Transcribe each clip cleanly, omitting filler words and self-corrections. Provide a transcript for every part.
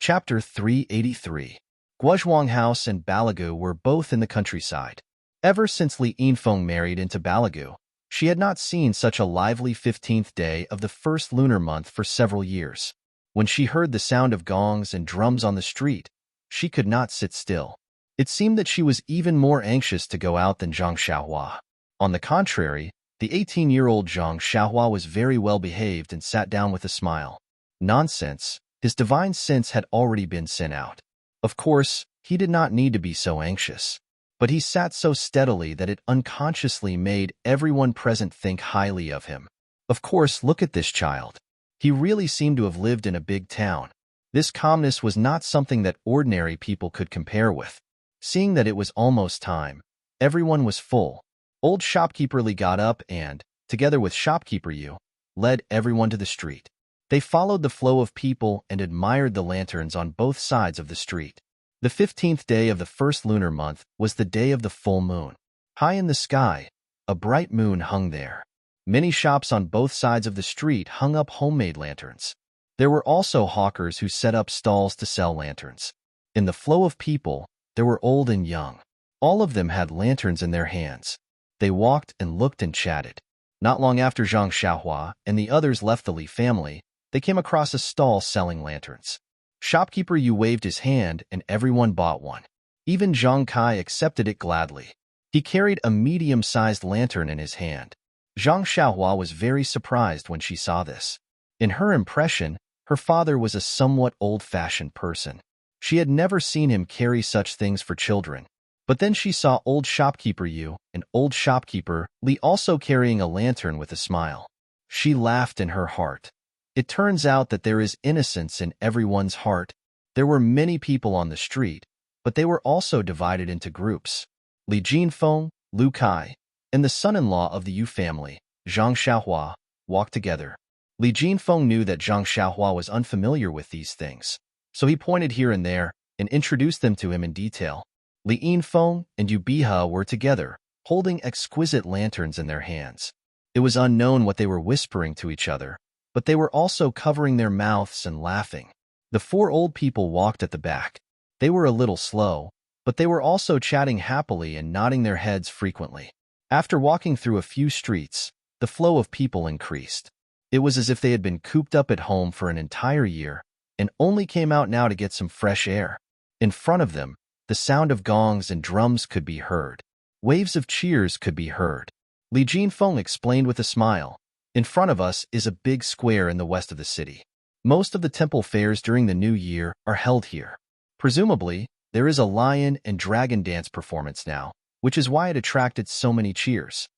Chapter 383. Guozhuang House and Balagu were both in the countryside. Ever since Li Yinfeng married into Balagu, she had not seen such a lively 15th day of the first lunar month for several years. When she heard the sound of gongs and drums on the street, she could not sit still. It seemed that she was even more anxious to go out than Zhang Xiaohua. On the contrary, the 18-year-old Zhang Xiaohua was very well behaved and sat down with a smile. Nonsense. His divine sense had already been sent out. Of course, he did not need to be so anxious. But he sat so steadily that it unconsciously made everyone present think highly of him. Of course, look at this child. He really seemed to have lived in a big town. This calmness was not something that ordinary people could compare with. Seeing that it was almost time, everyone was full. Old shopkeeper Li got up and, together with shopkeeper Yu, led everyone to the street. They followed the flow of people and admired the lanterns on both sides of the street. The 15th day of the first lunar month was the day of the full moon. High in the sky, a bright moon hung there. Many shops on both sides of the street hung up homemade lanterns. There were also hawkers who set up stalls to sell lanterns. In the flow of people, there were old and young. All of them had lanterns in their hands. They walked and looked and chatted. Not long after Zhang Xiaohua and the others left the Li family, they came across a stall selling lanterns. Shopkeeper Yu waved his hand and everyone bought one. Even Zhang Kai accepted it gladly. He carried a medium-sized lantern in his hand. Zhang Xiaohua was very surprised when she saw this. In her impression, her father was a somewhat old-fashioned person. She had never seen him carry such things for children. But then she saw old shopkeeper Yu and old shopkeeper Li also carrying a lantern with a smile. She laughed in her heart. It turns out that there is innocence in everyone's heart. There were many people on the street, but they were also divided into groups. Li Jinfeng, Lu Kai, and the son-in-law of the Yu family, Zhang Xiaohua, walked together. Li Jinfeng knew that Zhang Xiaohua was unfamiliar with these things, so he pointed here and there and introduced them to him in detail. Li Yinfeng and Yu Biha were together, holding exquisite lanterns in their hands. It was unknown what they were whispering to each other, but they were also covering their mouths and laughing. The four old people walked at the back. They were a little slow, but they were also chatting happily and nodding their heads frequently. After walking through a few streets, the flow of people increased. It was as if they had been cooped up at home for an entire year and only came out now to get some fresh air. In front of them, the sound of gongs and drums could be heard. Waves of cheers could be heard. Li Jinfeng explained with a smile. In front of us is a big square in the west of the city. Most of the temple fairs during the new year are held here. Presumably, there is a lion and dragon dance performance now, which is why it attracted so many cheers.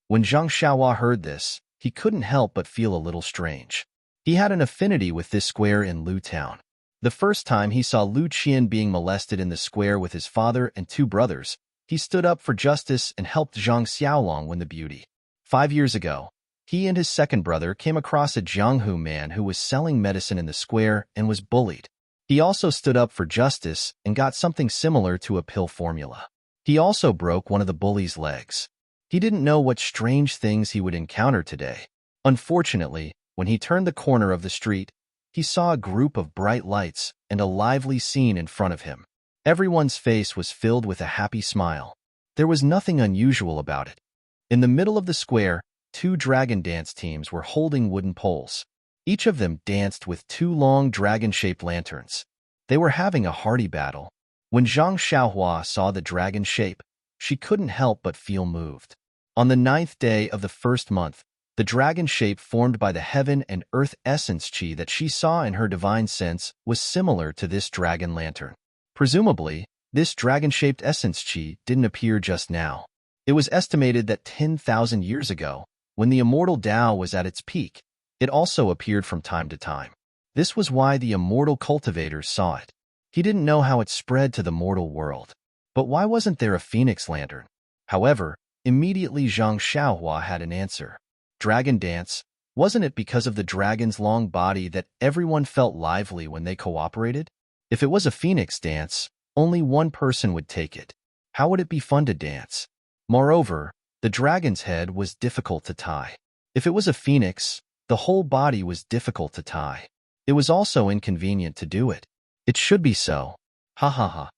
When Zhang Xiaohua heard this, he couldn't help but feel a little strange. He had an affinity with this square in Lu Town. The first time he saw Lu Qian being molested in the square with his father and two brothers, he stood up for justice and helped Zhang Xiaolong win the beauty. 5 years ago, he and his second brother came across a Jianghu man who was selling medicine in the square and was bullied. He also stood up for justice and got something similar to a pill formula. He also broke one of the bully's legs. He didn't know what strange things he would encounter today. Unfortunately, when he turned the corner of the street, he saw a group of bright lights and a lively scene in front of him. Everyone's face was filled with a happy smile. There was nothing unusual about it. In the middle of the square, 2 dragon dance teams were holding wooden poles. Each of them danced with 2 long dragon-shaped lanterns. They were having a hearty battle. When Zhang Xiaohua saw the dragon shape, she couldn't help but feel moved. On the 9th day of the first month, the dragon shape formed by the heaven and earth essence chi that she saw in her divine sense was similar to this dragon lantern. Presumably, this dragon-shaped essence chi didn't appear just now. It was estimated that 10,000 years ago, when the immortal Tao was at its peak, it also appeared from time to time. This was why the immortal cultivators saw it. He didn't know how it spread to the mortal world. But why wasn't there a phoenix lantern? However, immediately Zhang Xiaohua had an answer. Dragon dance, wasn't it because of the dragon's long body that everyone felt lively when they cooperated? If it was a phoenix dance, only one person would take it. How would it be fun to dance? Moreover, the dragon's head was difficult to tie. If it was a phoenix, the whole body was difficult to tie. It was also inconvenient to do it. It should be so. Ha ha ha.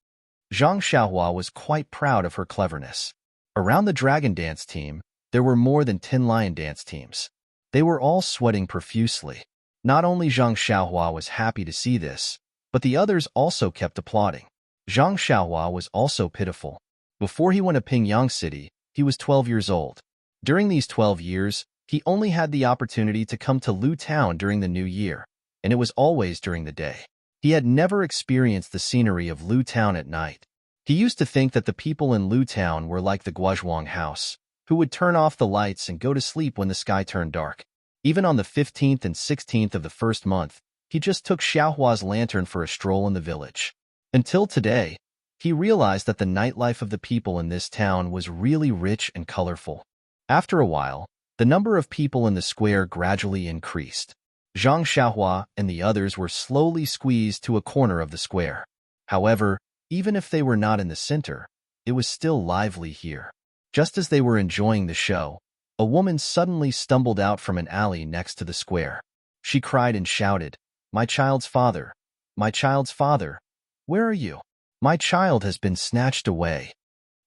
Zhang Xiaohua was quite proud of her cleverness. Around the dragon dance team, there were more than 10 lion dance teams. They were all sweating profusely. Not only Zhang Xiaohua was happy to see this, but the others also kept applauding. Zhang Xiaohua was also pitiful. Before he went to Pingyang City, he was 12 years old. During these 12 years, he only had the opportunity to come to Lu Town during the New Year, and it was always during the day. He had never experienced the scenery of Lu Town at night. He used to think that the people in Lu Town were like the Guozhuang house, who would turn off the lights and go to sleep when the sky turned dark. Even on the 15th and 16th of the first month, he just took Xiaohua's lantern for a stroll in the village. Until today, he realized that the nightlife of the people in this town was really rich and colorful. After a while, the number of people in the square gradually increased. Zhang Xiaohua and the others were slowly squeezed to a corner of the square. However, even if they were not in the center, it was still lively here. Just as they were enjoying the show, a woman suddenly stumbled out from an alley next to the square. She cried and shouted, "My child's father! My child's father! Where are you? My child has been snatched away."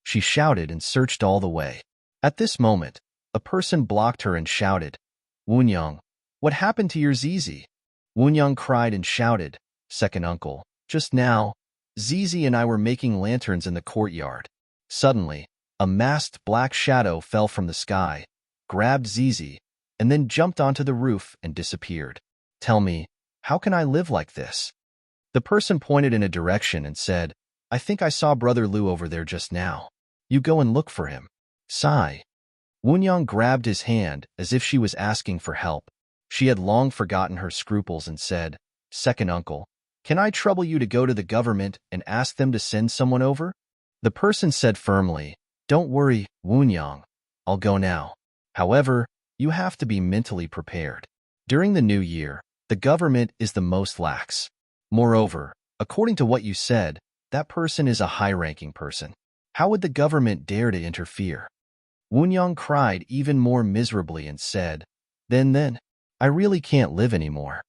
She shouted and searched all the way. At this moment, a person blocked her and shouted, "Wunyang, what happened to your Zizi?" Wunyang cried and shouted, "Second uncle, just now, Zizi and I were making lanterns in the courtyard." Suddenly, a masked black shadow fell from the sky, grabbed Zizi, and then jumped onto the roof and disappeared. "Tell me, how can I live like this?" The person pointed in a direction and said, "I think I saw Brother Lu over there just now. You go and look for him." Sigh. Wunyang grabbed his hand as if she was asking for help. She had long forgotten her scruples and said, "Second uncle, can I trouble you to go to the government and ask them to send someone over?" The person said firmly, "Don't worry, Wunyang. I'll go now. However, you have to be mentally prepared. During the new year, the government is the most lax. Moreover, according to what you said, that person is a high-ranking person. How would the government dare to interfere?" Wunyang cried even more miserably and said, Then, I really can't live anymore."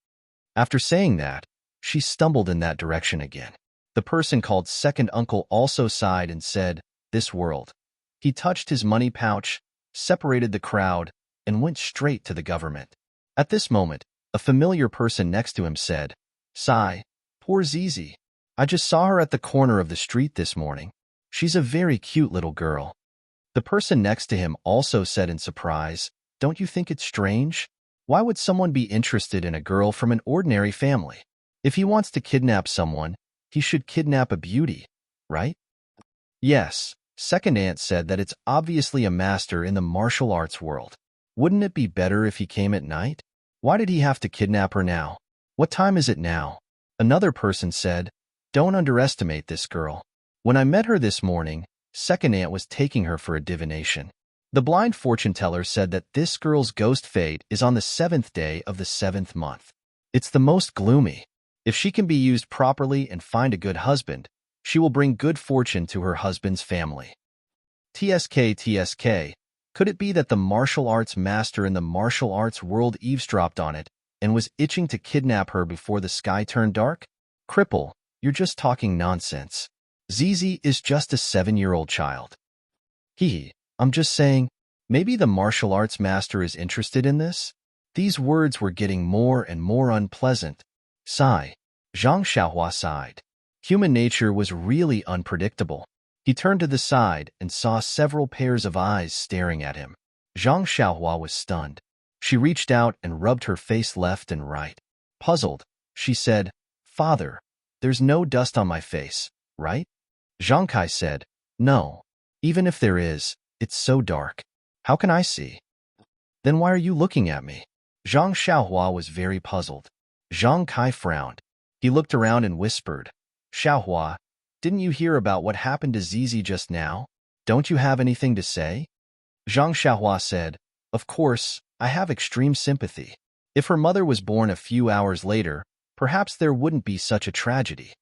After saying that, she stumbled in that direction again. The person called Second Uncle also sighed and said, "This world." He touched his money pouch, separated the crowd, and went straight to the government. At this moment, a familiar person next to him said, "Sigh, poor Zizi. I just saw her at the corner of the street this morning. She's a very cute little girl." The person next to him also said in surprise, "Don't you think it's strange? Why would someone be interested in a girl from an ordinary family? If he wants to kidnap someone, he should kidnap a beauty, right?" "Yes," Second Aunt said that it's obviously a master in the martial arts world. "Wouldn't it be better if he came at night? Why did he have to kidnap her now? What time is it now?" Another person said, "Don't underestimate this girl. When I met her this morning, Second Aunt was taking her for a divination. The blind fortune teller said that this girl's ghost fate is on the 7th day of the 7th month. It's the most gloomy. If she can be used properly and find a good husband, she will bring good fortune to her husband's family." TSK, could it be that the martial arts master in the martial arts world eavesdropped on it and was itching to kidnap her before the sky turned dark? Cripple, you're just talking nonsense. Zizi is just a 7-year-old child. I'm just saying, maybe the martial arts master is interested in this? These words were getting more and more unpleasant. Sigh. Zhang Xiaohua sighed. Human nature was really unpredictable. He turned to the side and saw several pairs of eyes staring at him. Zhang Xiaohua was stunned. She reached out and rubbed her face left and right. Puzzled, she said, "Father, there's no dust on my face, right?" Zhang Kai said, "No. Even if there is, it's so dark. How can I see?" "Then why are you looking at me?" Zhang Xiaohua was very puzzled. Zhang Kai frowned. He looked around and whispered, "Xiaohua, didn't you hear about what happened to Zizi just now? Don't you have anything to say?" Zhang Xiaohua said, "Of course, I have extreme sympathy. If her mother was born a few hours later, perhaps there wouldn't be such a tragedy."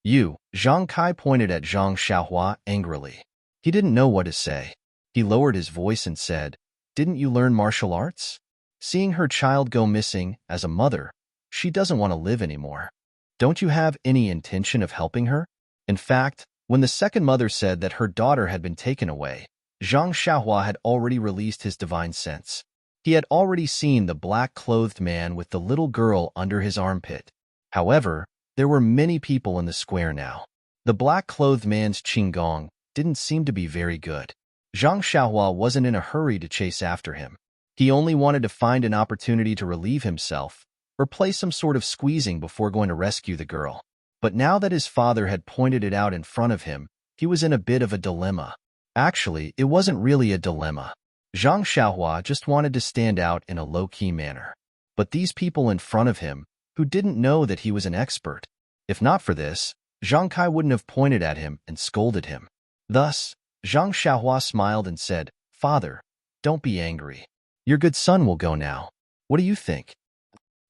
Zhang Kai pointed at Zhang Xiaohua angrily. He didn't know what to say. He lowered his voice and said, "Didn't you learn martial arts? Seeing her child go missing as a mother, she doesn't want to live anymore. Don't you have any intention of helping her? In fact, when the second mother said that her daughter had been taken away, Zhang Xiaohua had already released his divine sense. He had already seen the black-clothed man with the little girl under his armpit. However, there were many people in the square now. The black-clothed man's qigong didn't seem to be very good. Zhang Xiaohua wasn't in a hurry to chase after him. He only wanted to find an opportunity to relieve himself or play some sort of squeezing before going to rescue the girl. But now that his father had pointed it out in front of him, he was in a bit of a dilemma. Actually, it wasn't really a dilemma. Zhang Xiaohua just wanted to stand out in a low-key manner. But these people in front of him, who didn't know that he was an expert, if not for this, Zhang Kai wouldn't have pointed at him and scolded him. Thus, Zhang Xiaohua smiled and said, "Father, don't be angry. Your good son will go now. What do you think?"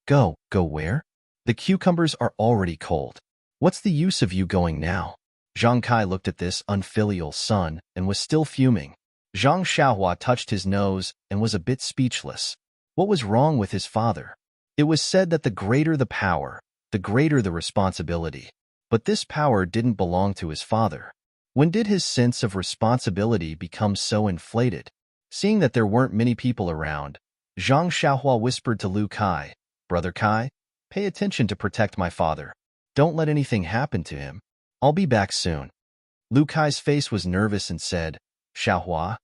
Go where? The cucumbers are already cold. What's the use of you going now?" Zhang Kai looked at this unfilial son and was still fuming. Zhang Xiaohua touched his nose and was a bit speechless. What was wrong with his father? It was said that the greater the power, the greater the responsibility. But this power didn't belong to his father. When did his sense of responsibility become so inflated? Seeing that there weren't many people around, Zhang Xiaohua whispered to Lu Kai, "Brother Kai, pay attention to protect my father. Don't let anything happen to him. I'll be back soon." Lu Kai's face was nervous and said, "Xiaohua,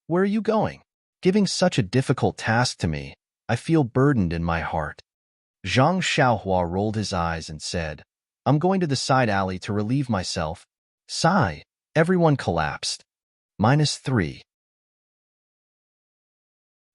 where are you going? Giving such a difficult task to me, I feel burdened in my heart." Zhang Xiaohua rolled his eyes and said, "I'm going to the side alley to relieve myself." Sigh. Everyone collapsed. -3.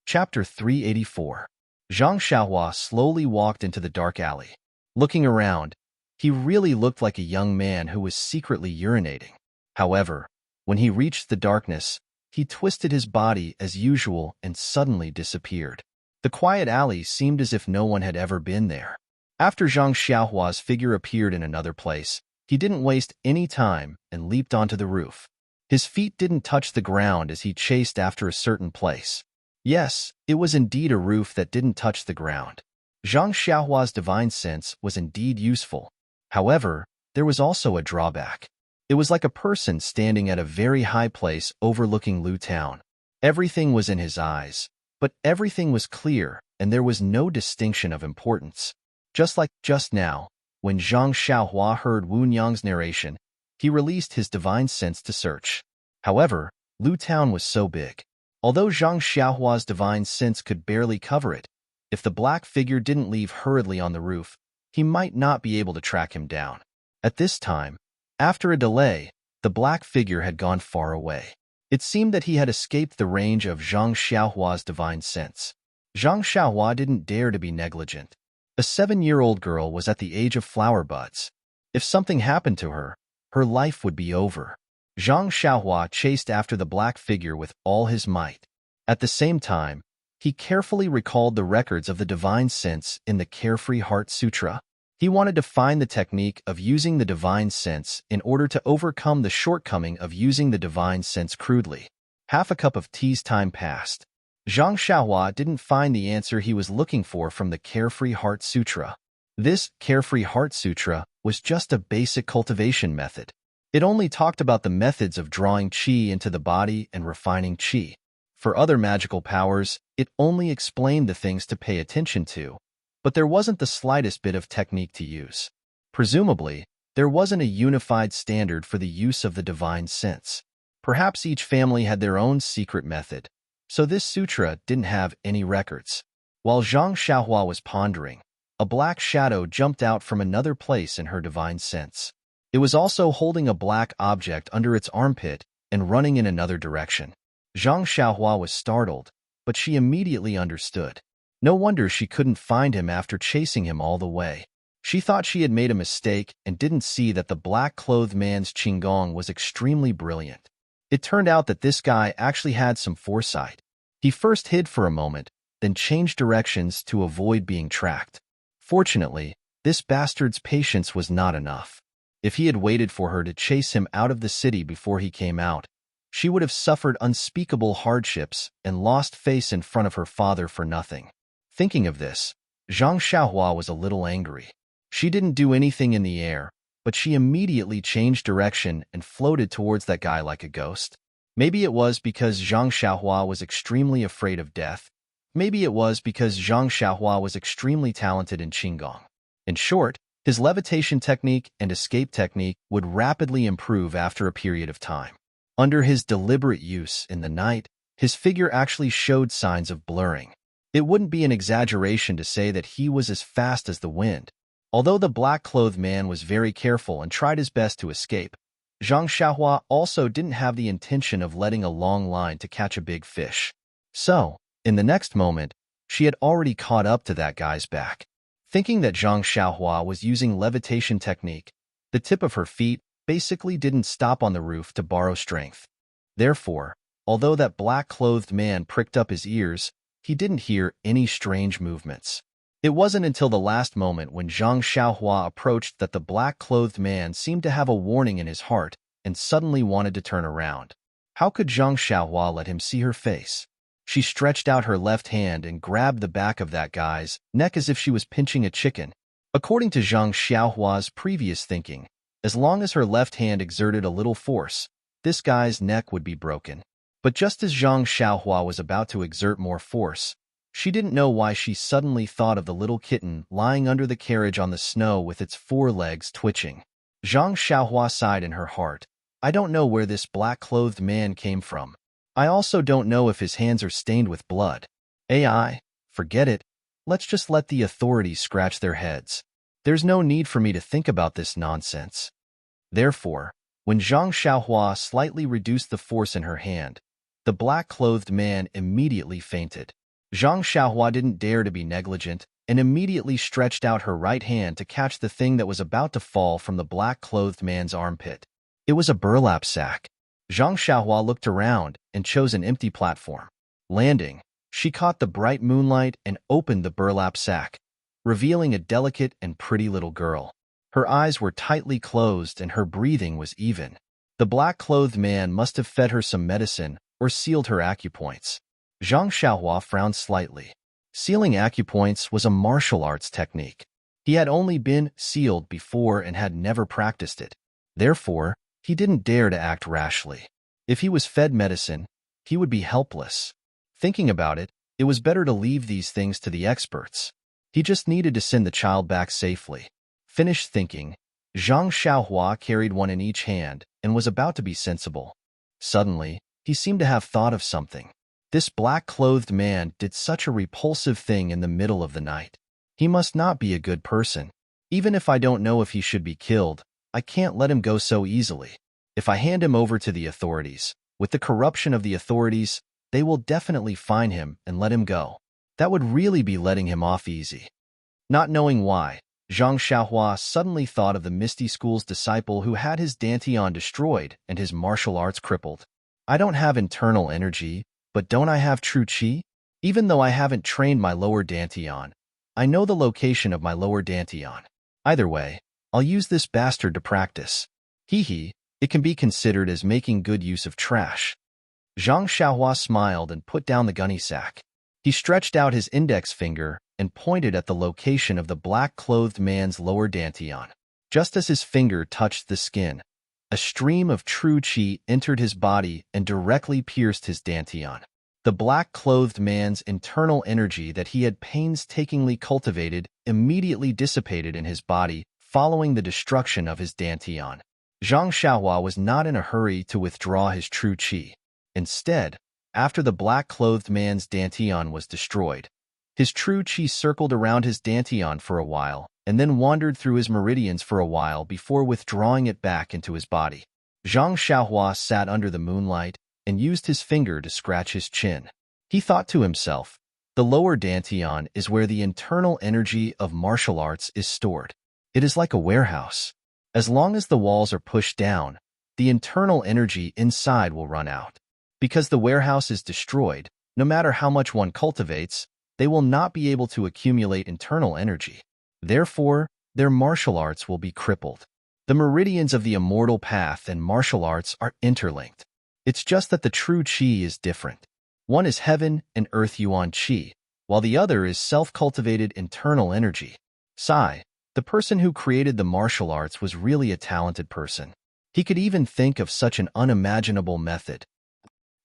Chapter 384. Zhang Xiaohua slowly walked into the dark alley. Looking around, he really looked like a young man who was secretly urinating. However, when he reached the darkness, he twisted his body as usual and suddenly disappeared. The quiet alley seemed as if no one had ever been there. After Zhang Xiaohua's figure appeared in another place, he didn't waste any time and leaped onto the roof. His feet didn't touch the ground as he chased after a certain place. Yes, it was indeed a roof that didn't touch the ground. Zhang Xiaohua's divine sense was indeed useful. However, there was also a drawback. It was like a person standing at a very high place overlooking Lu Town. Everything was in his eyes, but everything was clear and there was no distinction of importance. Just like just now, when Zhang Xiaohua heard Wu Nyang's narration, he released his divine sense to search. However, Lu Town was so big. Although Zhang Xiaohua's divine sense could barely cover it, if the black figure didn't leave hurriedly on the roof, he might not be able to track him down. At this time, after a delay, the black figure had gone far away. It seemed that he had escaped the range of Zhang Xiaohua's divine sense. Zhang Xiaohua didn't dare to be negligent. A 7-year-old girl was at the age of flower buds. If something happened to her, her life would be over. Zhang Xiaohua chased after the black figure with all his might. At the same time, he carefully recalled the records of the divine sense in the Carefree Heart Sutra. He wanted to find the technique of using the divine sense in order to overcome the shortcoming of using the divine sense crudely. Half a cup of tea's time passed. Zhang Xiaohua didn't find the answer he was looking for from the Carefree Heart Sutra. This Carefree Heart Sutra was just a basic cultivation method. It only talked about the methods of drawing qi into the body and refining qi. For other magical powers, it only explained the things to pay attention to, but there wasn't the slightest bit of technique to use. Presumably, there wasn't a unified standard for the use of the divine sense. Perhaps each family had their own secret method, so this sutra didn't have any records. While Zhang Xiaohua was pondering, a black shadow jumped out from another place in her divine sense. It was also holding a black object under its armpit and running in another direction. Zhang Xiaohua was startled, but she immediately understood. No wonder she couldn't find him after chasing him all the way. She thought she had made a mistake and didn't see that the black-clothed man's qigong was extremely brilliant. It turned out that this guy actually had some foresight. He first hid for a moment, then changed directions to avoid being tracked. Fortunately, this bastard's patience was not enough. If he had waited for her to chase him out of the city before he came out, she would have suffered unspeakable hardships and lost face in front of her father for nothing. Thinking of this, Zhang Xiaohua was a little angry. She didn't do anything in the air, but she immediately changed direction and floated towards that guy like a ghost. Maybe it was because Zhang Xiaohua was extremely afraid of death. Maybe it was because Zhang Xiaohua was extremely talented in Qigong. In short, his levitation technique and escape technique would rapidly improve after a period of time. Under his deliberate use in the night, his figure actually showed signs of blurring. It wouldn't be an exaggeration to say that he was as fast as the wind. Although the black-clothed man was very careful and tried his best to escape, Zhang Xiaohua also didn't have the intention of letting a long line to catch a big fish. So, in the next moment, she had already caught up to that guy's back. Thinking that Zhang Xiaohua was using levitation technique, the tip of her feet basically didn't stop on the roof to borrow strength. Therefore, although that black-clothed man pricked up his ears, he didn't hear any strange movements. It wasn't until the last moment when Zhang Xiaohua approached that the black-clothed man seemed to have a warning in his heart and suddenly wanted to turn around. How could Zhang Xiaohua let him see her face? She stretched out her left hand and grabbed the back of that guy's neck as if she was pinching a chicken. According to Zhang Xiaohua's previous thinking, as long as her left hand exerted a little force, this guy's neck would be broken. But just as Zhang Xiaohua was about to exert more force, she didn't know why she suddenly thought of the little kitten lying under the carriage on the snow with its 4 legs twitching. Zhang Xiaohua sighed in her heart. I don't know where this black-clothed man came from. I also don't know if his hands are stained with blood. AI, forget it. Let's just let the authorities scratch their heads. There's no need for me to think about this nonsense. Therefore, when Zhang Xiaohua slightly reduced the force in her hand, the black-clothed man immediately fainted. Zhang Xiaohua didn't dare to be negligent and immediately stretched out her right hand to catch the thing that was about to fall from the black-clothed man's armpit. It was a burlap sack. Zhang Xiaohua looked around and chose an empty platform. Landing, she caught the bright moonlight and opened the burlap sack, revealing a delicate and pretty little girl. Her eyes were tightly closed and her breathing was even. The black-clothed man must have fed her some medicine or sealed her acupoints. Zhang Xiaohua frowned slightly. Sealing acupoints was a martial arts technique. He had only been sealed before and had never practiced it. Therefore, he didn't dare to act rashly. If he was fed medicine, he would be helpless. Thinking about it, it was better to leave these things to the experts. He just needed to send the child back safely. Finished thinking, Zhang Xiaohua carried one in each hand and was about to be sensible. Suddenly, he seemed to have thought of something. This black-clothed man did such a repulsive thing in the middle of the night. He must not be a good person. Even if I don't know if he should be killed, I can't let him go so easily. If I hand him over to the authorities, with the corruption of the authorities, they will definitely fine him and let him go. That would really be letting him off easy. Not knowing why, Zhang Xiaohua suddenly thought of the Misty School's disciple who had his dantian destroyed and his martial arts crippled. I don't have internal energy, but don't I have true qi? Even though I haven't trained my lower dantian, I know the location of my lower dantian. Either way, I'll use this bastard to practice. Hee, it can be considered as making good use of trash. Zhang Xiaohua smiled and put down the gunny sack. He stretched out his index finger and pointed at the location of the black-clothed man's lower dantian. Just as his finger touched the skin, a stream of true qi entered his body and directly pierced his dantian. The black-clothed man's internal energy that he had painstakingly cultivated immediately dissipated in his body following the destruction of his dantian. Zhang Xiaohua was not in a hurry to withdraw his true qi. Instead, after the black-clothed man's dantian was destroyed, his true qi circled around his dantian for a while and then wandered through his meridians for a while before withdrawing it back into his body. Zhang Xiaohua sat under the moonlight and used his finger to scratch his chin. He thought to himself, the lower dantian is where the internal energy of martial arts is stored. It is like a warehouse. As long as the walls are pushed down, the internal energy inside will run out. Because the warehouse is destroyed, no matter how much one cultivates, they will not be able to accumulate internal energy. Therefore, their martial arts will be crippled. The meridians of the immortal path and martial arts are interlinked. It's just that the true qi is different. One is heaven and earth yuan qi, while the other is self-cultivated internal energy. Psi, The person who created the martial arts was really a talented person. He could even think of such an unimaginable method.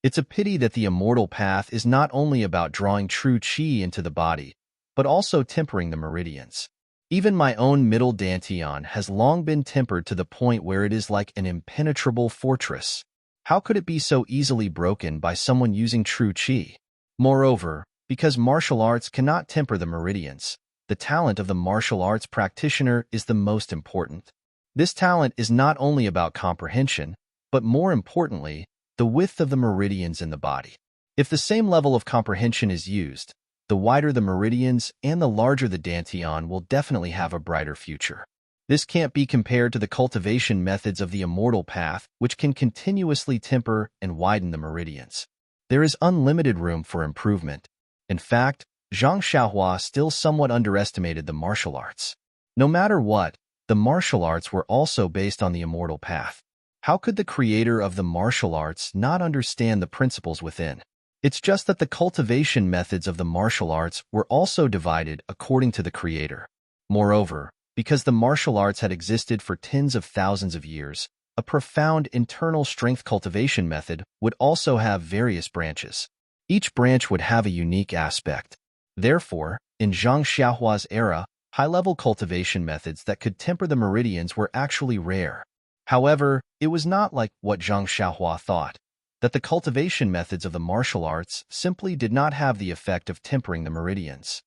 It's a pity that the immortal path is not only about drawing true qi into the body, but also tempering the meridians. Even my own middle dantian has long been tempered to the point where it is like an impenetrable fortress. How could it be so easily broken by someone using true qi? Moreover, because martial arts cannot temper the meridians, the talent of the martial arts practitioner is the most important. This talent is not only about comprehension, but more importantly, the width of the meridians in the body. If the same level of comprehension is used, the wider the meridians and the larger the dantian will definitely have a brighter future. This can't be compared to the cultivation methods of the immortal path, which can continuously temper and widen the meridians. There is unlimited room for improvement. In fact, Zhang Xiaohua still somewhat underestimated the martial arts. No matter what, the martial arts were also based on the immortal path. How could the creator of the martial arts not understand the principles within? It's just that the cultivation methods of the martial arts were also divided according to the creator. Moreover, because the martial arts had existed for tens of thousands of years, a profound internal strength cultivation method would also have various branches. Each branch would have a unique aspect. Therefore, in Zhang Xiaohua's era, high-level cultivation methods that could temper the meridians were actually rare. However, it was not like what Zhang Xiaohua thought, that the cultivation methods of the martial arts simply did not have the effect of tempering the meridians.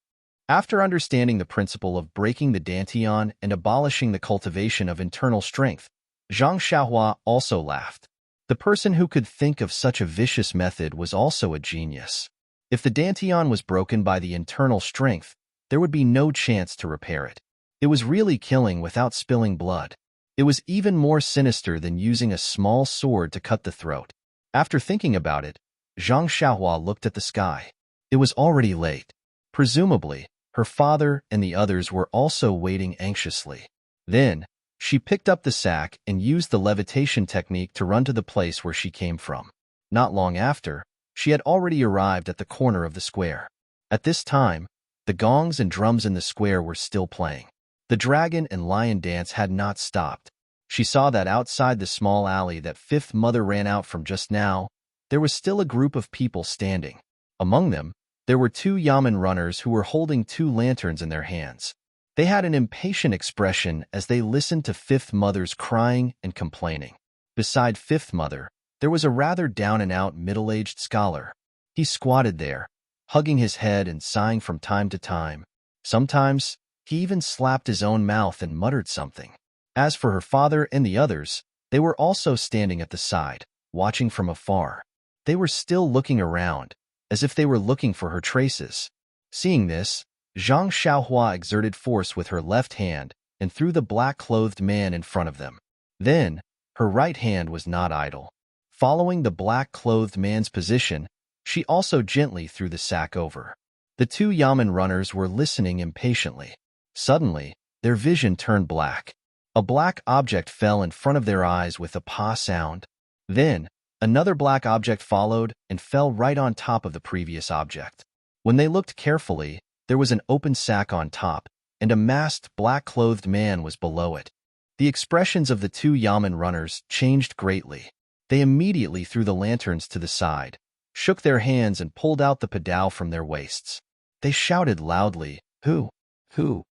After understanding the principle of breaking the dantian and abolishing the cultivation of internal strength, Zhang Xiaohua also laughed. The person who could think of such a vicious method was also a genius. If the dantian was broken by the internal strength, there would be no chance to repair it. It was really killing without spilling blood. It was even more sinister than using a small sword to cut the throat. After thinking about it, Zhang Xiaohua looked at the sky. It was already late. Presumably, her father and the others were also waiting anxiously. Then, she picked up the sack and used the levitation technique to run to the place where she came from. Not long after, she had already arrived at the corner of the square. At this time, the gongs and drums in the square were still playing. The dragon and lion dance had not stopped. She saw that outside the small alley that Fifth Mother ran out from just now, there was still a group of people standing. Among them, there were two yamen runners who were holding two lanterns in their hands. They had an impatient expression as they listened to Fifth Mother's crying and complaining. Beside Fifth Mother, there was a rather down-and-out middle-aged scholar. He squatted there, hugging his head and sighing from time to time. Sometimes, he even slapped his own mouth and muttered something. As for her father and the others, they were also standing at the side, watching from afar. They were still looking around, as if they were looking for her traces. Seeing this, Zhang Xiaohua exerted force with her left hand and threw the black-clothed man in front of them. Then, her right hand was not idle. Following the black-clothed man's position, she also gently threw the sack over. The two yamen runners were listening impatiently. Suddenly, their vision turned black. A black object fell in front of their eyes with a pa sound. Then, another black object followed and fell right on top of the previous object. When they looked carefully, there was an open sack on top, and a masked black-clothed man was below it. The expressions of the two yamen runners changed greatly. They immediately threw the lanterns to the side, shook their hands and pulled out the padao from their waists. They shouted loudly, "Who? Who?"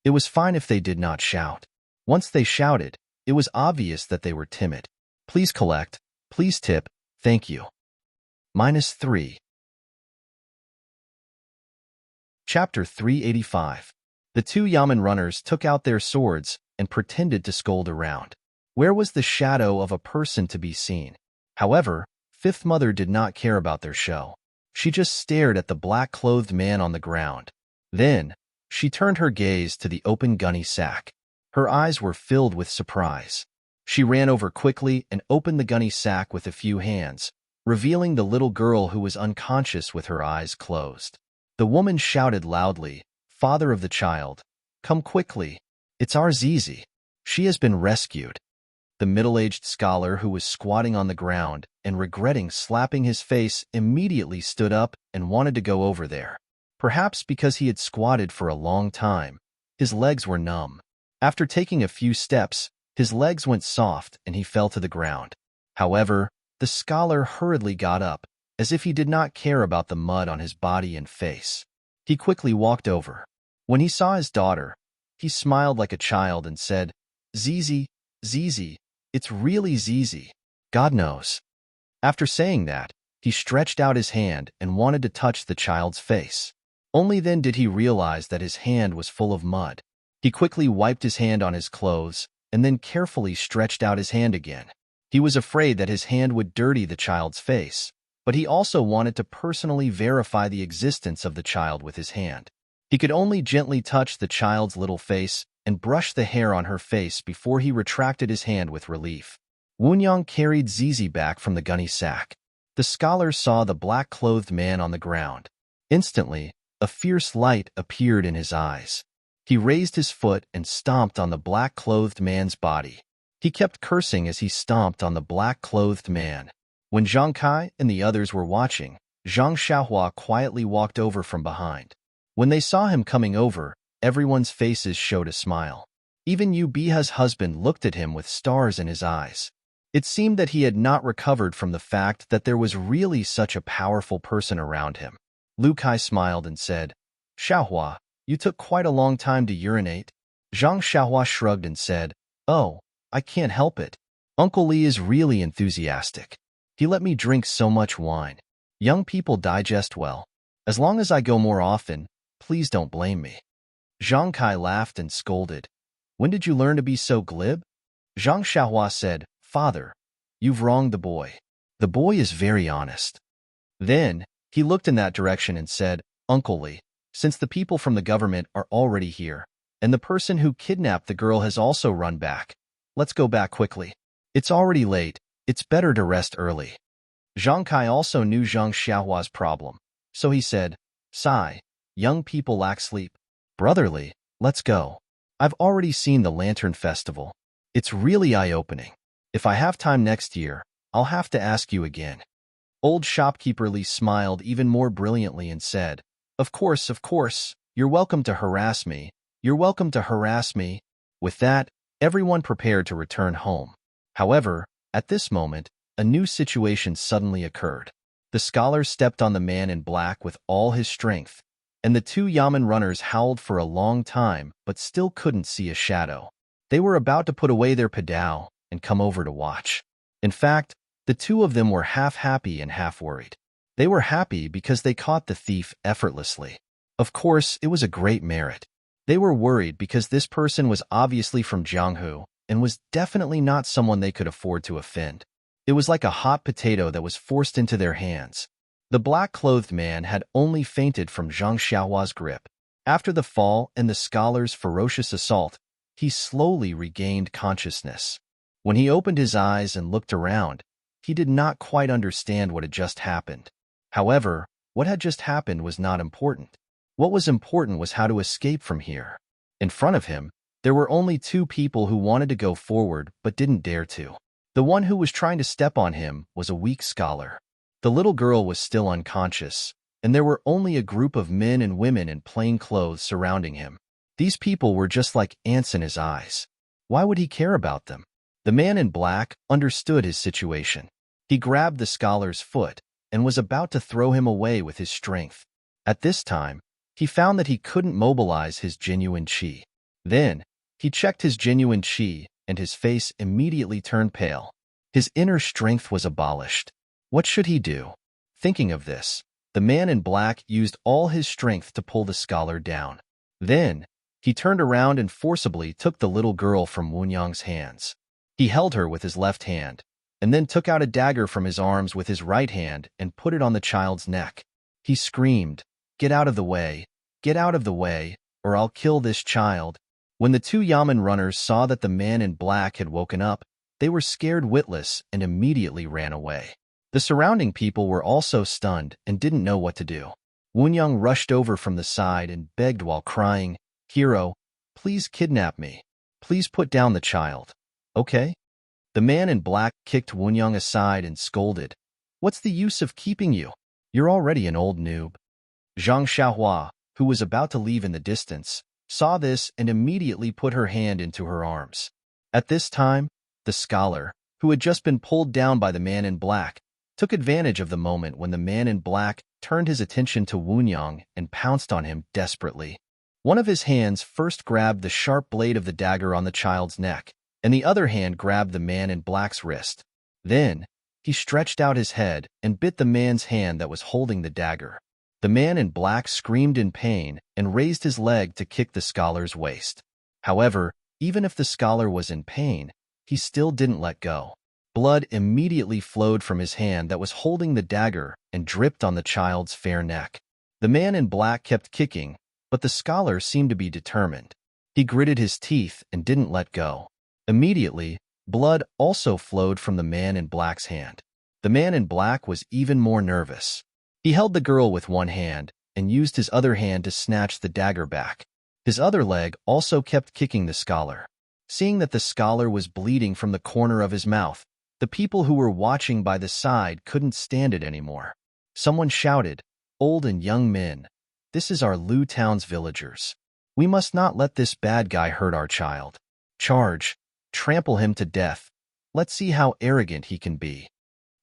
It was fine if they did not shout. Once they shouted, it was obvious that they were timid. "Please collect, please tip, thank you." -3. Chapter 385. The two yamen runners took out their swords and pretended to scold around. Where was the shadow of a person to be seen? However, Fifth Mother did not care about their show. She just stared at the black-clothed man on the ground. Then, she turned her gaze to the open gunny sack. Her eyes were filled with surprise. She ran over quickly and opened the gunny sack with a few hands, revealing the little girl who was unconscious with her eyes closed. The woman shouted loudly, "Father of the child, come quickly. It's our Zizi. She has been rescued." The middle-aged scholar who was squatting on the ground and regretting slapping his face immediately stood up and wanted to go over there. Perhaps because he had squatted for a long time, his legs were numb. After taking a few steps, his legs went soft and he fell to the ground. However, the scholar hurriedly got up, as if he did not care about the mud on his body and face. He quickly walked over. When he saw his daughter, he smiled like a child and said, "Zizi, Zizi, it's really Zizi. God knows." After saying that, he stretched out his hand and wanted to touch the child's face. Only then did he realize that his hand was full of mud. He quickly wiped his hand on his clothes and then carefully stretched out his hand again. He was afraid that his hand would dirty the child's face, but he also wanted to personally verify the existence of the child with his hand. He could only gently touch the child's little face and brush the hair on her face before he retracted his hand with relief. Wunyang carried Zizi back from the gunny sack. The scholar saw the black-clothed man on the ground. Instantly, a fierce light appeared in his eyes. He raised his foot and stomped on the black-clothed man's body. He kept cursing as he stomped on the black-clothed man. When Zhang Kai and the others were watching, Zhang Xiaohua quietly walked over from behind. When they saw him coming over, everyone's faces showed a smile. Even Yu Biha's husband looked at him with stars in his eyes. It seemed that he had not recovered from the fact that there was really such a powerful person around him. Lu Kai smiled and said, "Xiaohua, you took quite a long time to urinate." Zhang Xiaohua shrugged and said, "Oh, I can't help it. Uncle Li is really enthusiastic. He let me drink so much wine. Young people digest well. As long as I go more often, please don't blame me." Zhang Kai laughed and scolded. "When did you learn to be so glib?" Zhang Xiaohua said, "Father, you've wronged the boy. The boy is very honest." Then, he looked in that direction and said, "Uncle Li, since the people from the government are already here, and the person who kidnapped the girl has also run back, let's go back quickly. It's already late. It's better to rest early." Zhang Kai also knew Zhang Xiaohua's problem, so he said, "Sai, young people lack sleep. Brotherly, let's go. I've already seen the Lantern Festival. It's really eye-opening. If I have time next year, I'll have to ask you again." Old shopkeeper Li smiled even more brilliantly and said, of course, you're welcome to harass me. You're welcome to harass me." With that, everyone prepared to return home. However, at this moment, a new situation suddenly occurred. The scholar stepped on the man in black with all his strength, and the two Yamen runners howled for a long time but still couldn't see a shadow. They were about to put away their padao and come over to watch. In fact, the two of them were half happy and half worried. They were happy because they caught the thief effortlessly. Of course, it was a great merit. They were worried because this person was obviously from Jianghu and was definitely not someone they could afford to offend. It was like a hot potato that was forced into their hands. The black-clothed man had only fainted from Zhang Xiaohua's grip. After the fall and the scholar's ferocious assault, he slowly regained consciousness. When he opened his eyes and looked around, he did not quite understand what had just happened. However, what had just happened was not important. What was important was how to escape from here. In front of him, there were only two people who wanted to go forward but didn't dare to. The one who was trying to step on him was a weak scholar. The little girl was still unconscious, and there were only a group of men and women in plain clothes surrounding him. These people were just like ants in his eyes. Why would he care about them? The man in black understood his situation. He grabbed the scholar's foot and was about to throw him away with his strength. At this time, he found that he couldn't mobilize his genuine qi. Then, he checked his genuine qi, and his face immediately turned pale. His inner strength was abolished. What should he do? Thinking of this, the man in black used all his strength to pull the scholar down. Then, he turned around and forcibly took the little girl from Wunyang's hands. He held her with his left hand, and then took out a dagger from his arms with his right hand and put it on the child's neck. He screamed, "Get out of the way! Get out of the way, or I'll kill this child." When the two Yamen runners saw that the man in black had woken up, they were scared witless and immediately ran away. The surrounding people were also stunned and didn't know what to do. Wunyang rushed over from the side and begged while crying, "Hero, please kidnap me. Please put down the child. Okay?" The man in black kicked Wunyang aside and scolded, "What's the use of keeping you? You're already an old noob." Zhang Xiaohua, who was about to leave in the distance, saw this and immediately put her hand into her arms. At this time, the scholar, who had just been pulled down by the man in black, took advantage of the moment when the man in black turned his attention to Wunyang and pounced on him desperately. One of his hands first grabbed the sharp blade of the dagger on the child's neck, and the other hand grabbed the man in black's wrist. Then, he stretched out his head and bit the man's hand that was holding the dagger. The man in black screamed in pain and raised his leg to kick the scholar's waist. However, even if the scholar was in pain, he still didn't let go. Blood immediately flowed from his hand that was holding the dagger and dripped on the child's fair neck. The man in black kept kicking, but the scholar seemed to be determined. He gritted his teeth and didn't let go. Immediately, blood also flowed from the man in black's hand. The man in black was even more nervous. He held the girl with one hand and used his other hand to snatch the dagger back. His other leg also kept kicking the scholar. Seeing that the scholar was bleeding from the corner of his mouth, the people who were watching by the side couldn't stand it anymore. Someone shouted, "Old and young men, this is our Lu town's villagers. We must not let this bad guy hurt our child. Charge, trample him to death. Let's see how arrogant he can be."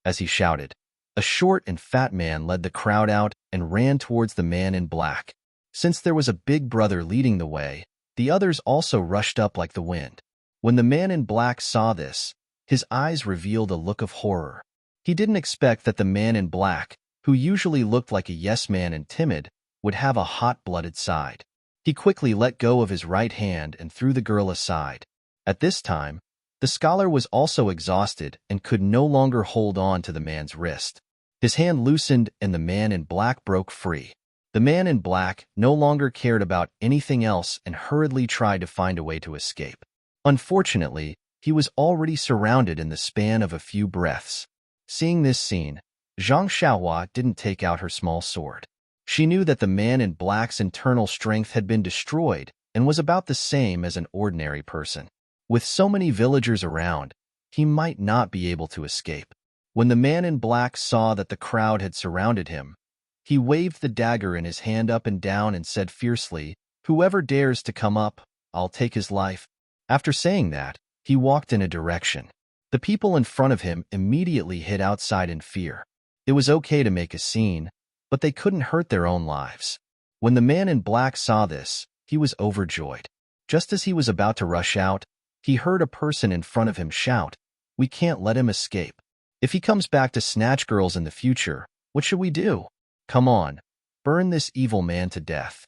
As he shouted, a short and fat man led the crowd out and ran towards the man in black. Since there was a big brother leading the way, the others also rushed up like the wind. When the man in black saw this, his eyes revealed a look of horror. He didn't expect that the man in black, who usually looked like a yes-man and timid, would have a hot-blooded side. He quickly let go of his right hand and threw the girl aside. At this time, the scholar was also exhausted and could no longer hold on to the man's wrist. His hand loosened and the man in black broke free. The man in black no longer cared about anything else and hurriedly tried to find a way to escape. Unfortunately, he was already surrounded in the span of a few breaths. Seeing this scene, Zhang Xiaohua didn't take out her small sword. She knew that the man in black's internal strength had been destroyed and was about the same as an ordinary person. With so many villagers around, he might not be able to escape. When the man in black saw that the crowd had surrounded him, he waved the dagger in his hand up and down and said fiercely, "Whoever dares to come up, I'll take his life." After saying that, he walked in a direction. The people in front of him immediately hid outside in fear. It was okay to make a scene, but they couldn't hurt their own lives. When the man in black saw this, he was overjoyed. Just as he was about to rush out, he heard a person in front of him shout, "We can't let him escape. If he comes back to snatch girls in the future, what should we do? Come on, burn this evil man to death."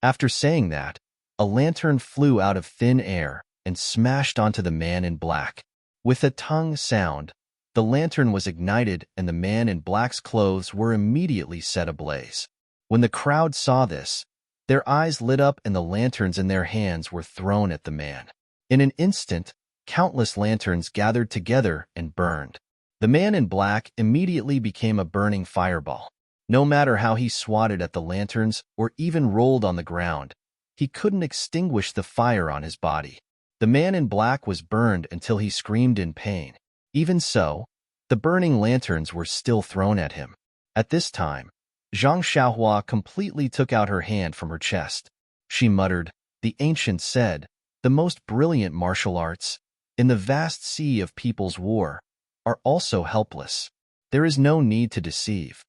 After saying that, a lantern flew out of thin air and smashed onto the man in black. With a tongue sound, the lantern was ignited and the man in black's clothes were immediately set ablaze. When the crowd saw this, their eyes lit up and the lanterns in their hands were thrown at the man. In an instant, countless lanterns gathered together and burned. The man in black immediately became a burning fireball. No matter how he swatted at the lanterns or even rolled on the ground, he couldn't extinguish the fire on his body. The man in black was burned until he screamed in pain. Even so, the burning lanterns were still thrown at him. At this time, Zhang Xiaohua completely took out her hand from her chest. She muttered, "The ancient said, the most brilliant martial arts, in the vast sea of people's war, are also helpless. There is no need to deceive."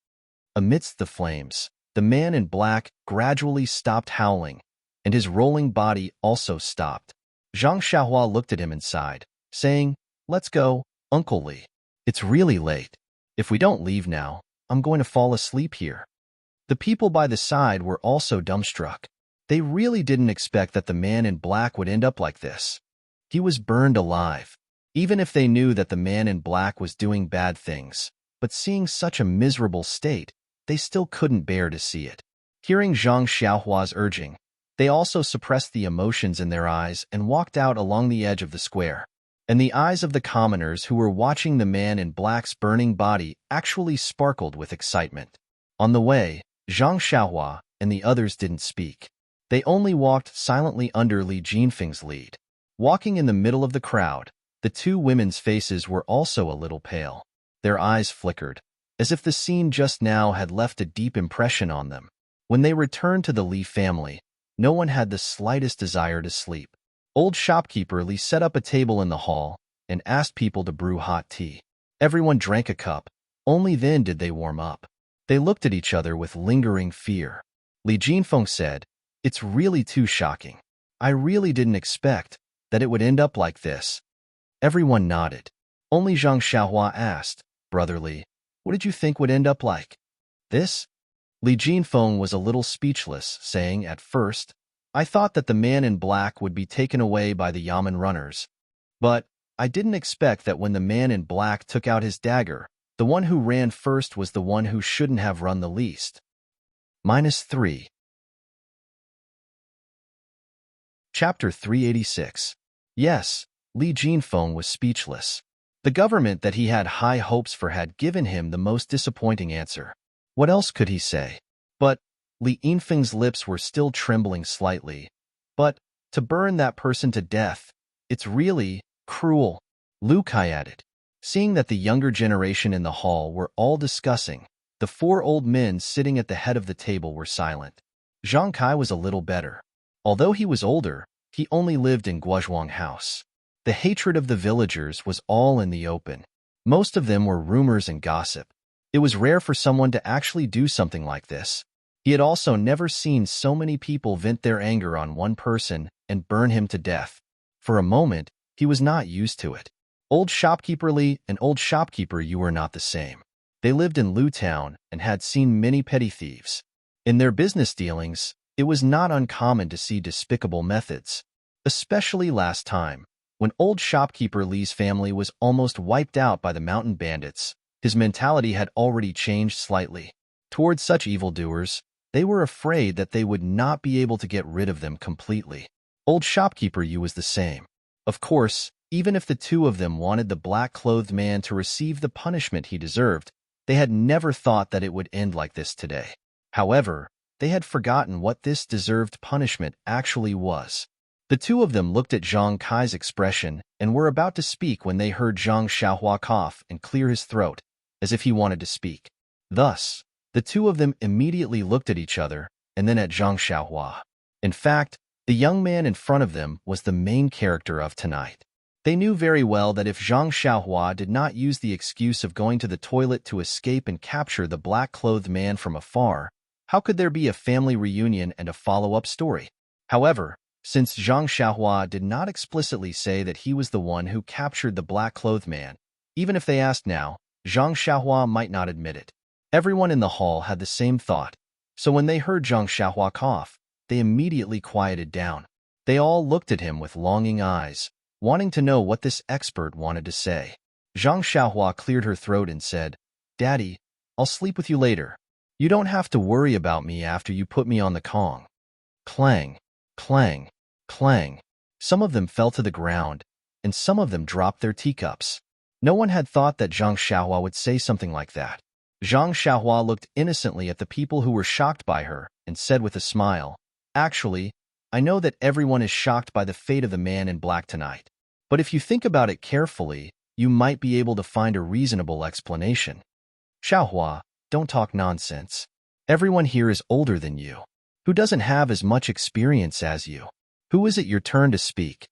Amidst the flames, the man in black gradually stopped howling, and his rolling body also stopped. Zhang Xiaohua looked at him and sighed, saying, "Let's go, Uncle Li. It's really late. If we don't leave now, I'm going to fall asleep here." The people by the side were also dumbstruck. They really didn't expect that the man in black would end up like this. He was burned alive. Even if they knew that the man in black was doing bad things, but seeing such a miserable state, they still couldn't bear to see it. Hearing Zhang Xiaohua's urging, they also suppressed the emotions in their eyes and walked out along the edge of the square. And the eyes of the commoners who were watching the man in black's burning body actually sparkled with excitement. On the way, Zhang Xiaohua and the others didn't speak. They only walked silently under Li Jinfeng's lead. Walking in the middle of the crowd, the two women's faces were also a little pale. Their eyes flickered, as if the scene just now had left a deep impression on them. When they returned to the Li family, No one had the slightest desire to sleep. Old shopkeeper Li set up a table in the hall and asked people to brew hot tea. Everyone drank a cup. Only then did they warm up. They looked at each other with lingering fear. Li Jinfeng said, "It's really too shocking. I really didn't expect that it would end up like this." Everyone nodded. Only Zhang Xiaohua asked, "Brother Li, what did you think would end up like this?" Li Jinfeng was a little speechless, saying, "At first, I thought that the man in black would be taken away by the Yamen runners. But I didn't expect that when the man in black took out his dagger, the one who ran first was the one who shouldn't have run the least." -3. Chapter 386. Yes, Li Jinfeng was speechless. The government that he had high hopes for had given him the most disappointing answer. What else could he say? But Li Jinfeng's lips were still trembling slightly. "But to burn that person to death, it's really cruel," Lu Kai added. Seeing that the younger generation in the hall were all discussing, the four old men sitting at the head of the table were silent. Zhang Kai was a little better. Although he was older, he only lived in Guozhuang House. The hatred of the villagers was all in the open. Most of them were rumors and gossip. It was rare for someone to actually do something like this. He had also never seen so many people vent their anger on one person and burn him to death. For a moment, he was not used to it. Old shopkeeper Li and old shopkeeper Yu were not the same. They lived in Lu Town and had seen many petty thieves. In their business dealings, it was not uncommon to see despicable methods. Especially last time, when old shopkeeper Li's family was almost wiped out by the mountain bandits, his mentality had already changed slightly. Towards such evildoers, they were afraid that they would not be able to get rid of them completely. Old shopkeeper Yu was the same. Of course, even if the two of them wanted the black-clothed man to receive the punishment he deserved, they had never thought that it would end like this today. However, they had forgotten what this deserved punishment actually was. The two of them looked at Zhang Kai's expression and were about to speak when they heard Zhang Xiaohua cough and clear his throat, as if he wanted to speak. Thus, the two of them immediately looked at each other and then at Zhang Xiaohua. In fact, the young man in front of them was the main character of tonight. They knew very well that if Zhang Xiaohua did not use the excuse of going to the toilet to escape and capture the black-clothed man from afar, how could there be a family reunion and a follow-up story? However, since Zhang Xiaohua did not explicitly say that he was the one who captured the black-clothed man, even if they asked now, Zhang Xiaohua might not admit it. Everyone in the hall had the same thought, so when they heard Zhang Xiaohua cough, they immediately quieted down. They all looked at him with longing eyes, wanting to know what this expert wanted to say. Zhang Xiaohua cleared her throat and said, "Daddy, I'll sleep with you later. You don't have to worry about me after you put me on the Kong." Clang, clang, clang. Some of them fell to the ground, and some of them dropped their teacups. No one had thought that Zhang Xiaohua would say something like that. Zhang Xiaohua looked innocently at the people who were shocked by her and said with a smile, "Actually, I know that everyone is shocked by the fate of the man in black tonight. But if you think about it carefully, you might be able to find a reasonable explanation. Xiaohua, don't talk nonsense. Everyone here is older than you. Who doesn't have as much experience as you? Who is it your turn to speak?"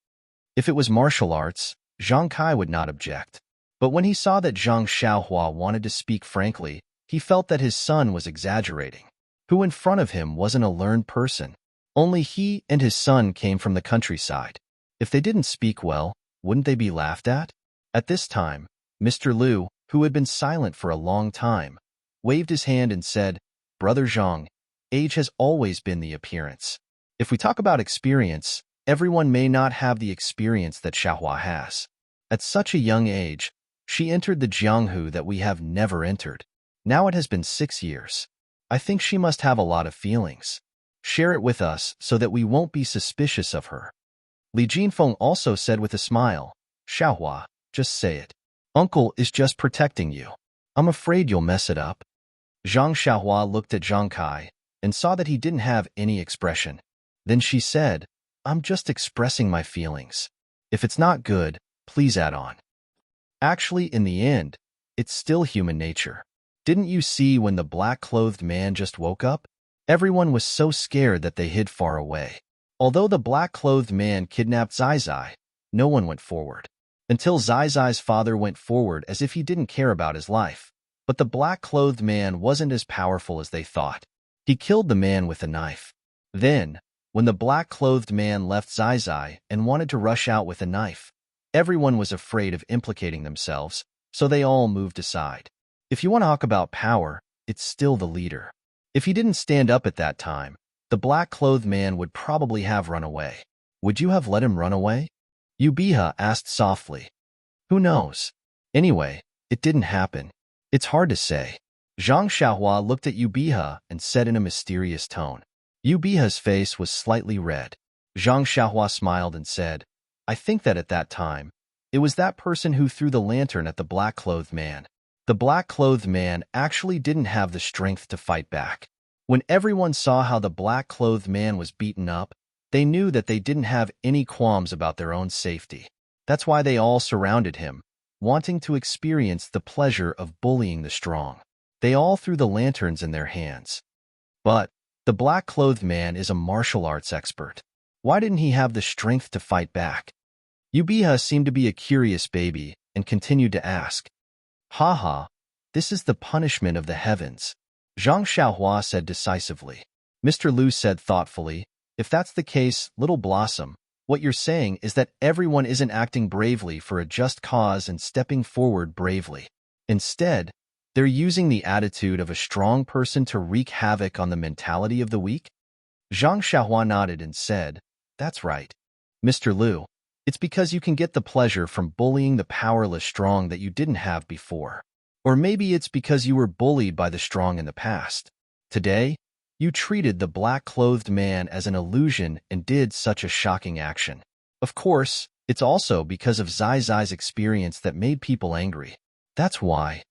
If it was martial arts, Zhang Kai would not object. But when he saw that Zhang Xiaohua wanted to speak frankly, he felt that his son was exaggerating. Who in front of him wasn't a learned person? Only he and his son came from the countryside. If they didn't speak well, wouldn't they be laughed at? At this time, Mr. Liu, who had been silent for a long time, waved his hand and said, "Brother Zhang, age has always been the appearance. If we talk about experience, everyone may not have the experience that Xiaohua has. At such a young age, she entered the Jianghu that we have never entered. Now it has been 6 years. I think she must have a lot of feelings. Share it with us so that we won't be suspicious of her." Li Jinfeng also said with a smile, "Xiaohua, just say it. Uncle is just protecting you. I'm afraid you'll mess it up." Zhang Xiaohua looked at Zhang Kai and saw that he didn't have any expression. Then she said, "I'm just expressing my feelings. If it's not good, please add on. Actually, in the end, it's still human nature. Didn't you see when the black-clothed man just woke up? Everyone was so scared that they hid far away. Although the black-clothed man kidnapped Zai Zai, no one went forward. Until Zai Zai's father went forward as if he didn't care about his life. But the black-clothed man wasn't as powerful as they thought. He killed the man with a knife. Then, when the black-clothed man left Zai Zai and wanted to rush out with a knife, everyone was afraid of implicating themselves, so they all moved aside. If you want to talk about power, it's still the leader. If he didn't stand up at that time, the black-clothed man would probably have run away. Would you have let him run away? Ubiha asked softly. Who knows? Anyway, it didn't happen. It's hard to say. Zhang Xiaohua looked at Ubiha and said in a mysterious tone. Ubiha's face was slightly red. Zhang Xiaohua smiled and said, I think that at that time, it was that person who threw the lantern at the black-clothed man. The black-clothed man actually didn't have the strength to fight back. When everyone saw how the black-clothed man was beaten up, they knew that they didn't have any qualms about their own safety. That's why they all surrounded him, wanting to experience the pleasure of bullying the strong. They all threw the lanterns in their hands. But the black-clothed man is a martial arts expert. Why didn't he have the strength to fight back? Ubiha seemed to be a curious baby and continued to ask. Haha, this is the punishment of the heavens. Zhang Xiaohua said decisively. Mr. Lu said thoughtfully, if that's the case, Little Blossom, what you're saying is that everyone isn't acting bravely for a just cause and stepping forward bravely. Instead, they're using the attitude of a strong person to wreak havoc on the mentality of the weak? Zhang Xiaohua nodded and said, that's right. Mr. Lu, it's because you can get the pleasure from bullying the powerless strong that you didn't have before. Or maybe it's because you were bullied by the strong in the past. Today, you treated the black-clothed man as an illusion and did such a shocking action. Of course, it's also because of Zai Zai's experience that made people angry. That's why.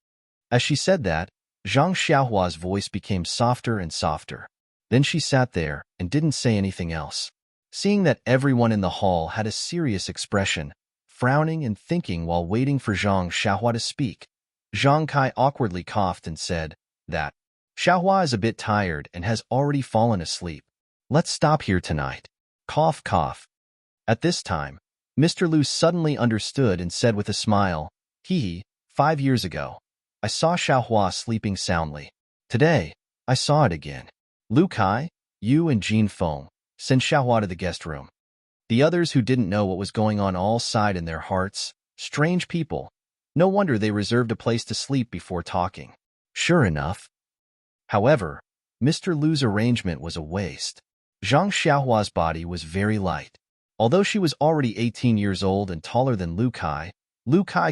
As she said that, Zhang Xiaohua's voice became softer and softer. Then she sat there and didn't say anything else. Seeing that everyone in the hall had a serious expression, frowning and thinking while waiting for Zhang Xiaohua to speak, Zhang Kai awkwardly coughed and said that Xiaohua is a bit tired and has already fallen asleep. Let's stop here tonight. Cough, cough. At this time, Mr. Lu suddenly understood and said with a smile, 5 years ago, I saw Xiaohua sleeping soundly. Today, I saw it again. Lu Kai, you and Jin Feng, send Xiaohua to the guest room. The others who didn't know what was going on all sighed in their hearts. Strange people. No wonder they reserved a place to sleep before talking. Sure enough. However, Mr. Lu's arrangement was a waste. Zhang Xiaohua's body was very light. Although she was already 18 years old and taller than Lu Kai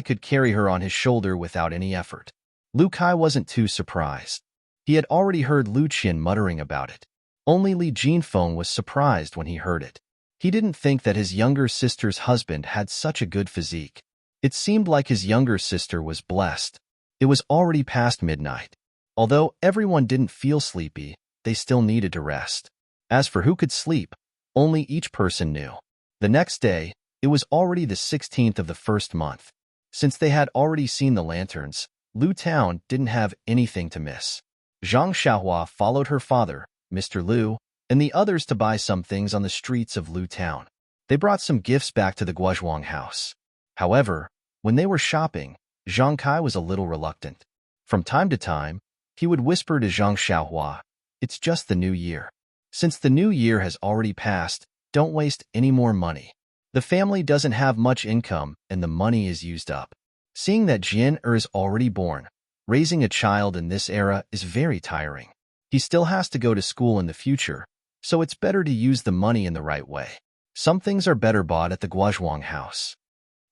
could carry her on his shoulder without any effort. Lu Kai wasn't too surprised. He had already heard Lu Qian muttering about it. Only Li Jinfeng was surprised when he heard it. He didn't think that his younger sister's husband had such a good physique. It seemed like his younger sister was blessed. It was already past midnight. Although everyone didn't feel sleepy, they still needed to rest. As for who could sleep, only each person knew. The next day, it was already the 16th of the first month. Since they had already seen the lanterns, Lu Town didn't have anything to miss. Zhang Xiaohua followed her father, Mr. Lu, and the others to buy some things on the streets of Lu Town. They brought some gifts back to the Guozhuang house. However, when they were shopping, Zhang Kai was a little reluctant. From time to time, he would whisper to Zhang Xiaohua, it's just the new year. Since the new year has already passed, don't waste any more money. The family doesn't have much income and the money is used up. Seeing that Jian is already born, raising a child in this era is very tiring. He still has to go to school in the future, so it's better to use the money in the right way. Some things are better bought at the Guozhuang house.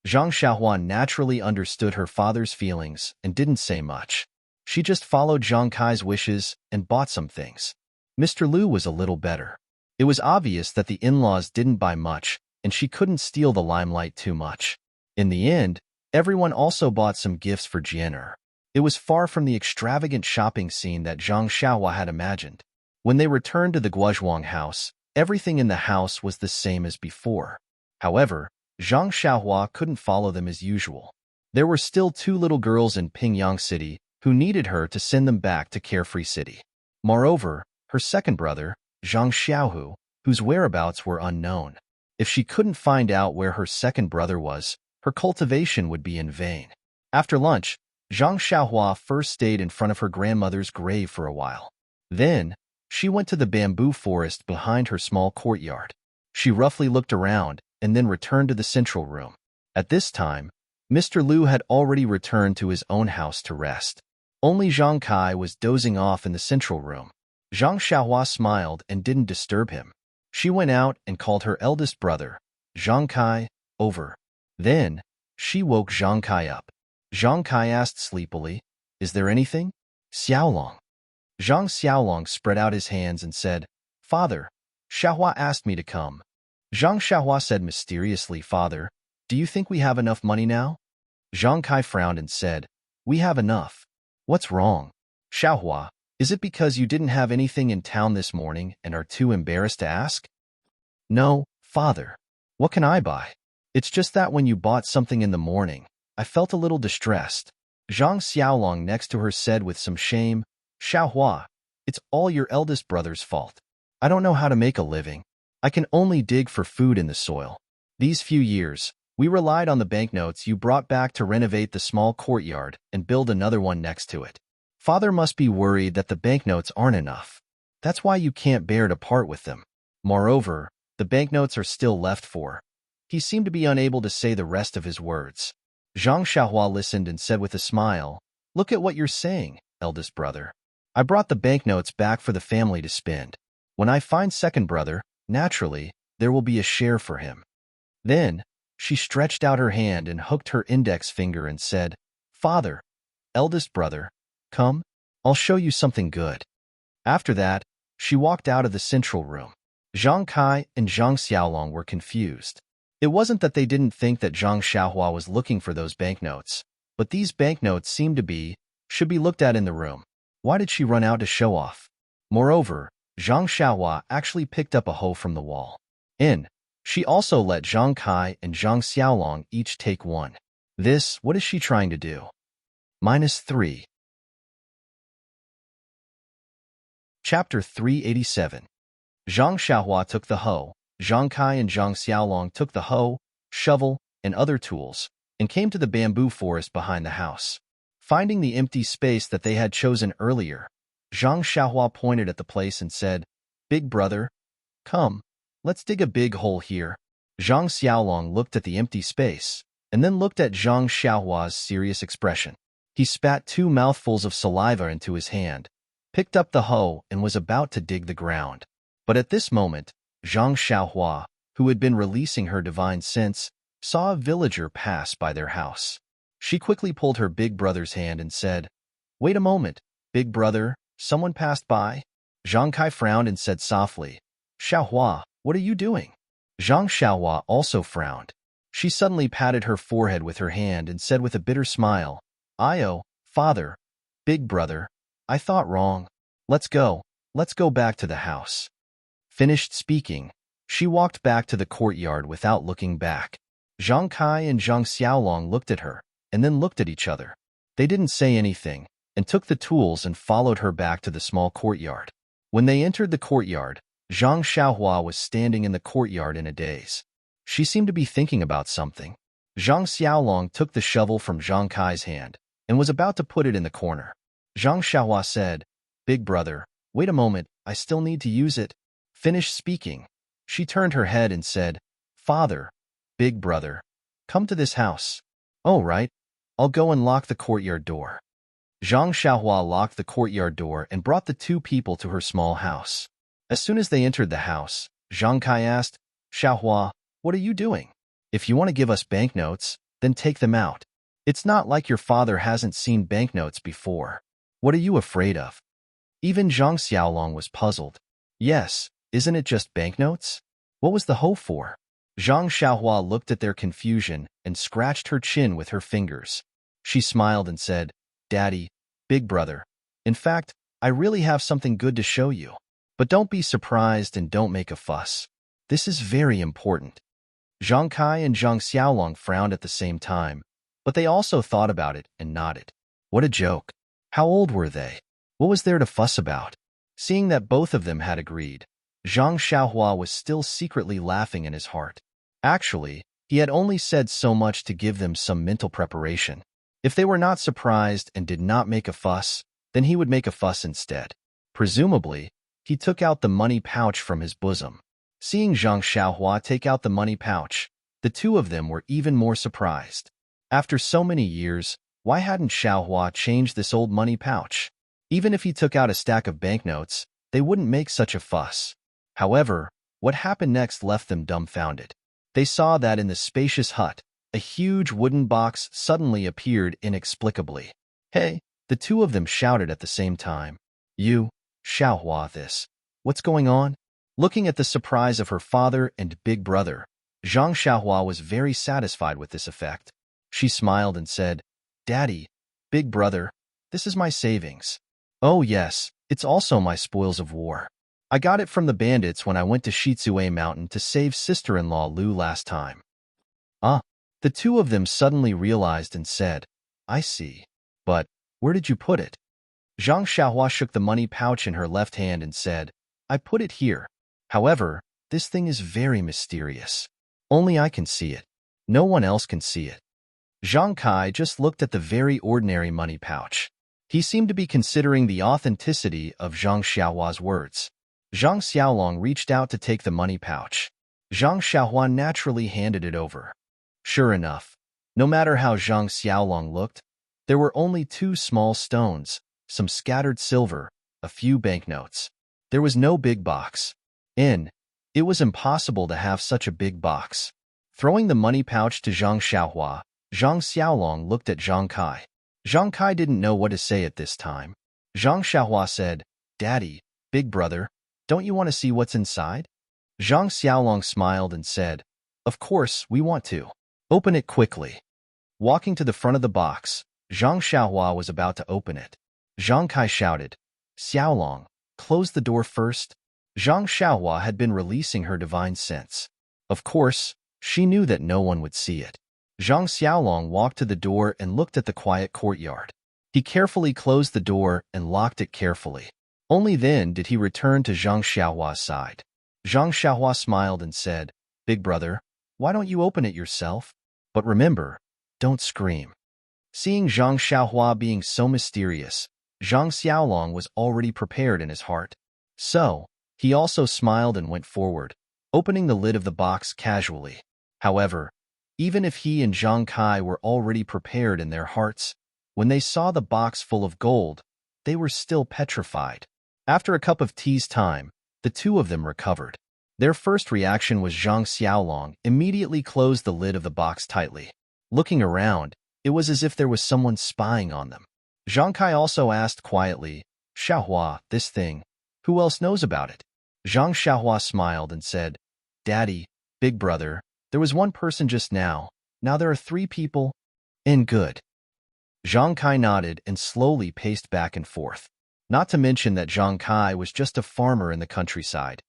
Zhang Xiaohua naturally understood her father's feelings and didn't say much. She just followed Zhang Kai's wishes and bought some things. Mr. Lu was a little better. It was obvious that the in-laws didn't buy much, and she couldn't steal the limelight too much. In the end, everyone also bought some gifts for Jian. It was far from the extravagant shopping scene that Zhang Xiaohua had imagined. When they returned to the Guozhuang house, everything in the house was the same as before. However, Zhang Xiaohua couldn't follow them as usual. There were still 2 little girls in Pingyang City who needed her to send them back to Carefree City. Moreover, her second brother, Zhang Xiaohu, whose whereabouts were unknown. If she couldn't find out where her second brother was, her cultivation would be in vain. After lunch, Zhang Xiaohua first stayed in front of her grandmother's grave for a while. Then, she went to the bamboo forest behind her small courtyard. She roughly looked around and then returned to the central room. At this time, Mr. Liu had already returned to his own house to rest. Only Zhang Kai was dozing off in the central room. Zhang Xiaohua smiled and didn't disturb him. She went out and called her eldest brother, Zhang Kai, over. Then, she woke Zhang Kai up. Zhang Kai asked sleepily, "Is there anything?" "Xiaolong." Zhang Xiaolong spread out his hands and said, "Father, Xiaohua asked me to come." Zhang Xiaohua said mysteriously, "Father, do you think we have enough money now?" Zhang Kai frowned and said, "We have enough." "What's wrong?" "Xiaohua, is it because you didn't have anything in town this morning and are too embarrassed to ask?" "No, father. What can I buy? It's just that when you bought something in the morning, I felt a little distressed." Zhang Xiaolong next to her said with some shame, "Xiaohua, it's all your eldest brother's fault. I don't know how to make a living. I can only dig for food in the soil. These few years, we relied on the banknotes you brought back to renovate the small courtyard and build another one next to it. Father must be worried that the banknotes aren't enough. That's why you can't bear to part with them. Moreover, the banknotes are still left for." He seemed to be unable to say the rest of his words. Zhang Xiaohua listened and said with a smile, "Look at what you're saying, eldest brother. I brought the banknotes back for the family to spend. When I find second brother, naturally, there will be a share for him." Then, she stretched out her hand and hooked her index finger and said, "Father, eldest brother, come, I'll show you something good." After that, she walked out of the central room. Zhang Kai and Zhang Xiaolong were confused. It wasn't that they didn't think that Zhang Xiaohua was looking for those banknotes, but these banknotes should be looked at in the room. Why did she run out to show off? Moreover, Zhang Xiaohua actually picked up a hoe from the wall. She also let Zhang Kai and Zhang Xiaolong each take one. What is she trying to do? -3. Chapter 387. Zhang Xiaohua took the hoe, Zhang Kai and Zhang Xiaolong took the hoe, shovel, and other tools, and came to the bamboo forest behind the house. Finding the empty space that they had chosen earlier, Zhang Xiaohua pointed at the place and said, "Big brother, come, let's dig a big hole here." Zhang Xiaolong looked at the empty space, and then looked at Zhang Xiaohua's serious expression. He spat 2 mouthfuls of saliva into his hand, picked up the hoe, and was about to dig the ground. But at this moment, Zhang Xiaohua, who had been releasing her divine sense, saw a villager pass by their house. She quickly pulled her big brother's hand and said, "Wait a moment, big brother, someone passed by." Zhang Kai frowned and said softly, "Xiaohua, what are you doing?" Zhang Xiaohua also frowned. She suddenly patted her forehead with her hand and said with a bitter smile, "Father, big brother, I thought wrong. Let's go back to the house." Finished speaking, she walked back to the courtyard without looking back. Zhang Kai and Zhang Xiaolong looked at her, and then looked at each other. They didn't say anything, and took the tools and followed her back to the small courtyard. When they entered the courtyard, Zhang Xiaohua was standing in the courtyard in a daze. She seemed to be thinking about something. Zhang Xiaolong took the shovel from Zhang Kai's hand, and was about to put it in the corner. Zhang Xiaohua said, "Big brother, wait a moment, I still need to use it." Finished speaking, she turned her head and said, "Father, big brother, come to this house." "Oh, right. I'll go and lock the courtyard door." Zhang Xiaohua locked the courtyard door and brought the 2 people to her small house. As soon as they entered the house, Zhang Kai asked, "Xiaohua, what are you doing? If you want to give us banknotes, then take them out. It's not like your father hasn't seen banknotes before. What are you afraid of?" Even Zhang Xiaolong was puzzled. "Yes, isn't it just banknotes? What was the hoe for?" Zhang Xiaohua looked at their confusion and scratched her chin with her fingers. She smiled and said, "Daddy, big brother, in fact, I really have something good to show you. But don't be surprised and don't make a fuss. This is very important." Zhang Kai and Zhang Xiaolong frowned at the same time, but they also thought about it and nodded. What a joke. How old were they? What was there to fuss about? Seeing that both of them had agreed, Zhang Xiaohua was still secretly laughing in his heart. Actually, he had only said so much to give them some mental preparation. If they were not surprised and did not make a fuss, then he would make a fuss instead. Presumably, he took out the money pouch from his bosom. Seeing Zhang Xiaohua take out the money pouch, the two of them were even more surprised. After so many years, why hadn't Xiaohua changed this old money pouch? Even if he took out a stack of banknotes, they wouldn't make such a fuss. However, what happened next left them dumbfounded. They saw that in the spacious hut, a huge wooden box suddenly appeared inexplicably. Hey, the two of them shouted at the same time. You, Xiaohua, this. What's going on? Looking at the surprise of her father and big brother, Zhang Xiaohua was very satisfied with this effect. She smiled and said, Daddy, big brother, this is my savings. Oh yes, it's also my spoils of war. I got it from the bandits when I went to Shizue Mountain to save sister-in-law Lu last time. Ah, the two of them suddenly realized and said, I see. But, where did you put it? Zhang Xiaohua shook the money pouch in her left hand and said, I put it here. However, this thing is very mysterious. Only I can see it. No one else can see it. Zhang Kai just looked at the very ordinary money pouch. He seemed to be considering the authenticity of Zhang Xiaohua's words. Zhang Xiaolong reached out to take the money pouch. Zhang Xiaohua naturally handed it over. Sure enough, no matter how Zhang Xiaolong looked, there were only 2 small stones, some scattered silver, a few banknotes. There was no big box. It was impossible to have such a big box. Throwing the money pouch to Zhang Xiaohua, Zhang Xiaolong looked at Zhang Kai. Zhang Kai didn't know what to say at this time. Zhang Xiaohua said, Daddy, big brother, don't you want to see what's inside? Zhang Xiaolong smiled and said, Of course, we want to. Open it quickly. Walking to the front of the box, Zhang Xiaohua was about to open it. Zhang Kai shouted, Xiaolong, close the door first. Zhang Xiaohua had been releasing her divine sense. Of course, she knew that no one would see it. Zhang Xiaolong walked to the door and looked at the quiet courtyard. He carefully closed the door and locked it carefully. Only then did he return to Zhang Xiaohua's side. Zhang Xiaohua smiled and said, Big brother, why don't you open it yourself? But remember, don't scream. Seeing Zhang Xiaohua being so mysterious, Zhang Xiaolong was already prepared in his heart. So, he also smiled and went forward, opening the lid of the box casually. However, even if he and Zhang Kai were already prepared in their hearts, when they saw the box full of gold, they were still petrified. After a cup of tea's time, the two of them recovered. Their first reaction was Zhang Xiaolong immediately closed the lid of the box tightly. Looking around, it was as if there was someone spying on them. Zhang Kai also asked quietly, Xiaohua, this thing, who else knows about it? Zhang Xiaohua smiled and said, Daddy, big brother, there was one person just now. Now there are 3 people. Good. Zhang Kai nodded and slowly paced back and forth. Not to mention that Zhang Kai was just a farmer in the countryside.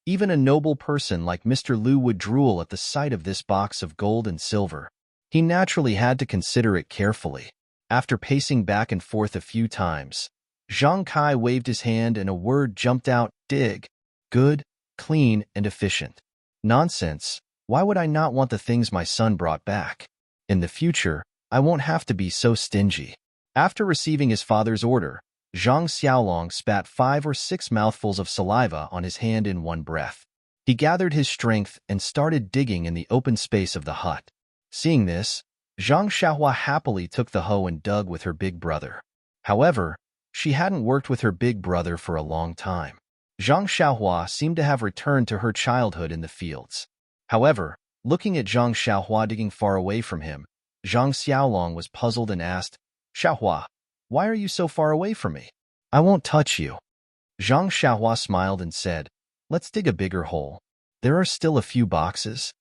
Even a noble person like Mr. Lu would drool at the sight of this box of gold and silver. He naturally had to consider it carefully. After pacing back and forth a few times, Zhang Kai waved his hand and a word jumped out, dig. Good, clean, and efficient. Nonsense. Why would I not want the things my son brought back? In the future, I won't have to be so stingy. After receiving his father's order, Zhang Xiaolong spat 5 or 6 mouthfuls of saliva on his hand in one breath. He gathered his strength and started digging in the open space of the hut. Seeing this, Zhang Xiaohua happily took the hoe and dug with her big brother. However, she hadn't worked with her big brother for a long time. Zhang Xiaohua seemed to have returned to her childhood in the fields. However, looking at Zhang Xiaohua digging far away from him, Zhang Xiaolong was puzzled and asked, Xiaohua, why are you so far away from me? I won't touch you. Zhang Xiaohua smiled and said, Let's dig a bigger hole. There are still a few boxes.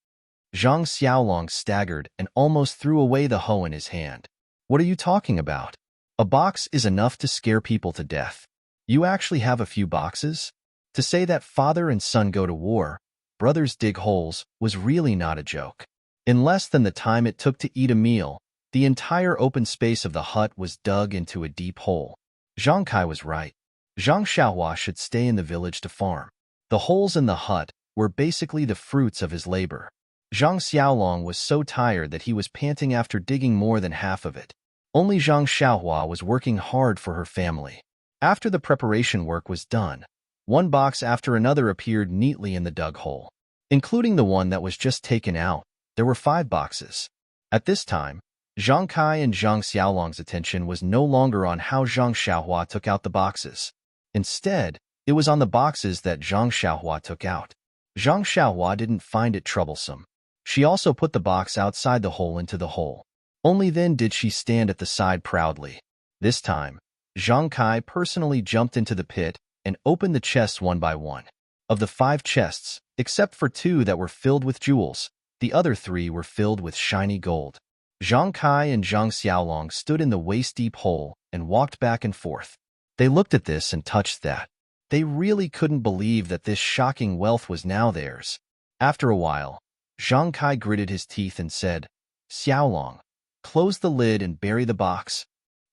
Zhang Xiaolong staggered and almost threw away the hoe in his hand. What are you talking about? A box is enough to scare people to death. You actually have a few boxes? To say that father and son go to war, brothers dig holes, was really not a joke. In less than the time it took to eat a meal, the entire open space of the hut was dug into a deep hole. Zhang Kai was right. Zhang Xiaohua should stay in the village to farm. The holes in the hut were basically the fruits of his labor. Zhang Xiaolong was so tired that he was panting after digging more than half of it. Only Zhang Xiaohua was working hard for her family. After the preparation work was done, one box after another appeared neatly in the dug hole. Including the one that was just taken out, there were 5 boxes. At this time, Zhang Kai and Zhang Xiaolong's attention was no longer on how Zhang Xiaohua took out the boxes. Instead, it was on the boxes that Zhang Xiaohua took out. Zhang Xiaohua didn't find it troublesome. She also put the box outside the hole into the hole. Only then did she stand at the side proudly. This time, Zhang Kai personally jumped into the pit and opened the chests one by one. Of the 5 chests, except for 2 that were filled with jewels, the other 3 were filled with shiny gold. Zhang Kai and Zhang Xiaolong stood in the waist-deep hole and walked back and forth. They looked at this and touched that. They really couldn't believe that this shocking wealth was now theirs. After a while, Zhang Kai gritted his teeth and said, "Xiaolong, close the lid and bury the box."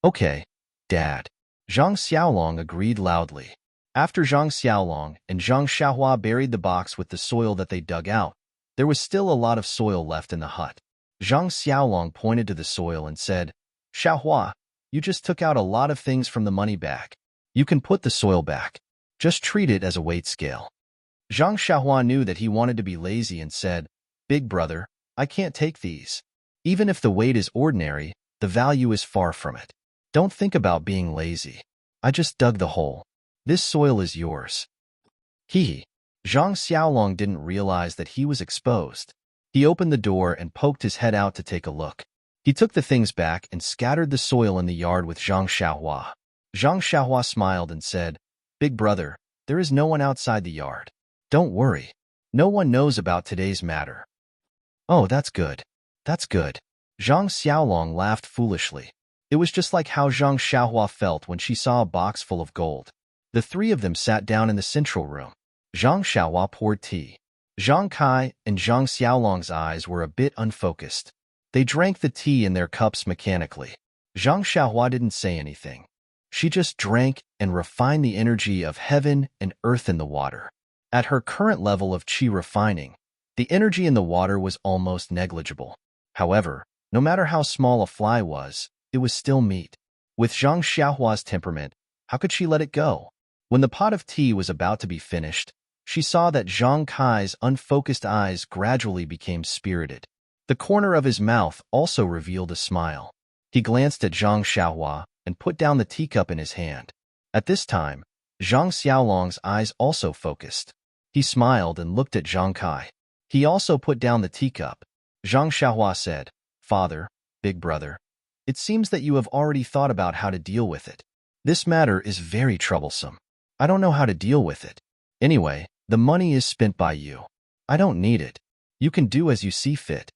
"Okay, Dad." Zhang Xiaolong agreed loudly. After Zhang Xiaolong and Zhang Xiaohua buried the box with the soil that they dug out, there was still a lot of soil left in the hut. Zhang Xiaolong pointed to the soil and said, "Xiaohua, you just took out a lot of things from the money bag. You can put the soil back. Just treat it as a weight scale." Zhang Xiaohua knew that he wanted to be lazy and said, "Big brother, I can't take these. Even if the weight is ordinary, the value is far from it. Don't think about being lazy. I just dug the hole. This soil is yours." Hee. Zhang Xiaolong didn't realize that he was exposed. He opened the door and poked his head out to take a look. He took the things back and scattered the soil in the yard with Zhang Xiaohua. Zhang Xiaohua smiled and said, "Big brother, there is no one outside the yard. Don't worry. No one knows about today's matter." "Oh, that's good. That's good." Zhang Xiaolong laughed foolishly. It was just like how Zhang Xiaohua felt when she saw a box full of gold. The 3 of them sat down in the central room. Zhang Xiaohua poured tea. Zhang Kai and Zhang Xiaolong's eyes were a bit unfocused. They drank the tea in their cups mechanically. Zhang Xiaohua didn't say anything. She just drank and refined the energy of heaven and earth in the water. At her current level of qi refining, the energy in the water was almost negligible. However, no matter how small a fly was, it was still meat. With Zhang Xiaohua's temperament, how could she let it go? When the pot of tea was about to be finished, she saw that Zhang Kai's unfocused eyes gradually became spirited. The corner of his mouth also revealed a smile. He glanced at Zhang Xiaohua and put down the teacup in his hand. At this time, Zhang Xiaolong's eyes also focused. He smiled and looked at Zhang Kai. He also put down the teacup. Zhang Xiaohua said, "Father, big brother, it seems that you have already thought about how to deal with it. This matter is very troublesome. I don't know how to deal with it. Anyway, the money is spent by you. I don't need it. You can do as you see fit."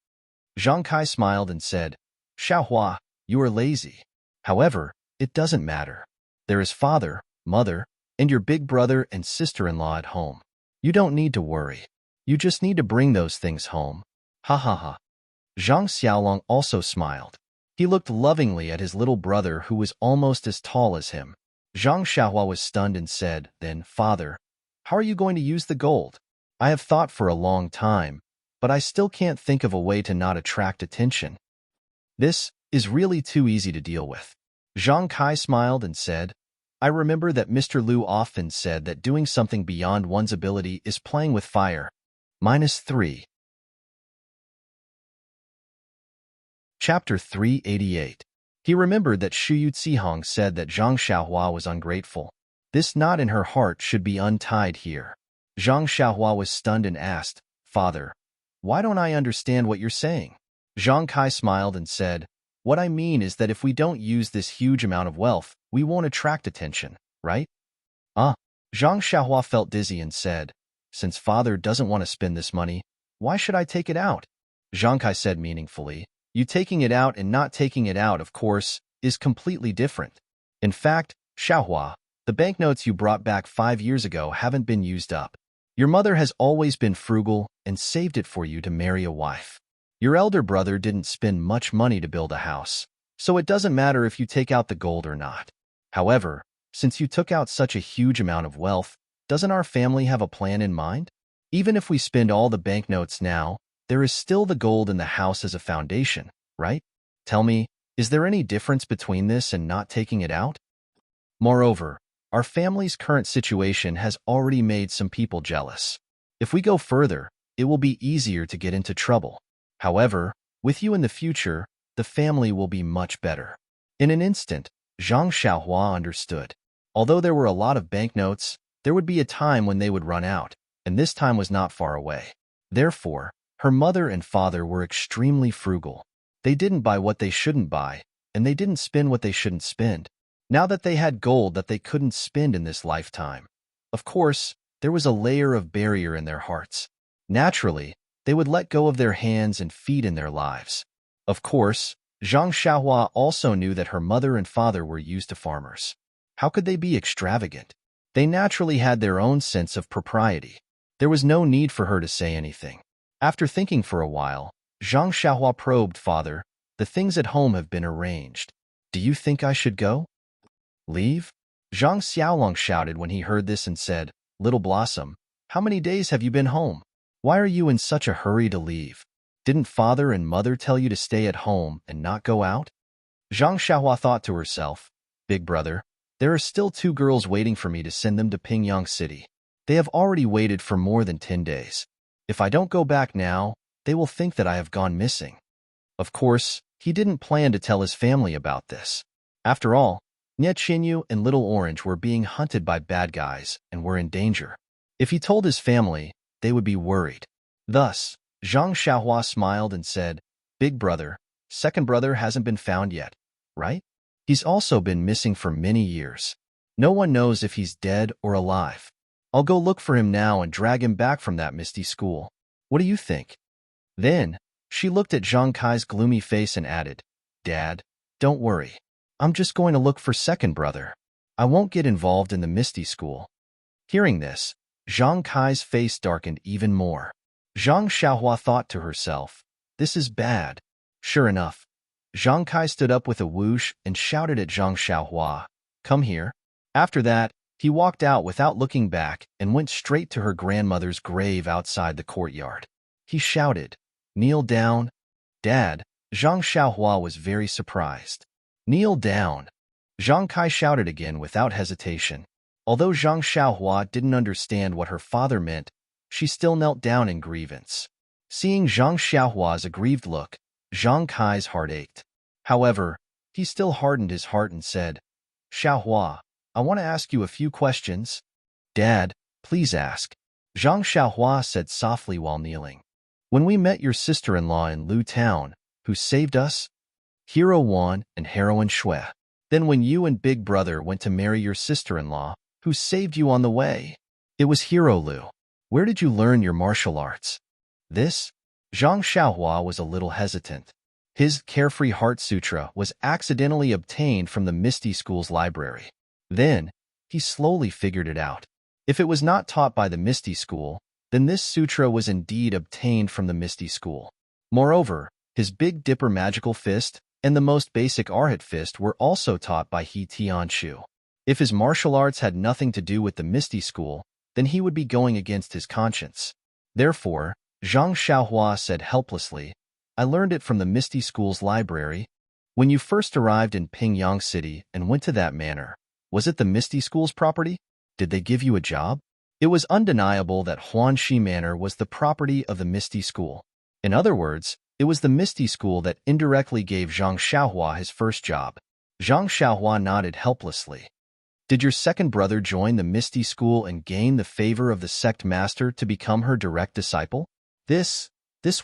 Zhang Kai smiled and said, "Xiaohua, you are lazy. However, it doesn't matter. There is father, mother, and your big brother and sister-in-law at home. You don't need to worry. You just need to bring those things home." Ha ha ha. Zhang Xiaolong also smiled. He looked lovingly at his little brother who was almost as tall as him. Zhang Xiaohua was stunned and said, then, "Father, how are you going to use the gold? I have thought for a long time, but I still can't think of a way to not attract attention. This is really too easy to deal with." Zhang Kai smiled and said, "I remember that Mr. Liu often said that doing something beyond one's ability is playing with fire." -3. Chapter 388. He remembered that Shu Zihong said that Zhang Xiaohua was ungrateful. This knot in her heart should be untied here. Zhang Xiaohua was stunned and asked, "Father, why don't I understand what you're saying?" Zhang Kai smiled and said, "What I mean is that if we don't use this huge amount of wealth, we won't attract attention, right?" Ah. Zhang Xiaohua felt dizzy and said, "Since father doesn't want to spend this money, why should I take it out?" Zhang Kai said meaningfully, "You taking it out and not taking it out, of course, is completely different. In fact, Xiaohua, the banknotes you brought back 5 years ago haven't been used up. Your mother has always been frugal and saved it for you to marry a wife. Your elder brother didn't spend much money to build a house, so it doesn't matter if you take out the gold or not. However, Since you took out such a huge amount of wealth, doesn't our family have a plan in mind? Even if we spend all the banknotes now, there is still the gold in the house as a foundation, right? Tell me, is there any difference between this and not taking it out? Moreover, our family's current situation has already made some people jealous. If we go further, it will be easier to get into trouble. However, with you in the future, the family will be much better. In an instant, Zhang Xiaohua understood. Although there were a lot of banknotes, there would be a time when they would run out, and this time was not far away. Therefore, her mother and father were extremely frugal. They didn't buy what they shouldn't buy, and they didn't spend what they shouldn't spend. Now that they had gold that they couldn't spend in this lifetime, of course, there was a layer of barrier in their hearts. Naturally, they would let go of their hands and feet in their lives. Of course, Zhang Xiaohua also knew that her mother and father were used to farmers. How could they be extravagant? They naturally had their own sense of propriety. There was no need for her to say anything. After thinking for a while, Zhang Xiaohua probed, "Father, the things at home have been arranged. Do you think I should go?" "Leave?" Zhang Xiaolong shouted when he heard this and said, "Little Blossom, how many days have you been home? Why are you in such a hurry to leave? Didn't father and mother tell you to stay at home and not go out?" Zhang Xiaohua thought to herself, "Big brother, there are still 2 girls waiting for me to send them to Pingyang City. They have already waited for more than 10 days. If I don't go back now, they will think that I have gone missing." Of course, he didn't plan to tell his family about this. After all, Nye Qinyu and Little Orange were being hunted by bad guys and were in danger. If he told his family, they would be worried. Thus, Zhang Xiaohua smiled and said, "Big brother, second brother hasn't been found yet, right? He's also been missing for many years. No one knows if he's dead or alive. I'll go look for him now and drag him back from that misty school. What do you think?" Then, she looked at Zhang Kai's gloomy face and added, "Dad, don't worry. I'm just going to look for second brother. I won't get involved in the misty school." Hearing this, Zhang Kai's face darkened even more. Zhang Xiaohua thought to herself, "This is bad." Sure enough, Zhang Kai stood up with a whoosh and shouted at Zhang Xiaohua, "Come here." After that, he walked out without looking back and went straight to her grandmother's grave outside the courtyard. He shouted, "Kneel down." "Dad," Zhang Xiaohua was very surprised. "Kneel down." Zhang Kai shouted again without hesitation. Although Zhang Xiaohua didn't understand what her father meant, she still knelt down in grievance. Seeing Zhang Xiaohua's aggrieved look, Zhang Kai's heart ached. However, he still hardened his heart and said, "Xiaohua, I want to ask you a few questions." "Dad, please ask." Zhang Xiaohua said softly while kneeling. "When we met your sister-in-law in Lu Town, who saved us? Hero Wan and Heroine Shui. Then when you and Big Brother went to marry your sister-in-law, who saved you on the way? It was Hero Lu. Where did you learn your martial arts?" This? Zhang Xiaohua was a little hesitant. His Carefree Heart Sutra was accidentally obtained from the Misty School's library. Then, he slowly figured it out. If it was not taught by the Misty School, then this sutra was indeed obtained from the Misty School. Moreover, his Big Dipper Magical Fist and the most basic Arhat Fist were also taught by He Tianshu. If his martial arts had nothing to do with the Misty School, then he would be going against his conscience. Therefore, Zhang Xiaohua said helplessly, "I learned it from the Misty School's library." "When you first arrived in Pingyang City and went to that manor, was it the Misty School's property? Did they give you a job?" It was undeniable that Huanxi Manor was the property of the Misty School. In other words, it was the Misty School that indirectly gave Zhang Xiaohua his first job. Zhang Xiaohua nodded helplessly. "Did your second brother join the Misty School and gain the favor of the sect master to become her direct disciple?" This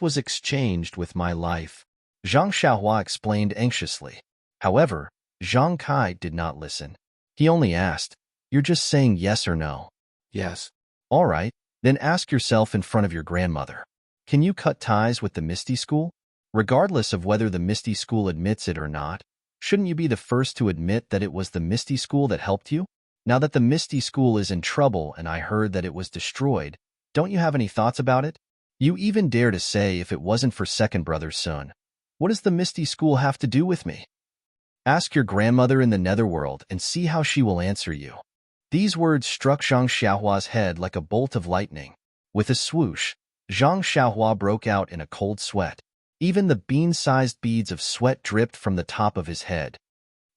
was exchanged with my life," Zhang Xiaohua explained anxiously. However, Zhang Kai did not listen. He only asked, "You're just saying yes or no?" Yes. "All right, then ask yourself in front of your grandmother. Can you cut ties with the Misty School? Regardless of whether the Misty School admits it or not, shouldn't you be the first to admit that it was the Misty School that helped you? Now that the Misty School is in trouble and I heard that it was destroyed, don't you have any thoughts about it? You even dare to say if it wasn't for second brother Sun. What does the Misty School have to do with me?" Ask your grandmother in the netherworld and see how she will answer you. These words struck Zhang Xiaohua's head like a bolt of lightning. With a swoosh, Zhang Xiaohua broke out in a cold sweat. Even the bean-sized beads of sweat dripped from the top of his head.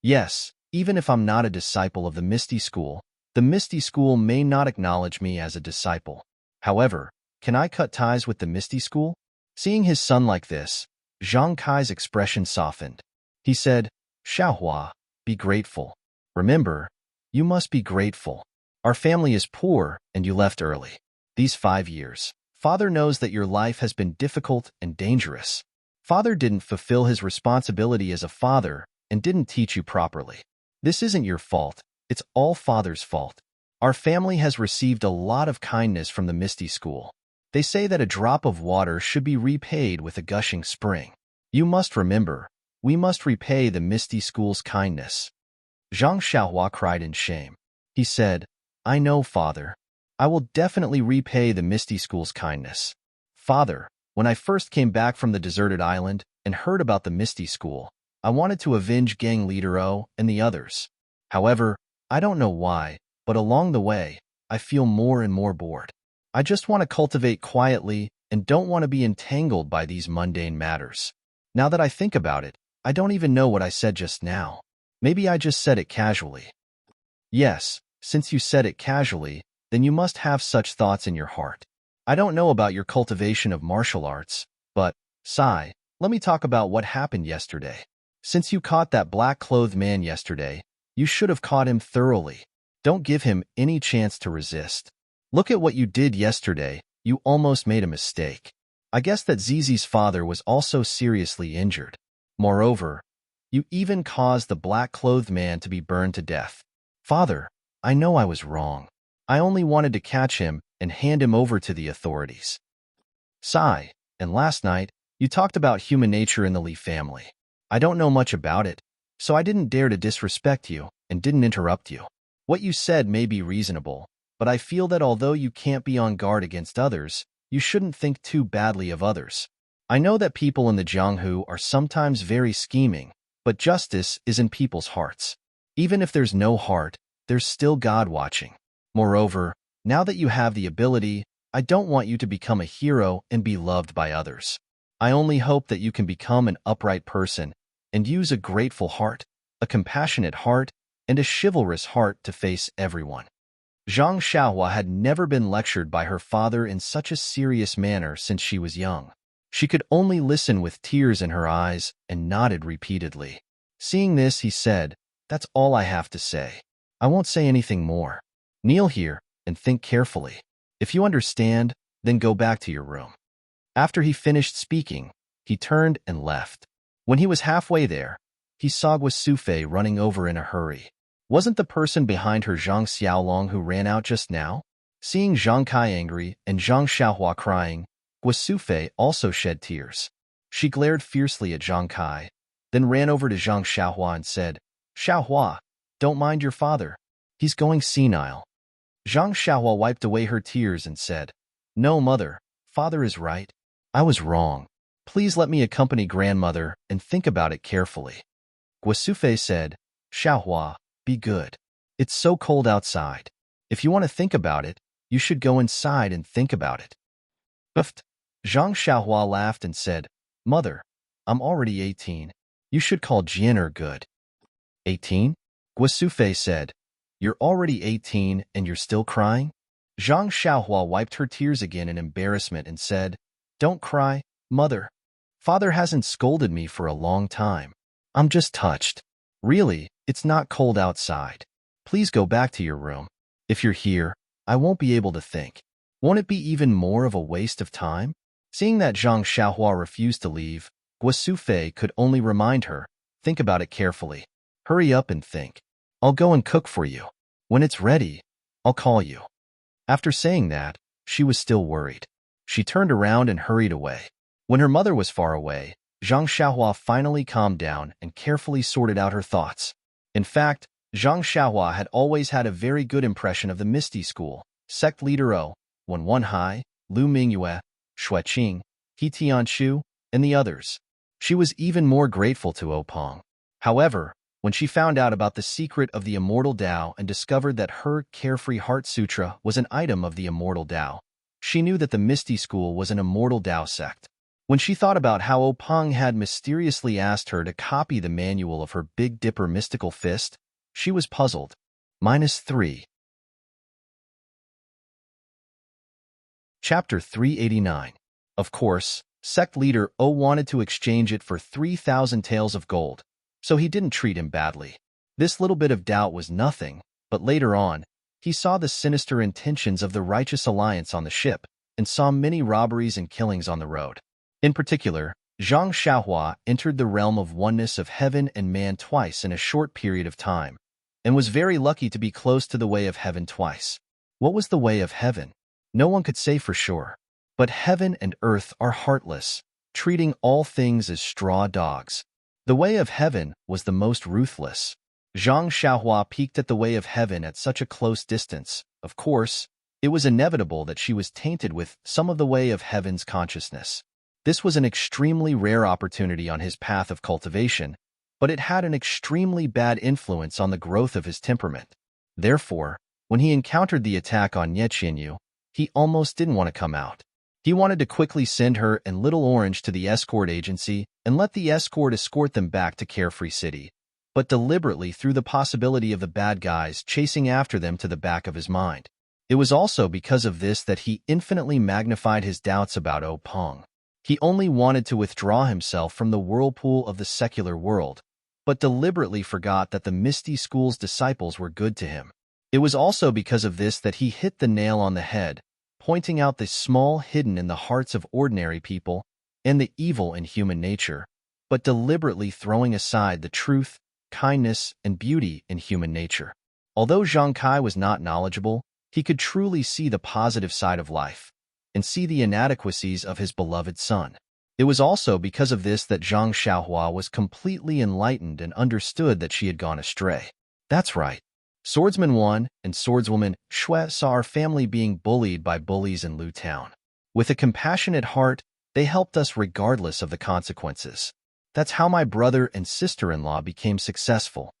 Yes, even if I'm not a disciple of the Misty School, the Misty School may not acknowledge me as a disciple. However, can I cut ties with the Misty School? Seeing his son like this, Zhang Kai's expression softened. He said, Xiaohua, be grateful. Remember, you must be grateful. Our family is poor, and you left early. These 5 years. Father knows that your life has been difficult and dangerous. Father didn't fulfill his responsibility as a father and didn't teach you properly. This isn't your fault. It's all Father's fault. Our family has received a lot of kindness from the Misty School. They say that a drop of water should be repaid with a gushing spring. You must remember, we must repay the Misty School's kindness. Zhang Xiaohua cried in shame. He said, I know, Father. I will definitely repay the Misty School's kindness. Father, when I first came back from the deserted island and heard about the Misty School, I wanted to avenge gang leader O and the others. However, I don't know why, but along the way, I feel more and more bored. I just want to cultivate quietly and don't want to be entangled by these mundane matters. Now that I think about it, I don't even know what I said just now. Maybe I just said it casually. Yes, since you said it casually, then you must have such thoughts in your heart. I don't know about your cultivation of martial arts, but, Sai, let me talk about what happened yesterday. Since you caught that black-clothed man yesterday, you should have caught him thoroughly. Don't give him any chance to resist. Look at what you did yesterday, you almost made a mistake. I guess that Zizi's father was also seriously injured. Moreover, you even caused the black-clothed man to be burned to death. Father, I know I was wrong. I only wanted to catch him and hand him over to the authorities. Sai, and last night, you talked about human nature in the Li family. I don't know much about it, so I didn't dare to disrespect you and didn't interrupt you. What you said may be reasonable, but I feel that although you can't be on guard against others, you shouldn't think too badly of others. I know that people in the Jianghu are sometimes very scheming, but justice is in people's hearts. Even if there's no heart, there's still God watching. Moreover, now that you have the ability, I don't want you to become a hero and be loved by others. I only hope that you can become an upright person and use a grateful heart, a compassionate heart, and a chivalrous heart to face everyone. Zhang Xiaohua had never been lectured by her father in such a serious manner since she was young. She could only listen with tears in her eyes and nodded repeatedly. Seeing this, he said, That's all I have to say. I won't say anything more. Kneel here and think carefully. If you understand, then go back to your room. After he finished speaking, he turned and left. When he was halfway there, he saw Guasufei running over in a hurry. Wasn't the person behind her Zhang Xiaolong who ran out just now? Seeing Zhang Kai angry and Zhang Xiaohua crying, Guasufei also shed tears. She glared fiercely at Zhang Kai, then ran over to Zhang Xiaohua and said, Xiaohua, don't mind your father. He's going senile. Zhang Xiaohua wiped away her tears and said, No, mother, father is right. I was wrong. Please let me accompany grandmother and think about it carefully. Guasufei said, Xiaohua, be good. It's so cold outside. If you want to think about it, you should go inside and think about it. Uft. Zhang Xiaohua laughed and said, Mother, I'm already 18. You should call Jianer good. 18? Guasufei said, You're already 18 and you're still crying? Zhang Xiaohua wiped her tears again in embarrassment and said, Don't cry, mother. Father hasn't scolded me for a long time. I'm just touched. Really, it's not cold outside. Please go back to your room. If you're here, I won't be able to think. Won't it be even more of a waste of time? Seeing that Zhang Xiaohua refused to leave, Guasufei could only remind her, Think about it carefully. Hurry up and think. I'll go and cook for you. When it's ready, I'll call you. After saying that, she was still worried. She turned around and hurried away. When her mother was far away, Zhang Xiaohua finally calmed down and carefully sorted out her thoughts. In fact, Zhang Xiaohua had always had a very good impression of the Misty School, sect leader O, Wen Hai, Lu Mingyue, Xue Qing, He Tianchu, and the others. She was even more grateful to O Peng. However, When she found out about the secret of the immortal Tao and discovered that her Carefree Heart Sutra was an item of the immortal Tao, she knew that the Misty School was an immortal Tao sect. When she thought about how Openg had mysteriously asked her to copy the manual of her Big Dipper mystical fist, she was puzzled. -3. Chapter 389. Of course, sect leader O wanted to exchange it for 3,000 taels of gold, so he didn't treat him badly. This little bit of doubt was nothing, but later on, he saw the sinister intentions of the Righteous Alliance on the ship and saw many robberies and killings on the road. In particular, Zhang Xiaohua entered the realm of oneness of heaven and man twice in a short period of time, and was very lucky to be close to the way of heaven twice. What was the way of heaven? No one could say for sure. But heaven and earth are heartless, treating all things as straw dogs. The way of heaven was the most ruthless. Zhang Xiaohua peeked at the way of heaven at such a close distance. Of course, it was inevitable that she was tainted with some of the way of heaven's consciousness. This was an extremely rare opportunity on his path of cultivation, but it had an extremely bad influence on the growth of his temperament. Therefore, when he encountered the attack on Yeqianyu, he almost didn't want to come out. He wanted to quickly send her and Little Orange to the escort agency and let the escort them back to Carefree City, but deliberately threw the possibility of the bad guys chasing after them to the back of his mind. It was also because of this that he infinitely magnified his doubts about Openg. He only wanted to withdraw himself from the whirlpool of the secular world, but deliberately forgot that the Misty School's disciples were good to him. It was also because of this that he hit the nail on the head, pointing out the small hidden in the hearts of ordinary people and the evil in human nature, but deliberately throwing aside the truth, kindness, and beauty in human nature. Although Zhang Kai was not knowledgeable, he could truly see the positive side of life and see the inadequacies of his beloved son. It was also because of this that Zhang Xiaohua was completely enlightened and understood that she had gone astray. That's right. Swordsman 1 and Swordswoman Shui saw our family being bullied by bullies in Lu Town. With a compassionate heart, they helped us regardless of the consequences. That's how my brother and sister-in-law became successful.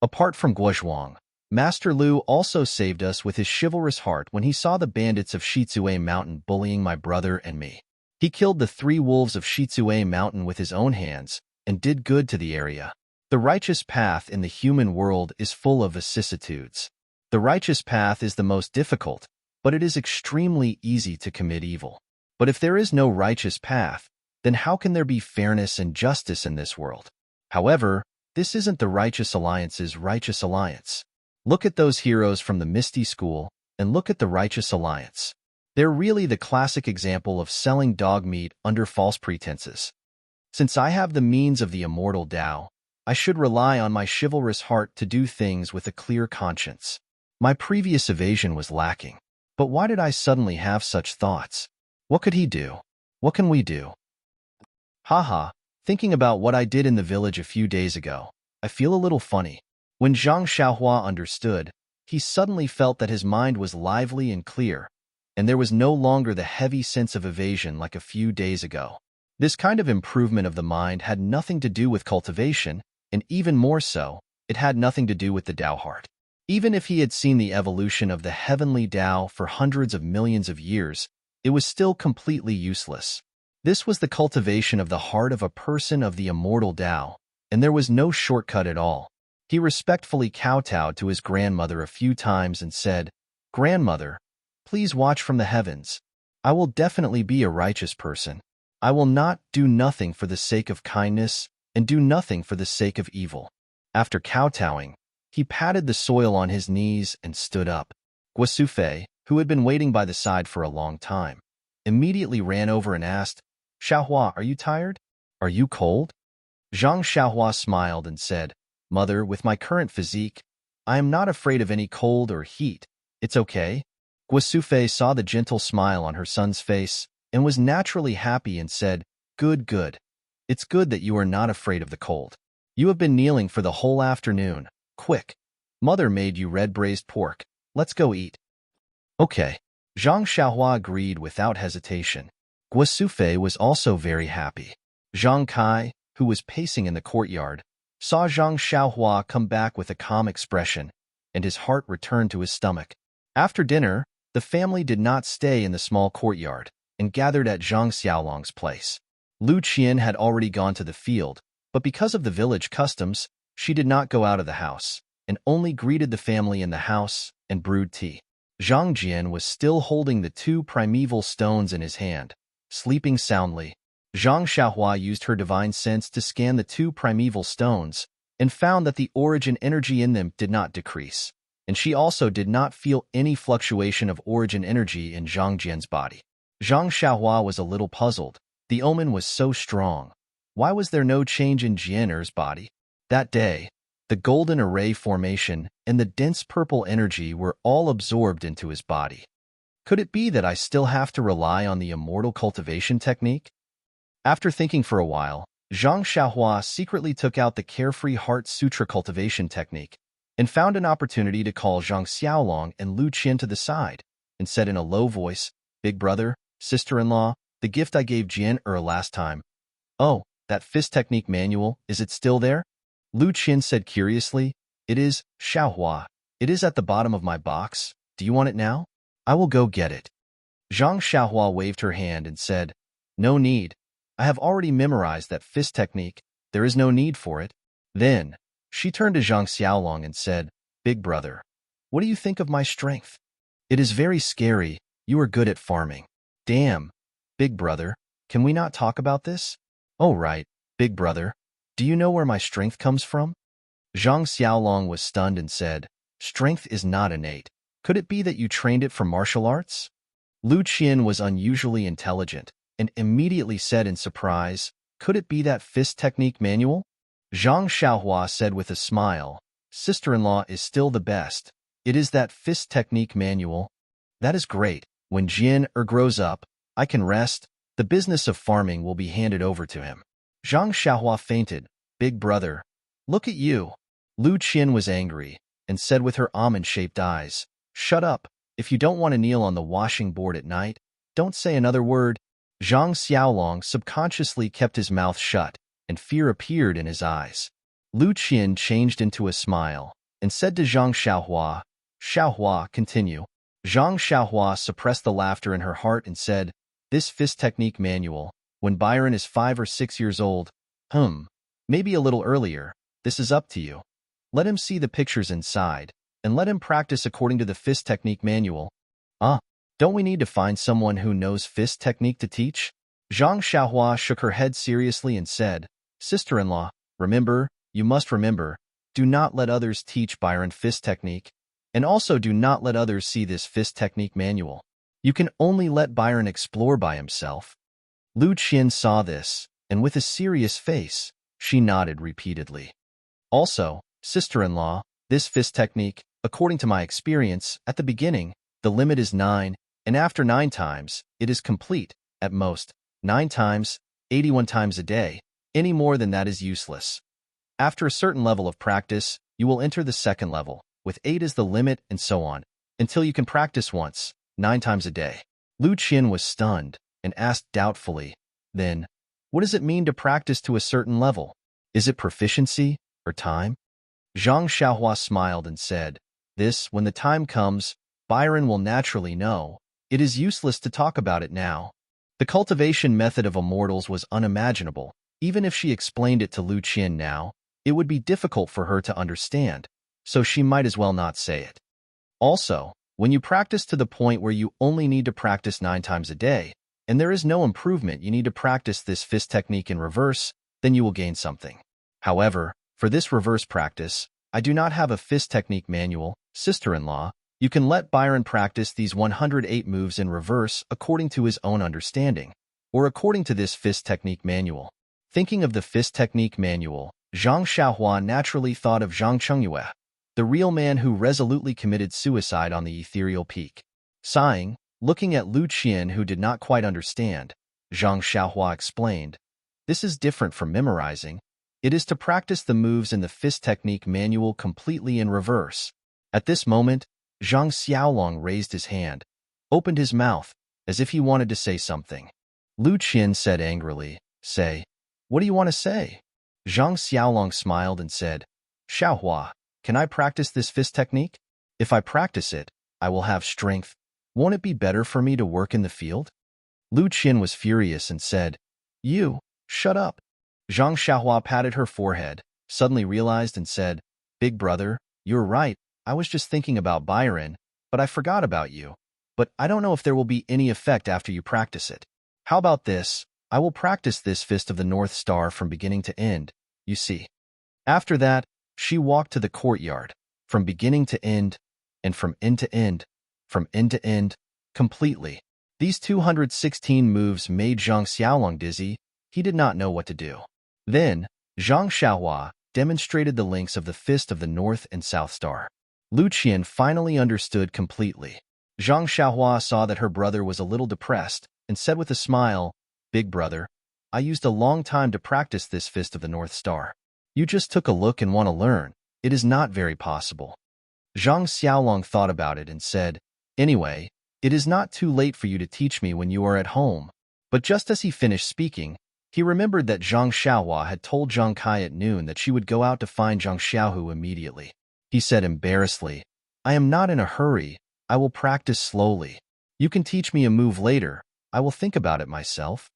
Apart from Guozhuang, Master Lu also saved us with his chivalrous heart when he saw the bandits of Shizue Mountain bullying my brother and me. He killed the 3 wolves of Shizue Mountain with his own hands and did good to the area. The righteous path in the human world is full of vicissitudes. The righteous path is the most difficult, but it is extremely easy to commit evil. But if there is no righteous path, then how can there be fairness and justice in this world? However, this isn't the Righteous Alliance's Righteous Alliance. Look at those heroes from the Misty School, and look at the Righteous Alliance. They're really the classic example of selling dog meat under false pretenses. Since I have the means of the immortal Tao, I should rely on my chivalrous heart to do things with a clear conscience. My previous evasion was lacking. But why did I suddenly have such thoughts? What could he do? What can we do? Haha, thinking about what I did in the village a few days ago, I feel a little funny. When Zhang Xiaohua understood, he suddenly felt that his mind was lively and clear, and there was no longer the heavy sense of evasion like a few days ago. This kind of improvement of the mind had nothing to do with cultivation, and even more so, it had nothing to do with the Tao heart. Even if he had seen the evolution of the heavenly Tao for hundreds of millions of years, it was still completely useless. This was the cultivation of the heart of a person of the immortal Tao, and there was no shortcut at all. He respectfully kowtowed to his grandmother a few times and said, "Grandmother, please watch from the heavens. I will definitely be a righteous person. I will not do nothing for the sake of kindness and do nothing for the sake of evil." After kowtowing, he patted the soil on his knees and stood up. Guosufei, who had been waiting by the side for a long time, immediately ran over and asked, "Xiaohua, are you tired? Are you cold?" Zhang Xiaohua smiled and said, "Mother, with my current physique, I am not afraid of any cold or heat. It's okay." Guosufei saw the gentle smile on her son's face and was naturally happy and said, "Good, good. It's good that you are not afraid of the cold. You have been kneeling for the whole afternoon. Quick. Mother made you red braised pork. Let's go eat." Okay. Zhang Xiaohua agreed without hesitation. Guosufei was also very happy. Zhang Kai, who was pacing in the courtyard, saw Zhang Xiaohua come back with a calm expression, and his heart returned to his stomach. After dinner, the family did not stay in the small courtyard and gathered at Zhang Xiaolong's place. Lu Qian had already gone to the field, but because of the village customs, she did not go out of the house and only greeted the family in the house and brewed tea. Zhang Jian was still holding the 2 primeval stones in his hand, sleeping soundly. Zhang Xiaohua used her divine sense to scan the 2 primeval stones and found that the origin energy in them did not decrease, and she also did not feel any fluctuation of origin energy in Zhang Jian's body. Zhang Xiaohua was a little puzzled. The omen was so strong. Why was there no change in Jian Er's body? That day, the golden array formation and the dense purple energy were all absorbed into his body. Could it be that I still have to rely on the immortal cultivation technique? After thinking for a while, Zhang Xiaohua secretly took out the Carefree Heart Sutra cultivation technique and found an opportunity to call Zhang Xiaolong and Lu Qian to the side and said in a low voice, "Big brother, sister-in-law, the gift I gave Jian last time. Oh, that fist technique manual, is it still there?" Lu Qian said curiously, "It is, Xiaohua. It is at the bottom of my box. Do you want it now? I will go get it." Zhang Xiaohua waved her hand and said, "No need. I have already memorized that fist technique. There is no need for it." Then, she turned to Zhang Xiaolong and said, "Big brother, what do you think of my strength? It is very scary. You are good at farming." "Damn, big brother, can we not talk about this?" "Oh right, big brother. Do you know where my strength comes from?" Zhang Xiaolong was stunned and said, "Strength is not innate. Could it be that you trained it from martial arts?" Lu Qian was unusually intelligent and immediately said in surprise, "Could it be that fist technique manual?" Zhang Xiaohua said with a smile, "Sister-in-law is still the best. It is that fist technique manual. That is great. When Jian grows up, I can rest. The business of farming will be handed over to him." Zhang Xiaohua fainted. "Big brother, look at you." Lu Qian was angry and said with her almond-shaped eyes, "Shut up. If you don't want to kneel on the washing board at night, don't say another word." Zhang Xiaolong subconsciously kept his mouth shut, and fear appeared in his eyes. Lu Qian changed into a smile and said to Zhang Xiaohua, "Xiaohua, continue." Zhang Xiaohua suppressed the laughter in her heart and said, "This fist technique manual, when Byron is 5 or 6 years old, maybe a little earlier, this is up to you. Let him see the pictures inside, and let him practice according to the fist technique manual." Don't we need to find someone who knows fist technique to teach?" Zhang Xiaohua shook her head seriously and said, "Sister-in-law, remember, you must remember, do not let others teach Byron fist technique, and also do not let others see this fist technique manual. You can only let Byron explore by himself." Lu Qian saw this, and with a serious face, she nodded repeatedly. "Also, sister-in-law, this fist technique, according to my experience, at the beginning, the limit is 9, and after 9 times, it is complete, at most, 9 times, 81 times a day. Any more than that is useless. After a certain level of practice, you will enter the second level, with 8 as the limit and so on, until you can practice once, 9 times a day." Lu Qian was stunned and asked doubtfully, "Then, what does it mean to practice to a certain level? Is it proficiency or time?" Zhang Xiaohua smiled and said, "This, when the time comes, Byron will naturally know. It is useless to talk about it now." The cultivation method of immortals was unimaginable. Even if she explained it to Lu Qian now, it would be difficult for her to understand, so she might as well not say it. Also, when you practice to the point where you only need to practice 9 times a day, and there is no improvement, you need to practice this fist technique in reverse, then you will gain something. However, for this reverse practice, I do not have a fist technique manual, sister-in-law. You can let Byron practice these 108 moves in reverse according to his own understanding, or according to this fist technique manual. Thinking of the fist technique manual, Zhang Xiaohua naturally thought of Zhang Chengyue, the real man who resolutely committed suicide on the ethereal peak. Sighing, looking at Lu Qian who did not quite understand, Zhang Xiaohua explained, "This is different from memorizing. It is to practice the moves in the fist technique manual completely in reverse." At this moment, Zhang Xiaolong raised his hand, opened his mouth, as if he wanted to say something. Lu Qian said angrily, "Say, what do you want to say?" Zhang Xiaolong smiled and said, Xiaohua, can I practice this fist technique? If I practice it, I will have strength. Won't it be better for me to work in the field? Lu Qin was furious and said, You, shut up. Zhang Xiaohua patted her forehead, suddenly realized and said, Big brother, you're right, I was just thinking about Byron, but I forgot about you. But I don't know if there will be any effect after you practice it. How about this? I will practice this Fist of the North Star from beginning to end, you see. After that, she walked to the courtyard, from beginning to end, and from end to end, completely. These 216 moves made Zhang Xiaolong dizzy. He did not know what to do. Then, Zhang Xiaohua demonstrated the links of the Fist of the North and South Star. Lu Qian finally understood completely. Zhang Xiaohua saw that her brother was a little depressed and said with a smile, Big brother, I used a long time to practice this Fist of the North Star. You just took a look and want to learn. It is not very possible. Zhang Xiaolong thought about it and said, Anyway, it is not too late for you to teach me when you are at home. But just as he finished speaking, he remembered that Zhang Xiaohua had told Zhang Kai at noon that she would go out to find Zhang Xiaohu immediately. He said embarrassedly, I am not in a hurry. I will practice slowly. You can teach me a move later. I will think about it myself.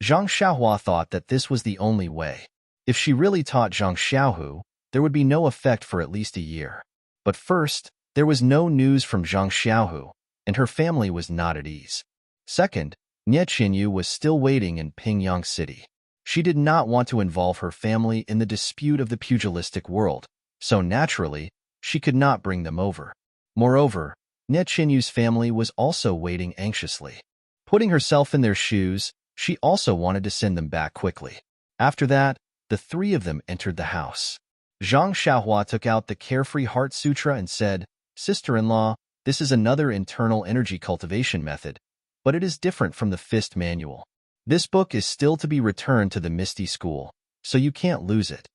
Zhang Xiaohua thought that this was the only way. If she really taught Zhang Xiaohu, there would be no effect for at least a year. But first, there was no news from Zhang Xiaohu, and her family was not at ease. Second, Nie Qinyu was still waiting in Pingyang City. She did not want to involve her family in the dispute of the pugilistic world, so naturally, she could not bring them over. Moreover, Nie Qinyu's family was also waiting anxiously. Putting herself in their shoes, she also wanted to send them back quickly. After that, the three of them entered the house. Zhang Xiaohua took out the Carefree Heart Sutra and said, Sister-in-law, this is another internal energy cultivation method, but it is different from the Fist Manual. This book is still to be returned to the Misty School, so you can't lose it.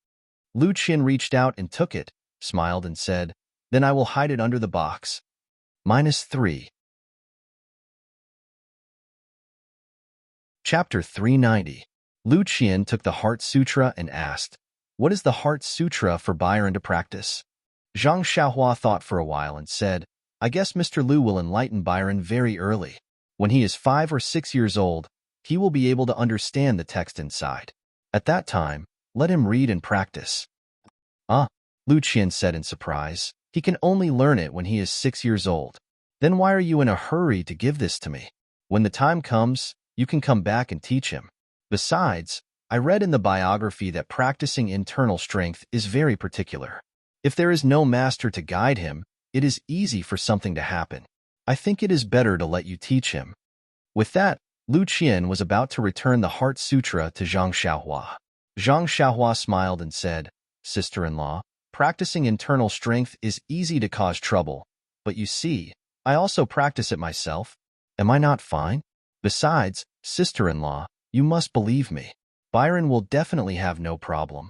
Lu Qin reached out and took it, smiled and said, Then I will hide it under the box. -3. Chapter 390. Lu Qian took the Heart Sutra and asked, What is the Heart Sutra for Byron to practice? Zhang Xiaohua thought for a while and said, I guess Mr. Lu will enlighten Byron very early. When he is 5 or 6 years old, he will be able to understand the text inside. At that time, let him read and practice. Ah, Lu Qian said in surprise, he can only learn it when he is 6 years old. Then why are you in a hurry to give this to me? When the time comes, you can come back and teach him. Besides, I read in the biography that practicing internal strength is very particular. If there is no master to guide him, it is easy for something to happen. I think it is better to let you teach him. With that, Lu Qian was about to return the Heart Sutra to Zhang Xiaohua. Zhang Xiaohua smiled and said, Sister-in-law, practicing internal strength is easy to cause trouble, but you see, I also practice it myself. Am I not fine? Besides, sister-in-law, you must believe me. Byron will definitely have no problem.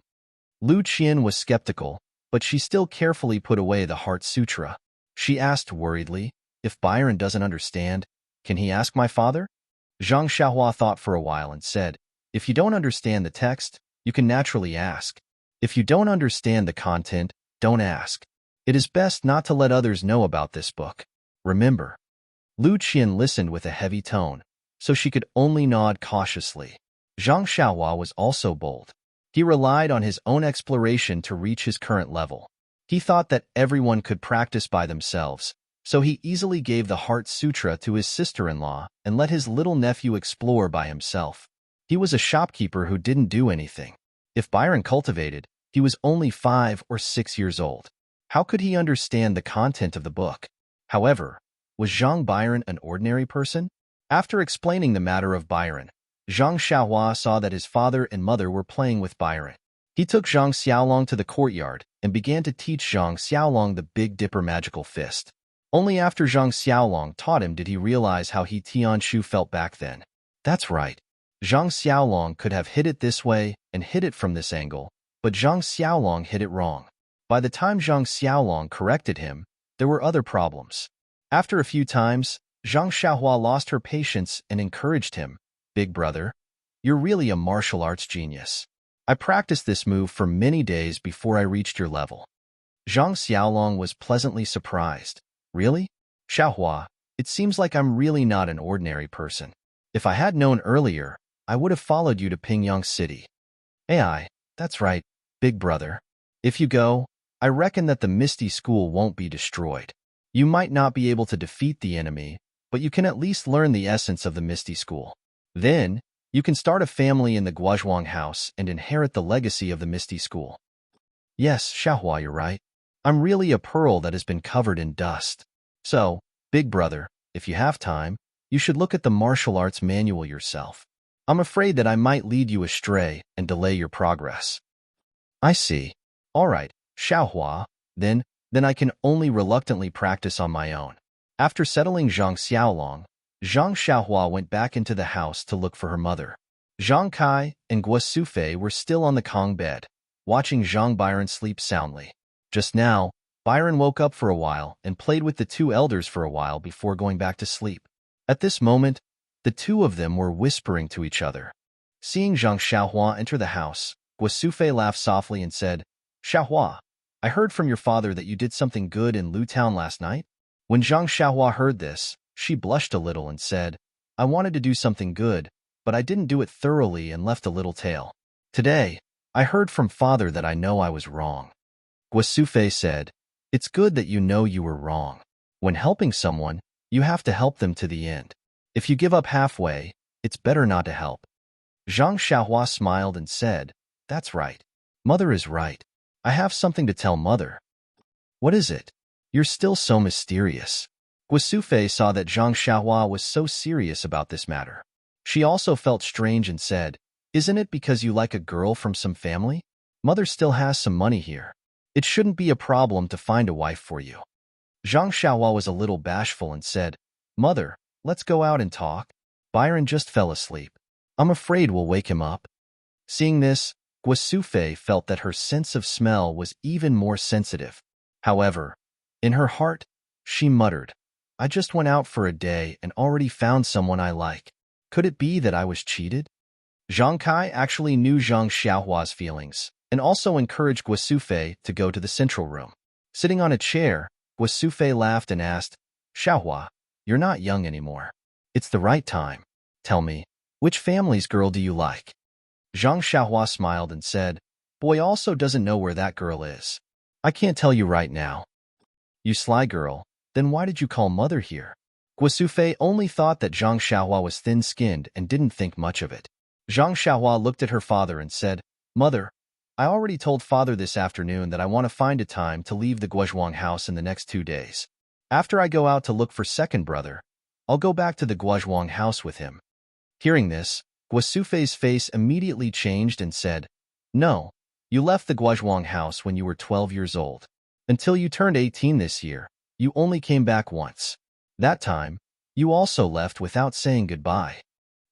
Lu Qian was skeptical, but she still carefully put away the Heart Sutra. She asked worriedly, If Byron doesn't understand, can he ask my father? Zhang Xiaohua thought for a while and said, If you don't understand the text, you can naturally ask. If you don't understand the content, don't ask. It is best not to let others know about this book. Remember. Lu Qian listened with a heavy tone, so she could only nod cautiously. Zhang Xiaohua was also bold. He relied on his own exploration to reach his current level. He thought that everyone could practice by themselves, so he easily gave the Heart Sutra to his sister-in-law and let his little nephew explore by himself. He was a shopkeeper who didn't do anything. If Byron cultivated, he was only 5 or 6 years old. How could he understand the content of the book? However, was Zhang Byron an ordinary person? After explaining the matter of Byron, Zhang Xiaohua saw that his father and mother were playing with Byron. He took Zhang Xiaolong to the courtyard and began to teach Zhang Xiaolong the Big Dipper magical fist. Only after Zhang Xiaolong taught him did he realize how he Tianshu felt back then. That's right. Zhang Xiaolong could have hit it this way and hit it from this angle, but Zhang Xiaolong hit it wrong. By the time Zhang Xiaolong corrected him, there were other problems. After a few times, Zhang Xiaohua lost her patience and encouraged him. Big brother, you're really a martial arts genius. I practiced this move for many days before I reached your level. Zhang Xiaolong was pleasantly surprised. Really? Xiaohua, it seems like I'm really not an ordinary person. If I had known earlier, I would have followed you to Pingyang City. AI, that's right, big brother. If you go, I reckon that the Misty School won't be destroyed. You might not be able to defeat the enemy, but you can at least learn the essence of the Misty School. Then, you can start a family in the Guozhuang house and inherit the legacy of the Misty School. Yes, Xiaohua, you're right. I'm really a pearl that has been covered in dust. So, big brother, if you have time, you should look at the martial arts manual yourself. I'm afraid that I might lead you astray and delay your progress. I see. All right, Xiaohua, then I can only reluctantly practice on my own. After settling Zhang Xiaolong, Zhang Xiaohua went back into the house to look for her mother. Zhang Kai and Guo Sufei were still on the Kong bed, watching Zhang Byron sleep soundly. Just now, Byron woke up for a while and played with the two elders for a while before going back to sleep. At this moment, the two of them were whispering to each other. Seeing Zhang Xiaohua enter the house, Guo Sufei laughed softly and said, Xiaohua, I heard from your father that you did something good in Lu Town last night. When Zhang Xiaohua heard this, she blushed a little and said, I wanted to do something good, but I didn't do it thoroughly and left a little tail. Today, I heard from father that I know I was wrong. Guo Sufei said, It's good that you know you were wrong. When helping someone, you have to help them to the end. If you give up halfway, it's better not to help. Zhang Xiaohua smiled and said, That's right. Mother is right. I have something to tell mother. What is it? You're still so mysterious. Guo Sufei saw that Zhang Xiaohua was so serious about this matter. She also felt strange and said, Isn't it because you like a girl from some family? Mother still has some money here. It shouldn't be a problem to find a wife for you. Zhang Xiaohua was a little bashful and said, Mother, let's go out and talk. Byron just fell asleep. I'm afraid we'll wake him up. Seeing this, Guo Sufei felt that her sense of smell was even more sensitive. However, in her heart, she muttered, I just went out for a day and already found someone I like. Could it be that I was cheated? Zhang Kai actually knew Zhang Xiaohua's feelings and also encouraged Guo Sufei to go to the central room. Sitting on a chair, Guo Sufei laughed and asked, Xiaohua, you're not young anymore. It's the right time. Tell me, which family's girl do you like? Zhang Xiaohua smiled and said, Boy also doesn't know where that girl is. I can't tell you right now. You sly girl, then why did you call mother here? Guo Sufei only thought that Zhang Xiaohua was thin-skinned and didn't think much of it. Zhang Xiaohua looked at her father and said, Mother, I already told father this afternoon that I want to find a time to leave the Guozhuang house in the next 2 days. After I go out to look for second brother, I'll go back to the Guozhuang house with him. Hearing this, Guo Sufei's face immediately changed and said, No, you left the Guozhuang house when you were 12 years old. Until you turned 18 this year, you only came back once. That time, you also left without saying goodbye.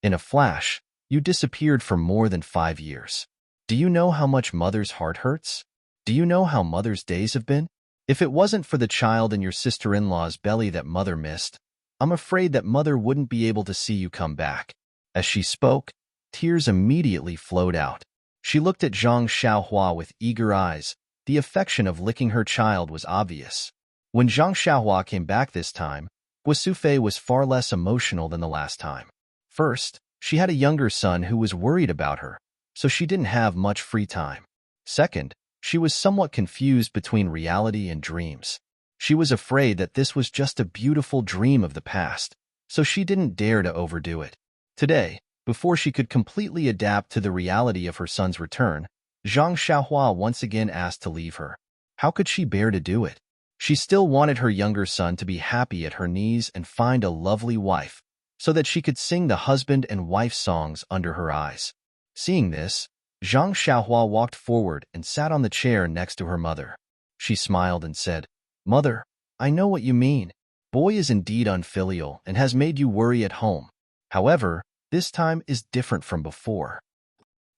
In a flash, you disappeared for more than 5 years. Do you know how much mother's heart hurts? Do you know how mother's days have been? If it wasn't for the child in your sister-in-law's belly that mother missed, I'm afraid that mother wouldn't be able to see you come back. As she spoke, tears immediately flowed out. She looked at Zhang Xiaohua with eager eyes. The affection of licking her child was obvious. When Zhang Xiaohua came back this time, Guo Sufei was far less emotional than the last time. First, she had a younger son who was worried about her, so she didn't have much free time. Second, she was somewhat confused between reality and dreams. She was afraid that this was just a beautiful dream of the past, so she didn't dare to overdo it. Today, before she could completely adapt to the reality of her son's return, Zhang Xiaohua once again asked to leave her. How could she bear to do it? She still wanted her younger son to be happy at her knees and find a lovely wife, so that she could sing the husband and wife songs under her eyes. Seeing this, Zhang Xiaohua walked forward and sat on the chair next to her mother. She smiled and said, Mother, I know what you mean. Boy is indeed unfilial and has made you worry at home. However, this time is different from before.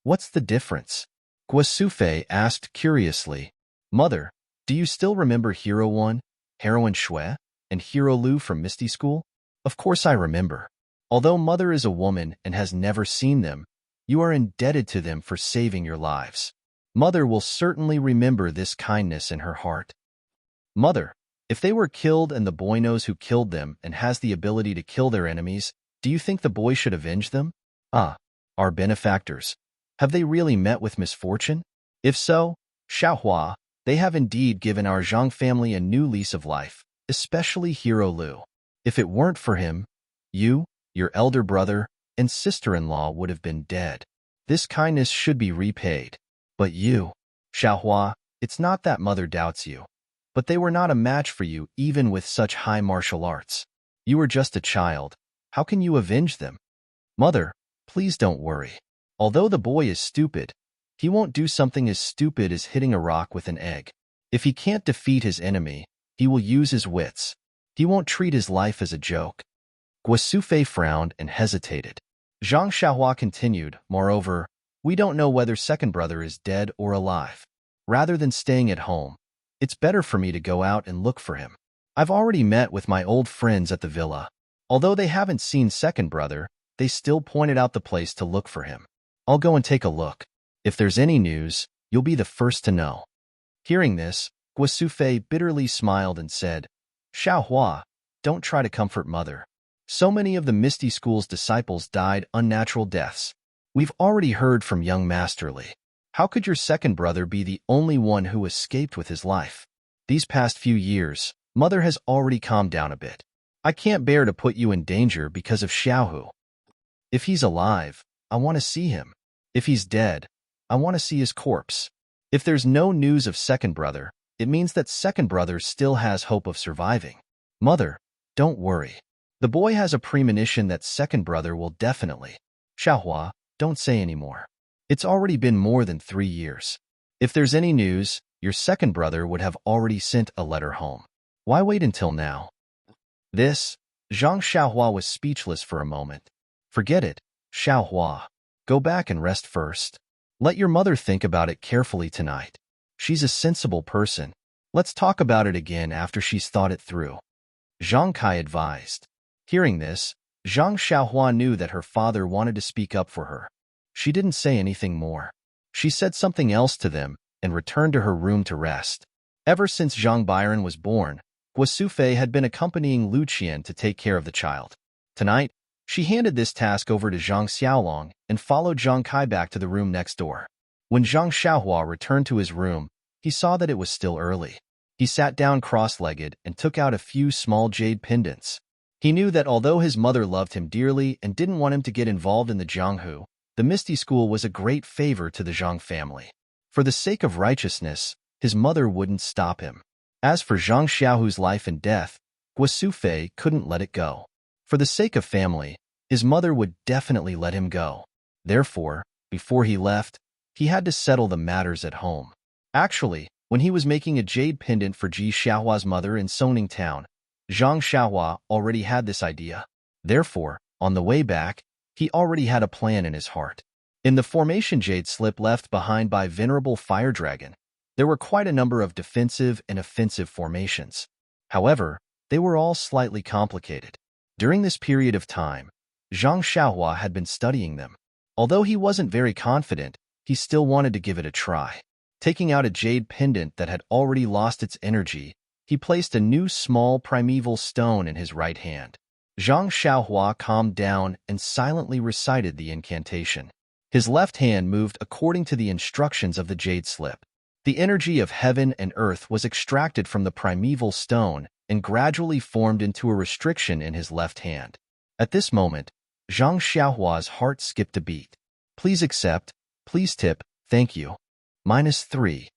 What's the difference? Guo Sufei asked curiously. Mother, do you still remember Hero 1, Heroine Shui, and Hero Lu from Misty School? Of course I remember. Although Mother is a woman and has never seen them, You are indebted to them for saving your lives. Mother will certainly remember this kindness in her heart. Mother, if they were killed and the boy knows who killed them and has the ability to kill their enemies, do you think the boy should avenge them? Ah, our benefactors. Have they really met with misfortune? If so, Xiaohua, they have indeed given our Zhang family a new lease of life, especially Hero Lu. If it weren't for him, you, your elder brother, and sister-in-law would have been dead. This kindness should be repaid. But you, Xiaohua, it's not that mother doubts you. But they were not a match for you even with such high martial arts. You were just a child. How can you avenge them? Mother, please don't worry. Although the boy is stupid, he won't do something as stupid as hitting a rock with an egg. If he can't defeat his enemy, he will use his wits. He won't treat his life as a joke. Guosufei frowned and hesitated. Zhang Xiaohua continued, moreover, we don't know whether second brother is dead or alive. Rather than staying at home, it's better for me to go out and look for him. I've already met with my old friends at the villa. Although they haven't seen second brother, they still pointed out the place to look for him. I'll go and take a look. If there's any news, you'll be the first to know. Hearing this, Guosufei bitterly smiled and said, Xiaohua, don't try to comfort mother. So many of the Misty School's disciples died unnatural deaths. We've already heard from young Masterly. How could your second brother be the only one who escaped with his life? These past few years, mother has already calmed down a bit. I can't bear to put you in danger because of Xiaohu. If he's alive, I want to see him. If he's dead, I want to see his corpse. If there's no news of second brother, it means that second brother still has hope of surviving. Mother, don't worry. The boy has a premonition that second brother will definitely. Xiaohua, don't say any more. It's already been more than 3 years. If there's any news, your second brother would have already sent a letter home. Why wait until now? This, Zhang Xiaohua was speechless for a moment. Forget it, Xiaohua. Go back and rest first. Let your mother think about it carefully tonight. She's a sensible person. Let's talk about it again after she's thought it through. Zhang Kai advised. Hearing this, Zhang Xiaohua knew that her father wanted to speak up for her. She didn't say anything more. She said something else to them and returned to her room to rest. Ever since Zhang Byron was born, Guosufei had been accompanying Lu Qian to take care of the child. Tonight, she handed this task over to Zhang Xiaolong and followed Zhang Kai back to the room next door. When Zhang Xiaohua returned to his room, he saw that it was still early. He sat down cross-legged and took out a few small jade pendants. He knew that although his mother loved him dearly and didn't want him to get involved in the Jianghu, the Misty School was a great favor to the Zhang family. For the sake of righteousness, his mother wouldn't stop him. As for Zhang Xiaohu's life and death, Guosufei couldn't let it go. For the sake of family, his mother would definitely let him go. Therefore, before he left, he had to settle the matters at home. Actually, when he was making a jade pendant for Ji Xiaohua's mother in Songning Town, Zhang Xiaohua already had this idea. Therefore, on the way back, he already had a plan in his heart. In the formation jade slip left behind by Venerable Fire Dragon, there were quite a number of defensive and offensive formations. However, they were all slightly complicated. During this period of time, Zhang Xiaohua had been studying them. Although he wasn't very confident, he still wanted to give it a try. Taking out a jade pendant that had already lost its energy, he placed a new small primeval stone in his right hand. Zhang Xiaohua calmed down and silently recited the incantation. His left hand moved according to the instructions of the jade slip. The energy of heaven and earth was extracted from the primeval stone and gradually formed into a restriction in his left hand. At this moment, Zhang Xiaohua's heart skipped a beat. Please accept, please tip, thank you. -3.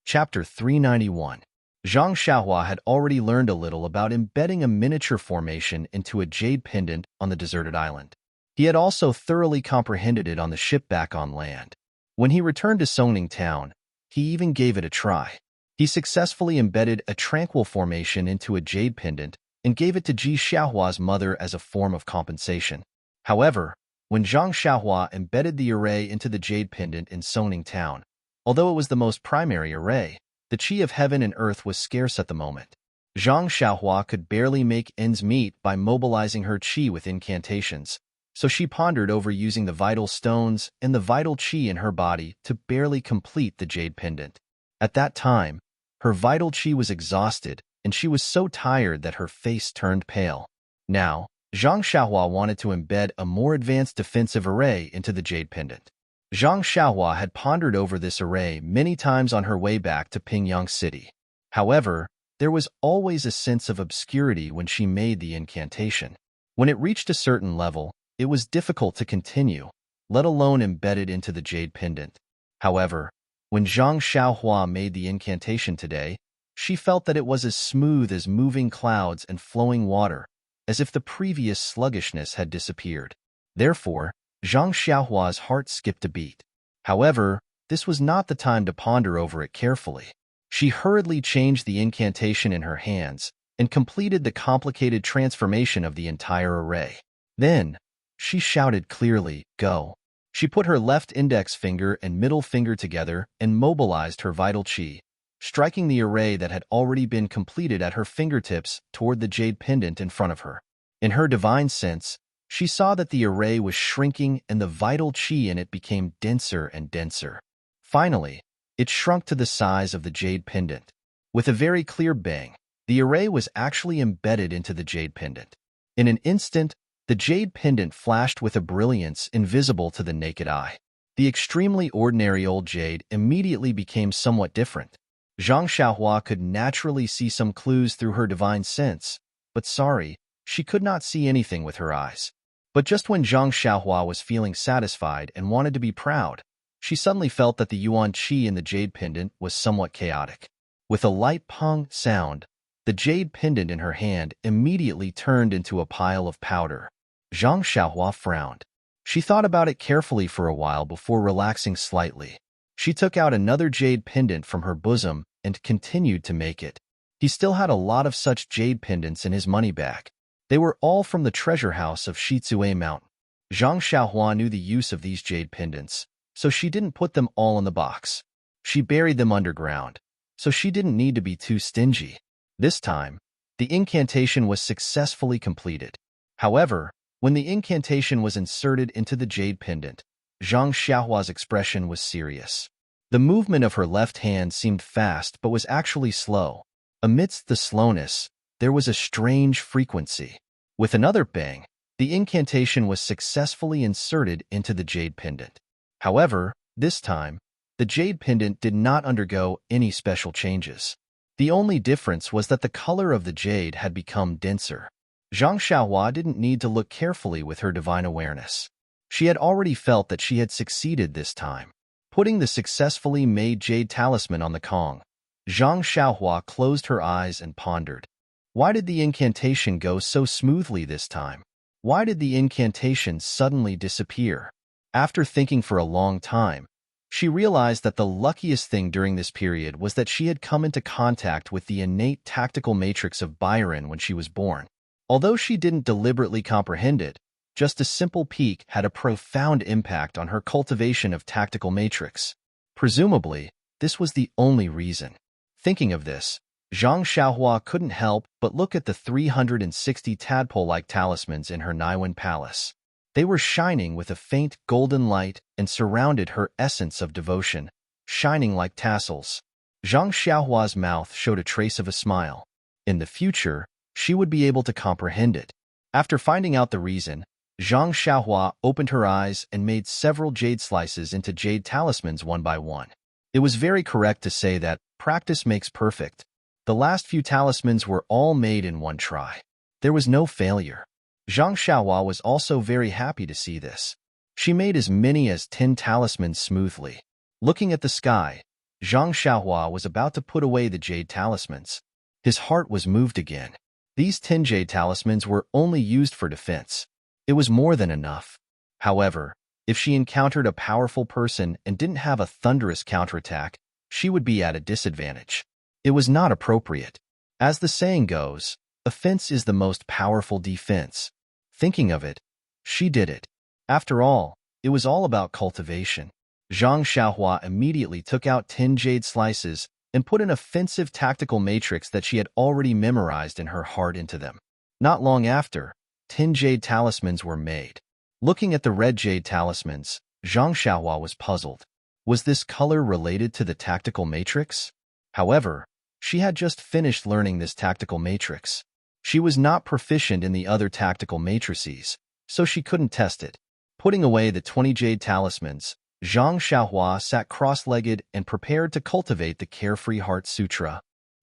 Chapter 391. Zhang Xiaohua had already learned a little about embedding a miniature formation into a jade pendant on the deserted island. He had also thoroughly comprehended it on the ship back on land. When he returned to Songning Town, he even gave it a try. He successfully embedded a tranquil formation into a jade pendant and gave it to Ji Xiaohua's mother as a form of compensation. However, when Zhang Xiaohua embedded the array into the jade pendant in Songning Town, although it was the most primary array, the chi of heaven and earth was scarce at the moment. Zhang Xiaohua could barely make ends meet by mobilizing her qi with incantations, so she pondered over using the vital stones and the vital qi in her body to barely complete the jade pendant. At that time, her vital qi was exhausted, and she was so tired that her face turned pale. Now, Zhang Xiaohua wanted to embed a more advanced defensive array into the jade pendant. Zhang Xiaohua had pondered over this array many times on her way back to Pingyang City. However, there was always a sense of obscurity when she made the incantation. When it reached a certain level, it was difficult to continue, let alone embed it into the jade pendant. However, when Zhang Xiaohua made the incantation today, she felt that it was as smooth as moving clouds and flowing water, as if the previous sluggishness had disappeared. Therefore, Zhang Xiaohua's heart skipped a beat. However, this was not the time to ponder over it carefully. She hurriedly changed the incantation in her hands and completed the complicated transformation of the entire array. Then, she shouted clearly, "Go." She put her left index finger and middle finger together and mobilized her vital qi, striking the array that had already been completed at her fingertips toward the jade pendant in front of her. In her divine sense, she saw that the array was shrinking and the vital qi in it became denser and denser. Finally, it shrunk to the size of the jade pendant. With a very clear bang, the array was actually embedded into the jade pendant. In an instant, the jade pendant flashed with a brilliance invisible to the naked eye. The extremely ordinary old jade immediately became somewhat different. Zhang Xiaohua could naturally see some clues through her divine sense, but sorry, she could not see anything with her eyes. But just when Zhang Xiaohua was feeling satisfied and wanted to be proud, she suddenly felt that the yuan qi in the jade pendant was somewhat chaotic. With a light pong sound, the jade pendant in her hand immediately turned into a pile of powder. Zhang Xiaohua frowned. She thought about it carefully for a while before relaxing slightly. She took out another jade pendant from her bosom and continued to make it. He still had a lot of such jade pendants in his money bag. They were all from the treasure house of Shizue Mountain. Zhang Xiaohua knew the use of these jade pendants, so she didn't put them all in the box. She buried them underground, so she didn't need to be too stingy. This time, the incantation was successfully completed. However, when the incantation was inserted into the jade pendant, Zhang Xiaohua's expression was serious. The movement of her left hand seemed fast but was actually slow. Amidst the slowness, there was a strange frequency. With another bang, the incantation was successfully inserted into the jade pendant. However, this time, the jade pendant did not undergo any special changes. The only difference was that the color of the jade had become denser. Zhang Xiaohua didn't need to look carefully with her divine awareness. She had already felt that she had succeeded this time. Putting the successfully made jade talisman on the Kong, Zhang Xiaohua closed her eyes and pondered. Why did the incantation go so smoothly this time? Why did the incantation suddenly disappear? After thinking for a long time, she realized that the luckiest thing during this period was that she had come into contact with the innate tactical matrix of Byron when she was born. Although she didn't deliberately comprehend it, just a simple peek had a profound impact on her cultivation of tactical matrix. Presumably, this was the only reason. Thinking of this, Zhang Xiaohua couldn't help but look at the 360 tadpole-like talismans in her Naiwan palace. They were shining with a faint golden light and surrounded her essence of devotion, shining like tassels. Zhang Xiaohua's mouth showed a trace of a smile. In the future, she would be able to comprehend it. After finding out the reason, Zhang Xiaohua opened her eyes and made several jade slices into jade talismans one by one. It was very correct to say that practice makes perfect. The last few talismans were all made in one try. There was no failure. Zhang Xiaohua was also very happy to see this. She made as many as 10 talismans smoothly. Looking at the sky, Zhang Xiaohua was about to put away the jade talismans. His heart was moved again. These 10 jade talismans were only used for defense. It was more than enough. However, if she encountered a powerful person and didn't have a thunderous counterattack, she would be at a disadvantage. It was not appropriate. As the saying goes, offense is the most powerful defense. Thinking of it, she did it. After all, it was all about cultivation. Zhang Xiaohua immediately took out 10 jade slices and put an offensive tactical matrix that she had already memorized in her heart into them. Not long after, 10 jade talismans were made. Looking at the red jade talismans, Zhang Xiaohua was puzzled. Was this color related to the tactical matrix? However, she had just finished learning this tactical matrix. She was not proficient in the other tactical matrices, so she couldn't test it. Putting away the 20 jade talismans, Zhang Xiaohua sat cross-legged and prepared to cultivate the Carefree Heart Sutra.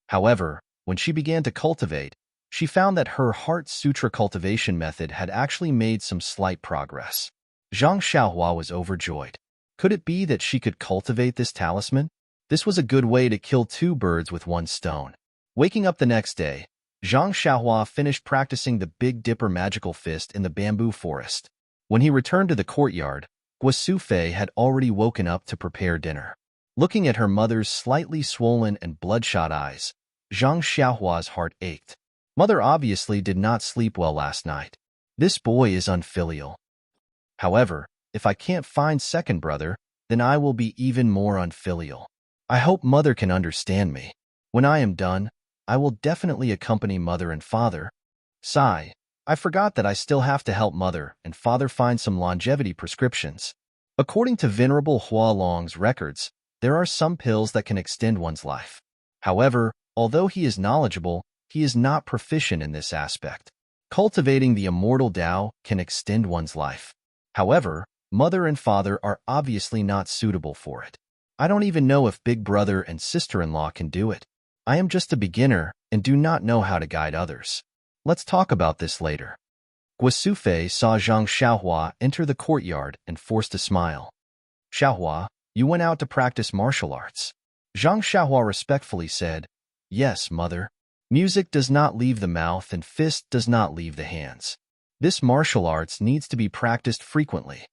However, when she began to cultivate, she found that her Heart Sutra cultivation method had actually made some slight progress. Zhang Xiaohua was overjoyed. Could it be that she could cultivate this talisman? This was a good way to kill two birds with one stone. Waking up the next day, Zhang Xiaohua finished practicing the Big Dipper magical fist in the bamboo forest. When he returned to the courtyard, Guosufei had already woken up to prepare dinner. Looking at her mother's slightly swollen and bloodshot eyes, Zhang Xiaohua's heart ached. Mother obviously did not sleep well last night. This boy is unfilial. However, if I can't find second brother, then I will be even more unfilial. I hope mother can understand me. When I am done, I will definitely accompany mother and father. Sigh. I forgot that I still have to help mother and father find some longevity prescriptions. According to Venerable Hua Long's records, there are some pills that can extend one's life. However, although he is knowledgeable, he is not proficient in this aspect. Cultivating the immortal Tao can extend one's life. However, mother and father are obviously not suitable for it. I don't even know if big brother and sister-in-law can do it. I am just a beginner and do not know how to guide others. Let's talk about this later. Guosufei saw Zhang Xiaohua enter the courtyard and forced a smile. Xiaohua, you went out to practice martial arts. Zhang Xiaohua respectfully said, Yes, mother. Music does not leave the mouth and fist does not leave the hands. This martial arts needs to be practiced frequently.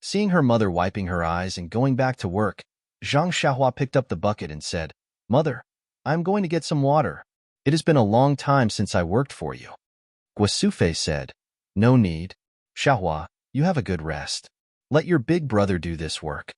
Seeing her mother wiping her eyes and going back to work, Zhang Xiaohua picked up the bucket and said, Mother, I am going to get some water. It has been a long time since I worked for you. Guosufei said, No need. Xiaohua, you have a good rest. Let your big brother do this work.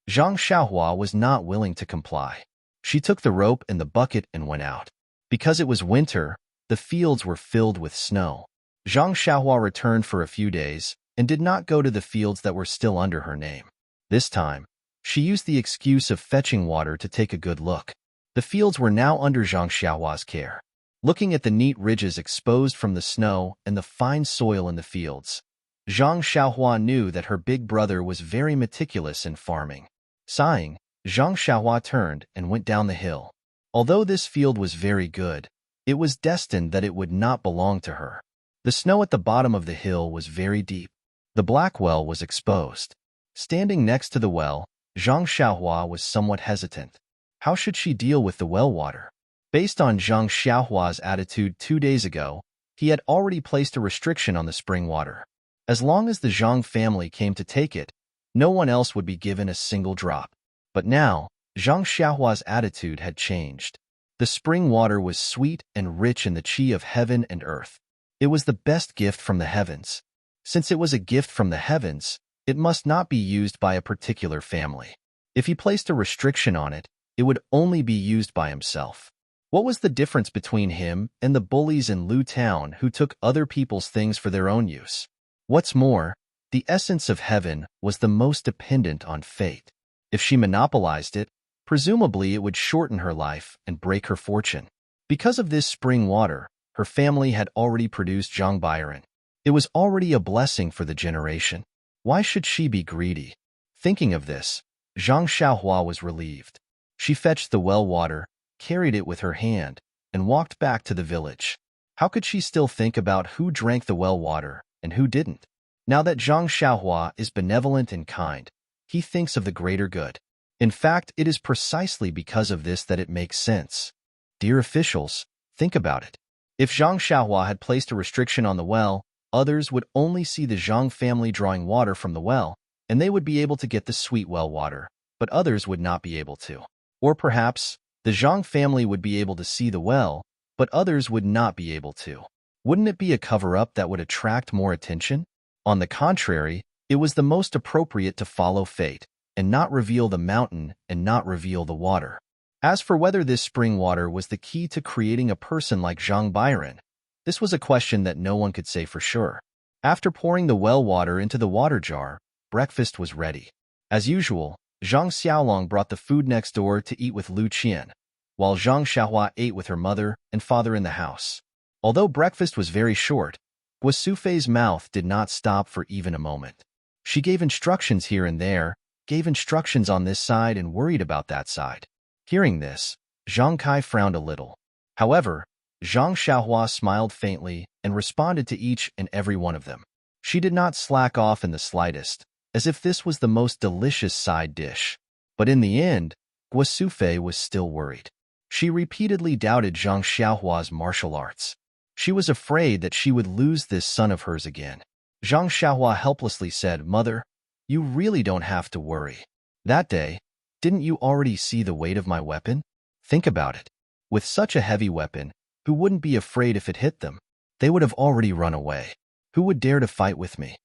Zhang Xiaohua was not willing to comply. She took the rope and the bucket and went out. Because it was winter, the fields were filled with snow. Zhang Xiaohua returned for a few days and did not go to the fields that were still under her name. This time, she used the excuse of fetching water to take a good look. The fields were now under Zhang Xiaohua's care. Looking at the neat ridges exposed from the snow and the fine soil in the fields, Zhang Xiaohua knew that her big brother was very meticulous in farming. Sighing, Zhang Xiaohua turned and went down the hill. Although this field was very good, it was destined that it would not belong to her. The snow at the bottom of the hill was very deep. The black well was exposed. Standing next to the well, Zhang Xiaohua was somewhat hesitant. How should she deal with the well water? Based on Zhang Xiaohua's attitude 2 days ago, he had already placed a restriction on the spring water. As long as the Zhang family came to take it, no one else would be given a single drop. But now, Zhang Xiaohua's attitude had changed. The spring water was sweet and rich in the qi of heaven and earth. It was the best gift from the heavens. Since it was a gift from the heavens, it must not be used by a particular family. If he placed a restriction on it, it would only be used by himself. What was the difference between him and the bullies in Lu Town who took other people's things for their own use? What's more, the essence of heaven was the most dependent on fate. If she monopolized it, presumably it would shorten her life and break her fortune. Because of this spring water, her family had already produced Zhang Byron. It was already a blessing for the generation. Why should she be greedy? Thinking of this, Zhang Xiaohua was relieved. She fetched the well water, carried it with her hand, and walked back to the village. How could she still think about who drank the well water and who didn't? Now that Zhang Xiaohua is benevolent and kind, he thinks of the greater good. In fact, it is precisely because of this that it makes sense. Dear officials, think about it. If Zhang Xiaohua had placed a restriction on the well, others would only see the Zhang family drawing water from the well, and they would be able to get the sweet well water, but others would not be able to. Or perhaps, the Zhang family would be able to see the well, but others would not be able to. Wouldn't it be a cover-up that would attract more attention? On the contrary, it was the most appropriate to follow fate, and not reveal the mountain and not reveal the water. As for whether this spring water was the key to creating a person like Zhang Byron, this was a question that no one could say for sure. After pouring the well water into the water jar, breakfast was ready. As usual, Zhang Xiaolong brought the food next door to eat with Lu Qian, while Zhang Xiaohua ate with her mother and father in the house. Although breakfast was very short, Guosufei's mouth did not stop for even a moment. She gave instructions here and there, gave instructions on this side and worried about that side. Hearing this, Zhang Kai frowned a little. However, Zhang Xiaohua smiled faintly and responded to each and every one of them. She did not slack off in the slightest, as if this was the most delicious side dish. But in the end, Guosufei was still worried. She repeatedly doubted Zhang Xiaohua's martial arts. She was afraid that she would lose this son of hers again. Zhang Xiaohua helplessly said, "Mother, you really don't have to worry. That day, didn't you already see the weight of my weapon? Think about it. With such a heavy weapon, who wouldn't be afraid if it hit them? They would have already run away. Who would dare to fight with me?"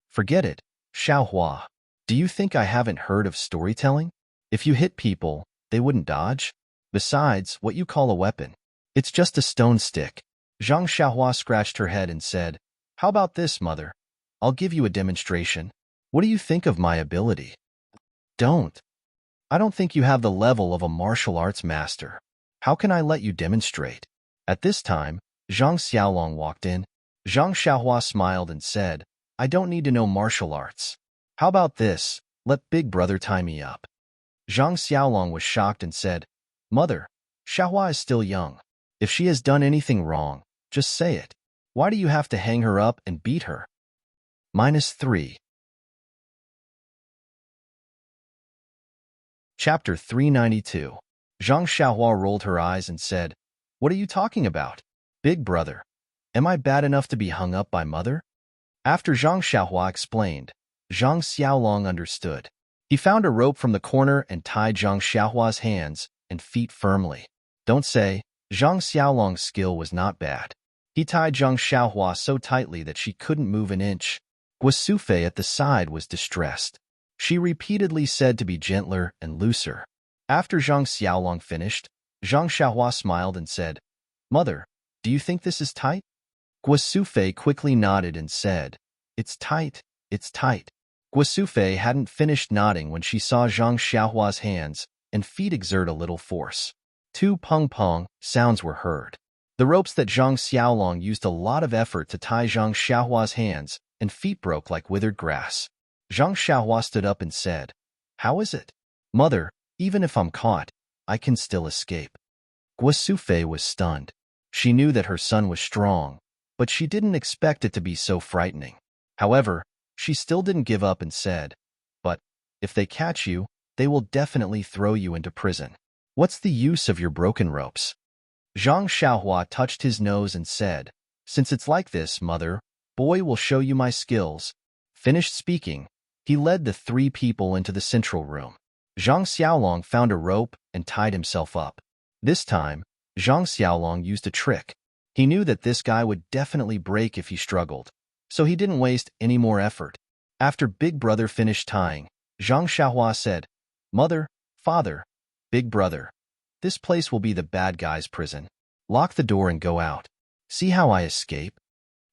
"Forget it, Xiaohua. Do you think I haven't heard of storytelling? If you hit people, they wouldn't dodge. Besides, what you call a weapon? It's just a stone stick." Zhang Xiaohua scratched her head and said, "How about this, mother? I'll give you a demonstration. What do you think of my ability?" "Don't. I don't think you have the level of a martial arts master. How can I let you demonstrate?" At this time, Zhang Xiaolong walked in. Zhang Xiaohua smiled and said, "I don't need to know martial arts. How about this? Let big brother tie me up." Zhang Xiaolong was shocked and said, "Mother, Xiaohua is still young. If she has done anything wrong, just say it. Why do you have to hang her up and beat her?" -3. Chapter 392. Zhang Xiaohua rolled her eyes and said, "What are you talking about? Big brother, am I bad enough to be hung up by mother?" After Zhang Xiaohua explained, Zhang Xiaolong understood. He found a rope from the corner and tied Zhang Xiaohua's hands and feet firmly. Don't say, Zhang Xiaolong's skill was not bad. He tied Zhang Xiaohua so tightly that she couldn't move an inch. Guosufei at the side was distressed. She repeatedly said to be gentler and looser. After Zhang Xiaolong finished, Zhang Xiaohua smiled and said, "Mother, do you think this is tight?" Guosufei quickly nodded and said, "It's tight, it's tight." Guosufei hadn't finished nodding when she saw Zhang Xiaohua's hands and feet exert a little force. Two pong-pong sounds were heard. The ropes that Zhang Xiaolong used a lot of effort to tie Zhang Xiaohua's hands and feet broke like withered grass. Zhang Xiaohua stood up and said, "How is it?" "Mother, even if I'm caught, I can still escape." Guosufei was stunned. She knew that her son was strong, but she didn't expect it to be so frightening. However, she still didn't give up and said, "But if they catch you, they will definitely throw you into prison. What's the use of your broken ropes?" Zhang Xiaohua touched his nose and said, "Since it's like this, mother, boy will show you my skills." Finished speaking, he led the three people into the central room. Zhang Xiaolong found a rope and tied himself up. This time, Zhang Xiaolong used a trick. He knew that this guy would definitely break if he struggled, so he didn't waste any more effort. After Big Brother finished tying, Zhang Xiaohua said, "Mother, father, Big Brother, this place will be the bad guy's prison. Lock the door and go out. See how I escape?"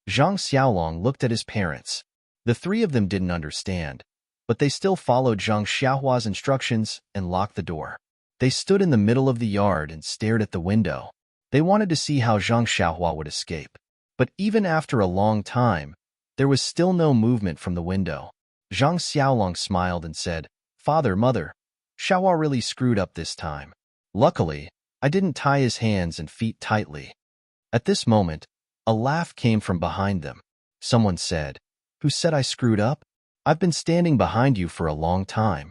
Zhang Xiaolong looked at his parents. The three of them didn't understand, but they still followed Zhang Xiaohua's instructions and locked the door. They stood in the middle of the yard and stared at the window. They wanted to see how Zhang Xiaohua would escape. But even after a long time, there was still no movement from the window. Zhang Xiaolong smiled and said, "Father, mother, Xiaohua really screwed up this time. Luckily, I didn't tie his hands and feet tightly." At this moment, a laugh came from behind them. Someone said, "Who said I screwed up? I've been standing behind you for a long time."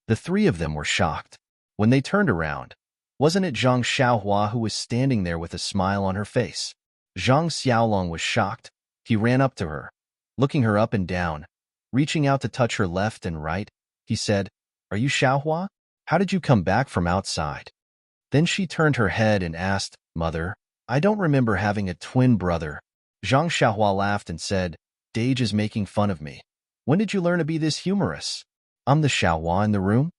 The three of them were shocked. When they turned around, wasn't it Zhang Xiaohua who was standing there with a smile on her face? Zhang Xiaolong was shocked. He ran up to her, looking her up and down, reaching out to touch her left and right. He said, "Are you Xiaohua? How did you come back from outside?" Then she turned her head and asked, "Mother, I don't remember having a twin brother." Zhang Xiaohua laughed and said, "Dage is making fun of me. When did you learn to be this humorous? I'm the Xiaohua in the room?"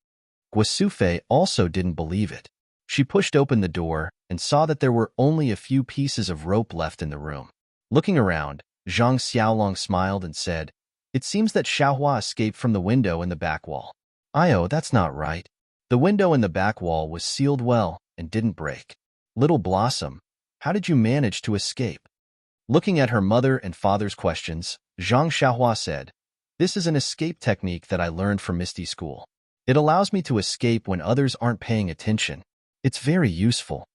Guosufei also didn't believe it. She pushed open the door and saw that there were only a few pieces of rope left in the room. Looking around, Zhang Xiaolong smiled and said, "It seems that Xiaohua escaped from the window in the back wall." "Io, that's not right. The window in the back wall was sealed well and didn't break." "Little Blossom, how did you manage to escape?" Looking at her mother and father's questions, Zhang Xiaohua said, "This is an escape technique that I learned from Misty School. It allows me to escape when others aren't paying attention. It's very useful."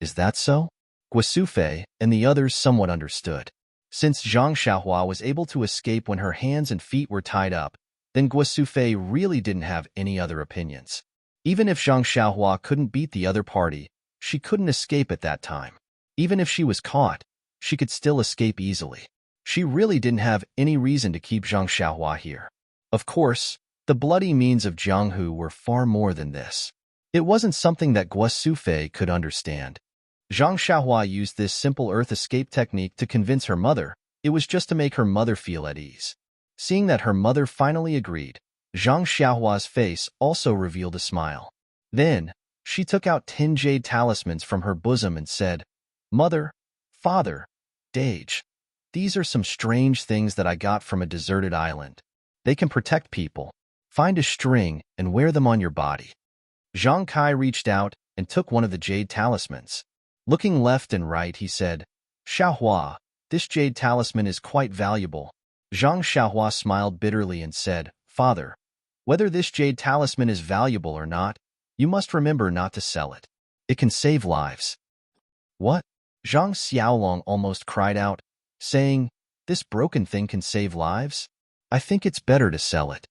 "Is that so?" Guosufei and the others somewhat understood. Since Zhang Xiaohua was able to escape when her hands and feet were tied up, then Guosufei really didn't have any other opinions. Even if Zhang Xiaohua couldn't beat the other party, she couldn't escape at that time. Even if she was caught, she could still escape easily. She really didn't have any reason to keep Zhang Xiaohua here. Of course, the bloody means of Jianghu were far more than this. It wasn't something that Guosufei could understand. Zhang Xiaohua used this simple earth escape technique to convince her mother. It was just to make her mother feel at ease. Seeing that her mother finally agreed, Zhang Xiaohua's face also revealed a smile. Then, she took out 10 jade talismans from her bosom and said, "Mother, Father, Dage, these are some strange things that I got from a deserted island. They can protect people. Find a string and wear them on your body." Zhang Kai reached out and took one of the jade talismans. Looking left and right, he said, "Xiaohua, this jade talisman is quite valuable." Zhang Xiaohua smiled bitterly and said, "Father, whether this jade talisman is valuable or not, you must remember not to sell it. It can save lives." "What?" Zhang Xiaolong almost cried out, saying, "This broken thing can save lives? I think it's better to sell it."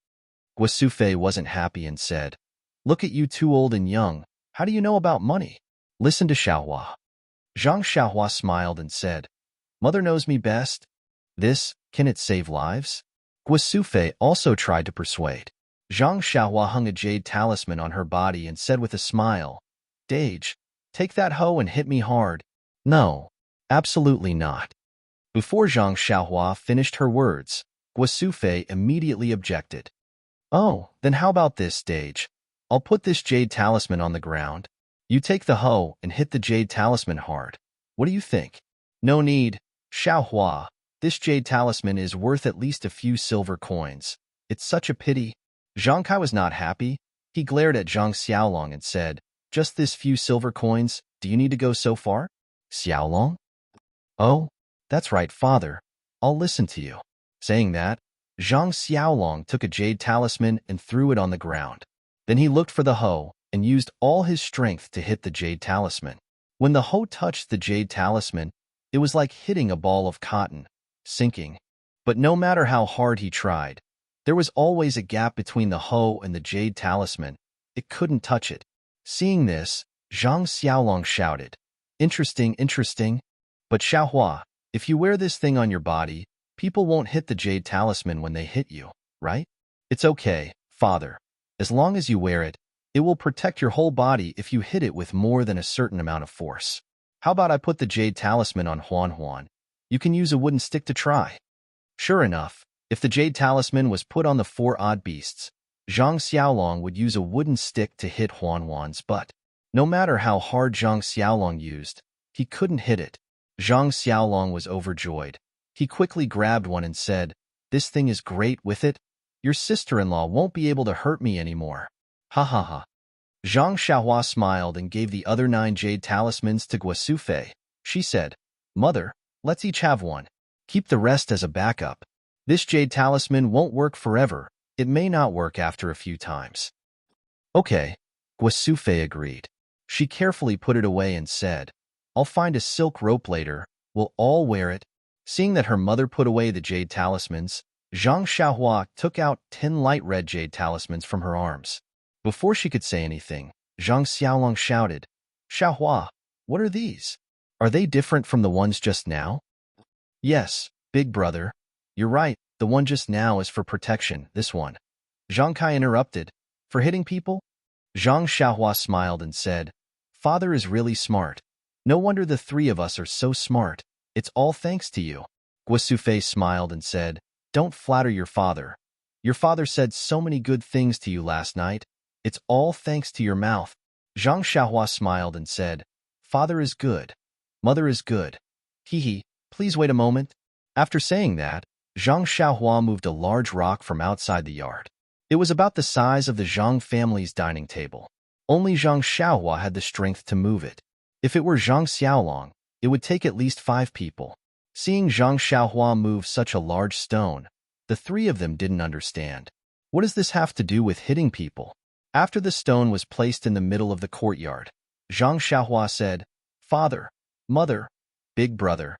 Guosufei wasn't happy and said, "Look at you two old and young. How do you know about money? Listen to Xiaohua." Zhang Xiaohua smiled and said, "Mother knows me best. Can it save lives?" Guosufei also tried to persuade. Zhang Xiaohua hung a jade talisman on her body and said with a smile, "Dage, take that hoe and hit me hard." "No, absolutely not." Before Zhang Xiaohua finished her words, Guosufei immediately objected. "Oh, then how about this, Dage? I'll put this jade talisman on the ground. You take the hoe and hit the jade talisman hard. What do you think?" "No need, Xiaohua. This jade talisman is worth at least a few silver coins. It's such a pity." Zhang Kai was not happy. He glared at Zhang Xiaolong and said, "Just this few silver coins? Do you need to go so far?" "Xiaolong? Oh, that's right, father. I'll listen to you." Saying that, Zhang Xiaolong took a jade talisman and threw it on the ground. Then he looked for the hoe and used all his strength to hit the jade talisman. When the hoe touched the jade talisman, it was like hitting a ball of cotton, sinking. But no matter how hard he tried, there was always a gap between the hoe and the jade talisman. It couldn't touch it. Seeing this, Zhang Xiaolong shouted, "Interesting, interesting. But Xiaohua, if you wear this thing on your body, people won't hit the jade talisman when they hit you, right?" "It's okay, father. As long as you wear it, it will protect your whole body if you hit it with more than a certain amount of force. How about I put the jade talisman on Huan Huan? You can use a wooden stick to try." Sure enough, if the jade talisman was put on the 4 odd beasts, Zhang Xiaolong would use a wooden stick to hit Huan Huan's butt. No matter how hard Zhang Xiaolong used, he couldn't hit it. Zhang Xiaolong was overjoyed. He quickly grabbed one and said, "This thing is great. With it, your sister-in-law won't be able to hurt me anymore." Ha ha ha. Zhang Xiaohua smiled and gave the other 9 jade talismans to Guosufei. She said, "Mother, let's each have one. Keep the rest as a backup. This jade talisman won't work forever. It may not work after a few times." "Okay," Guosufei agreed. She carefully put it away and said, "I'll find a silk rope later. We'll all wear it." Seeing that her mother put away the jade talismans, Zhang Xiaohua took out 10 light red jade talismans from her arms. Before she could say anything, Zhang Xiaolong shouted, "Xiaohua, what are these? Are they different from the ones just now?" "Yes, big brother. You're right. The one just now is for protection. This one." Zhang Kai interrupted, "For hitting people?" Zhang Xiaohua smiled and said, "Father is really smart. No wonder the 3 of us are so smart. It's all thanks to you." Guosufei smiled and said, "Don't flatter your father. Your father said so many good things to you last night. It's all thanks to your mouth." Zhang Xiaohua smiled and said, "Father is good. Mother is good. Hee, please wait a moment." After saying that, Zhang Xiaohua moved a large rock from outside the yard. It was about the size of the Zhang family's dining table. Only Zhang Xiaohua had the strength to move it. If it were Zhang Xiaolong, it would take at least 5 people. Seeing Zhang Xiaohua move such a large stone, the 3 of them didn't understand. What does this have to do with hitting people? After the stone was placed in the middle of the courtyard, Zhang Xiaohua said, "Father, Mother, Big Brother,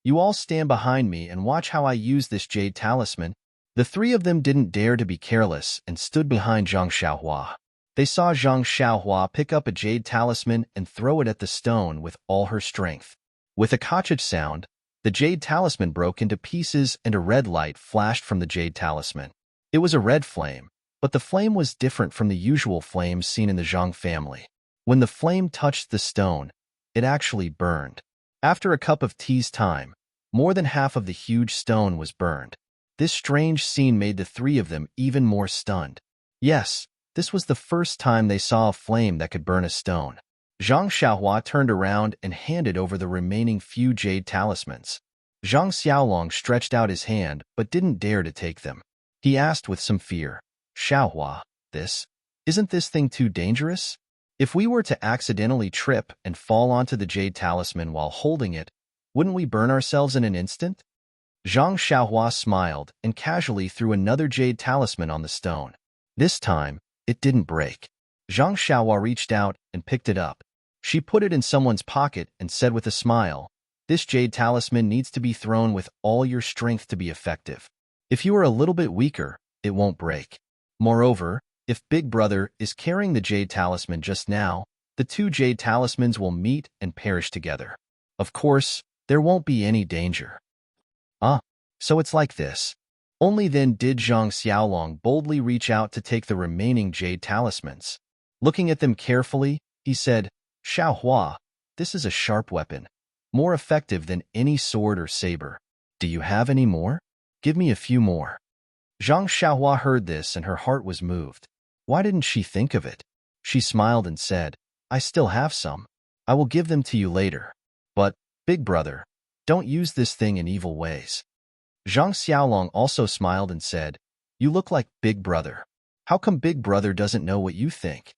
you all stand behind me and watch how I use this jade talisman." The 3 of them didn't dare to be careless and stood behind Zhang Xiaohua. They saw Zhang Xiaohua pick up a jade talisman and throw it at the stone with all her strength. With a kachich sound, the jade talisman broke into pieces and a red light flashed from the jade talisman. It was a red flame, but the flame was different from the usual flames seen in the Zhang family. When the flame touched the stone, it actually burned. After a cup of tea's time, more than half of the huge stone was burned. This strange scene made the 3 of them even more stunned. Yes, this was the first time they saw a flame that could burn a stone. Zhang Xiaohua turned around and handed over the remaining few jade talismans. Zhang Xiaolong stretched out his hand but didn't dare to take them. He asked with some fear, "Xiaohua, isn't this thing too dangerous? If we were to accidentally trip and fall onto the jade talisman while holding it, wouldn't we burn ourselves in an instant?" Zhang Xiaohua smiled and casually threw another jade talisman on the stone. This time, it didn't break. Zhang Xiaohua reached out and picked it up. She put it in someone's pocket and said with a smile, "This jade talisman needs to be thrown with all your strength to be effective. If you are a little bit weaker, it won't break. Moreover, if Big Brother is carrying the jade talisman just now, the 2 jade talismans will meet and perish together. Of course, there won't be any danger." "Ah, so it's like this." Only then did Zhang Xiaolong boldly reach out to take the remaining jade talismans. Looking at them carefully, he said, "Xiaohua, this is a sharp weapon, more effective than any sword or saber. Do you have any more? Give me a few more." Zhang Xiaohua heard this and her heart was moved. Why didn't she think of it? She smiled and said, "I still have some. I will give them to you later. But, Big Brother, don't use this thing in evil ways." Zhang Xiaolong also smiled and said, "You look like Big Brother. How come Big Brother doesn't know what you think?"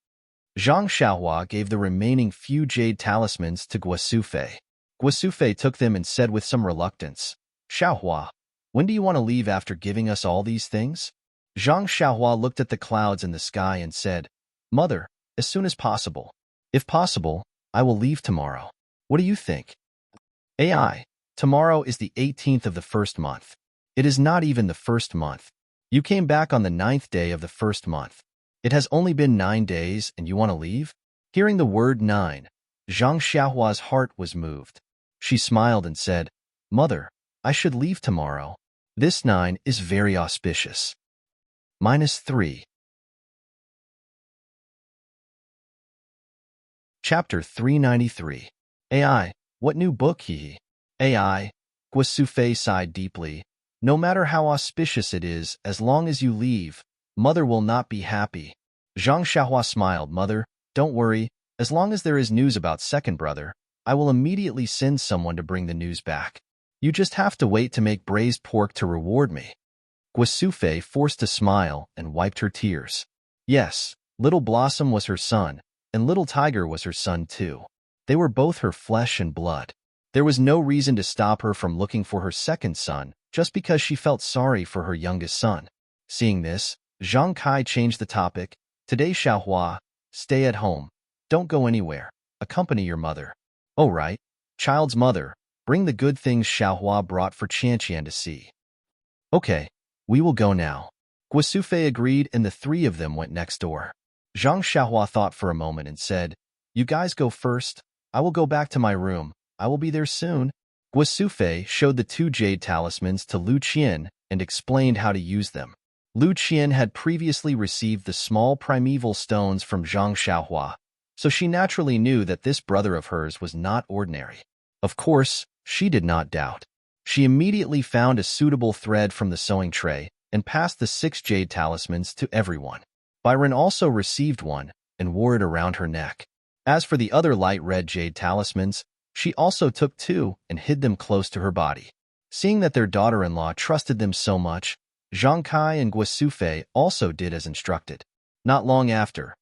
Zhang Xiaohua gave the remaining few jade talismans to Guosufei. Guosufei took them and said with some reluctance, "Xiaohua, when do you want to leave after giving us all these things?" Zhang Xiaohua looked at the clouds in the sky and said, "Mother, as soon as possible. If possible, I will leave tomorrow. What do you think?" "AI, tomorrow is the 18th of the first month. It is not even the first month. You came back on the 9th day of the first month. It has only been 9 days and you want to leave?" Hearing the word 9, Zhang Xiaohua's heart was moved. She smiled and said, "Mother, I should leave tomorrow. This 9 is very auspicious." -3. Chapter 393. AI, what new book he? AI, Guosufei sighed deeply. "No matter how auspicious it is, as long as you leave, Mother will not be happy." Zhang Xiaohua smiled. "Mother, don't worry. As long as there is news about Second Brother, I will immediately send someone to bring the news back. You just have to wait to make braised pork to reward me." Guosufei forced a smile and wiped her tears. Yes, Little Blossom was her son, and Little Tiger was her son too. They were both her flesh and blood. There was no reason to stop her from looking for her second son, just because she felt sorry for her youngest son. Seeing this, Zhang Kai changed the topic. "Today, Xiaohua, stay at home. Don't go anywhere. Accompany your mother." "Oh right, child's mother, bring the good things Xiaohua brought for Qianqian to see." "Okay, we will go now." Guosufei agreed and the 3 of them went next door. Zhang Xiaohua thought for a moment and said, "You guys go first. I will go back to my room. I will be there soon." Guosufei showed the 2 jade talismans to Lu Qian and explained how to use them. Lu Qian had previously received the small primeval stones from Zhang Xiaohua, so she naturally knew that this brother of hers was not ordinary. Of course, she did not doubt. She immediately found a suitable thread from the sewing tray and passed the 6 jade talismans to everyone. Byron also received one and wore it around her neck. As for the other light red jade talismans, she also took 2 and hid them close to her body. Seeing that their daughter-in-law trusted them so much, Zhang Kai and Guosufei also did as instructed. Not long after,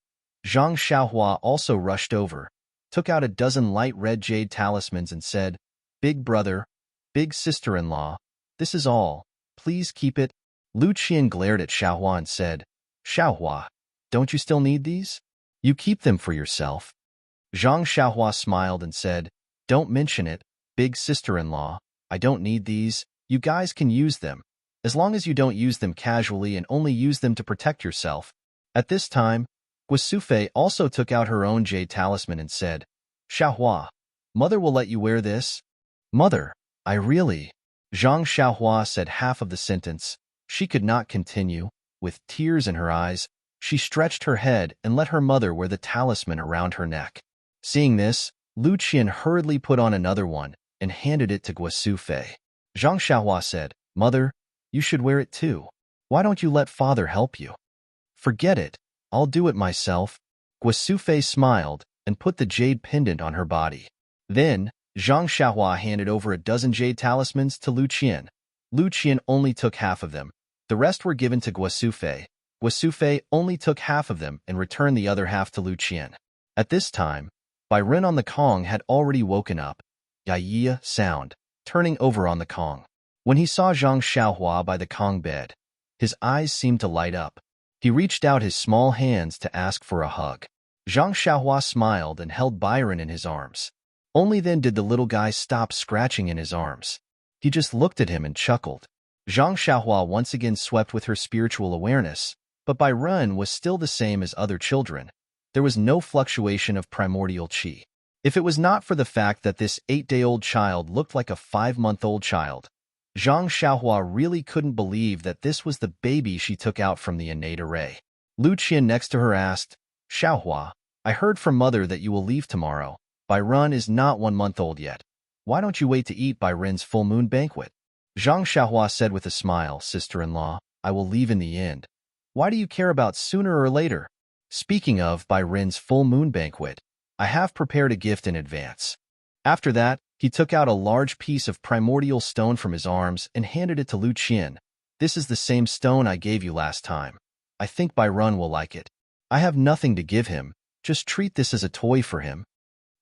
Zhang Xiaohua also rushed over, took out a dozen light red jade talismans and said, "Big brother, big sister-in-law, this is all. Please keep it." Lu Qian glared at Xiaohua and said, "Xiaohua, don't you still need these? You keep them for yourself." Zhang Xiaohua smiled and said, "Don't mention it, big sister-in-law. I don't need these. You guys can use them, as long as you don't use them casually and only use them to protect yourself." At this time, Guosufei also took out her own jade talisman and said, "Xiaohua, mother will let you wear this." "Mother, I really—" Zhang Xiaohua said half of the sentence. She could not continue. With tears in her eyes, she stretched her head and let her mother wear the talisman around her neck. Seeing this, Lu Qian hurriedly put on another one and handed it to Guosufei. Zhang Xiaohua said, "Mother, you should wear it too. Why don't you let father help you?" "Forget it. I'll do it myself." Guosufei smiled and put the jade pendant on her body. Then, Zhang Xiaohua handed over a dozen jade talismans to Lu Qian. Lu Qian only took half of them. The rest were given to Guosufei. Guosufei only took half of them and returned the other half to Lu Qian. At this time, Bai Ren on the Kong had already woken up. "Ya-ya" sound, turning over on the Kong. When he saw Zhang Xiaohua by the Kong bed, his eyes seemed to light up. He reached out his small hands to ask for a hug. Zhang Xiaohua smiled and held Byron in his arms. Only then did the little guy stop scratching in his arms. He just looked at him and chuckled. Zhang Xiaohua once again swept with her spiritual awareness, but Byron was still the same as other children. There was no fluctuation of primordial qi. If it was not for the fact that this 8-day-old child looked like a 5-month-old child, Zhang Xiaohua really couldn't believe that this was the baby she took out from the innate array. Lu Qian next to her asked, "Xiaohua, I heard from mother that you will leave tomorrow. Byron is not 1 month old yet. Why don't you wait to eat Byron's full moon banquet?" Zhang Xiaohua said with a smile, "Sister-in-law, I will leave in the end. Why do you care about sooner or later? Speaking of Byron's full moon banquet, I have prepared a gift in advance." After that, he took out a large piece of primordial stone from his arms and handed it to Lu Qian. "This is the same stone I gave you last time. I think Byron will like it. I have nothing to give him, just treat this as a toy for him."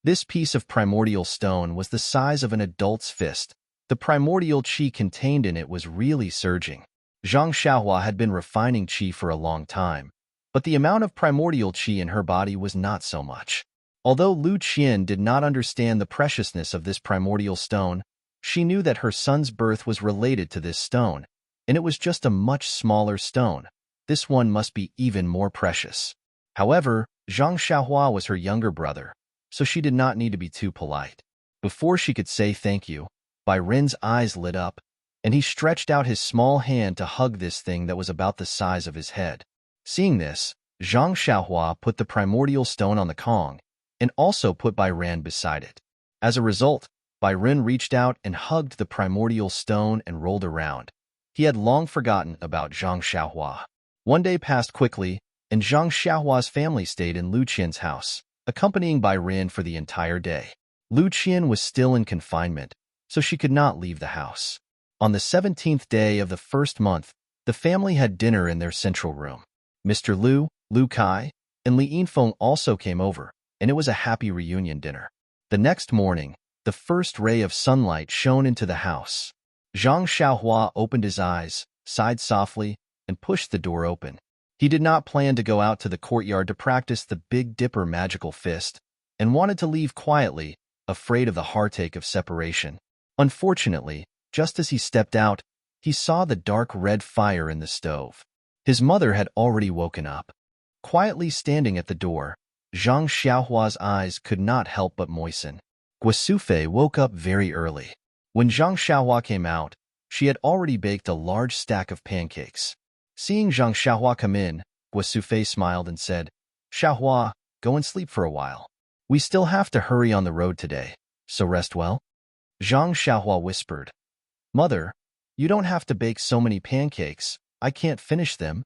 This piece of primordial stone was the size of an adult's fist. The primordial qi contained in it was really surging. Zhang Xiaohua had been refining qi for a long time, but the amount of primordial qi in her body was not so much. Although Lu Qian did not understand the preciousness of this primordial stone, she knew that her son's birth was related to this stone, and it was just a much smaller stone. This one must be even more precious. However, Zhang Xiaohua was her younger brother, so she did not need to be too polite. Before she could say thank you, Byron's eyes lit up, and he stretched out his small hand to hug this thing that was about the size of his head. Seeing this, Zhang Xiaohua put the primordial stone on the Kong, and also put Byron beside it. As a result, Byron reached out and hugged the primordial stone and rolled around. He had long forgotten about Zhang Xiaohua. One day passed quickly, and Zhang Xiaohua's family stayed in Lu Qian's house, accompanying Byron for the entire day. Lu Qian was still in confinement, so she could not leave the house. On the 17th day of the first month, the family had dinner in their central room. Mr. Lu, Lu Kai, and Li Yinfeng also came over, and it was a happy reunion dinner. The next morning, the first ray of sunlight shone into the house. Zhang Xiaohua opened his eyes, sighed softly, and pushed the door open. He did not plan to go out to the courtyard to practice the Big Dipper magical fist, and wanted to leave quietly, afraid of the heartache of separation. Unfortunately, just as he stepped out, he saw the dark red fire in the stove. His mother had already woken up. Quietly standing at the door, Zhang Xiaohua's eyes could not help but moisten. Guosufei woke up very early. When Zhang Xiaohua came out, she had already baked a large stack of pancakes. Seeing Zhang Xiaohua come in, Guosufei smiled and said, "Xiaohua, go and sleep for a while. We still have to hurry on the road today, so rest well." Zhang Xiaohua whispered, "Mother, you don't have to bake so many pancakes. I can't finish them.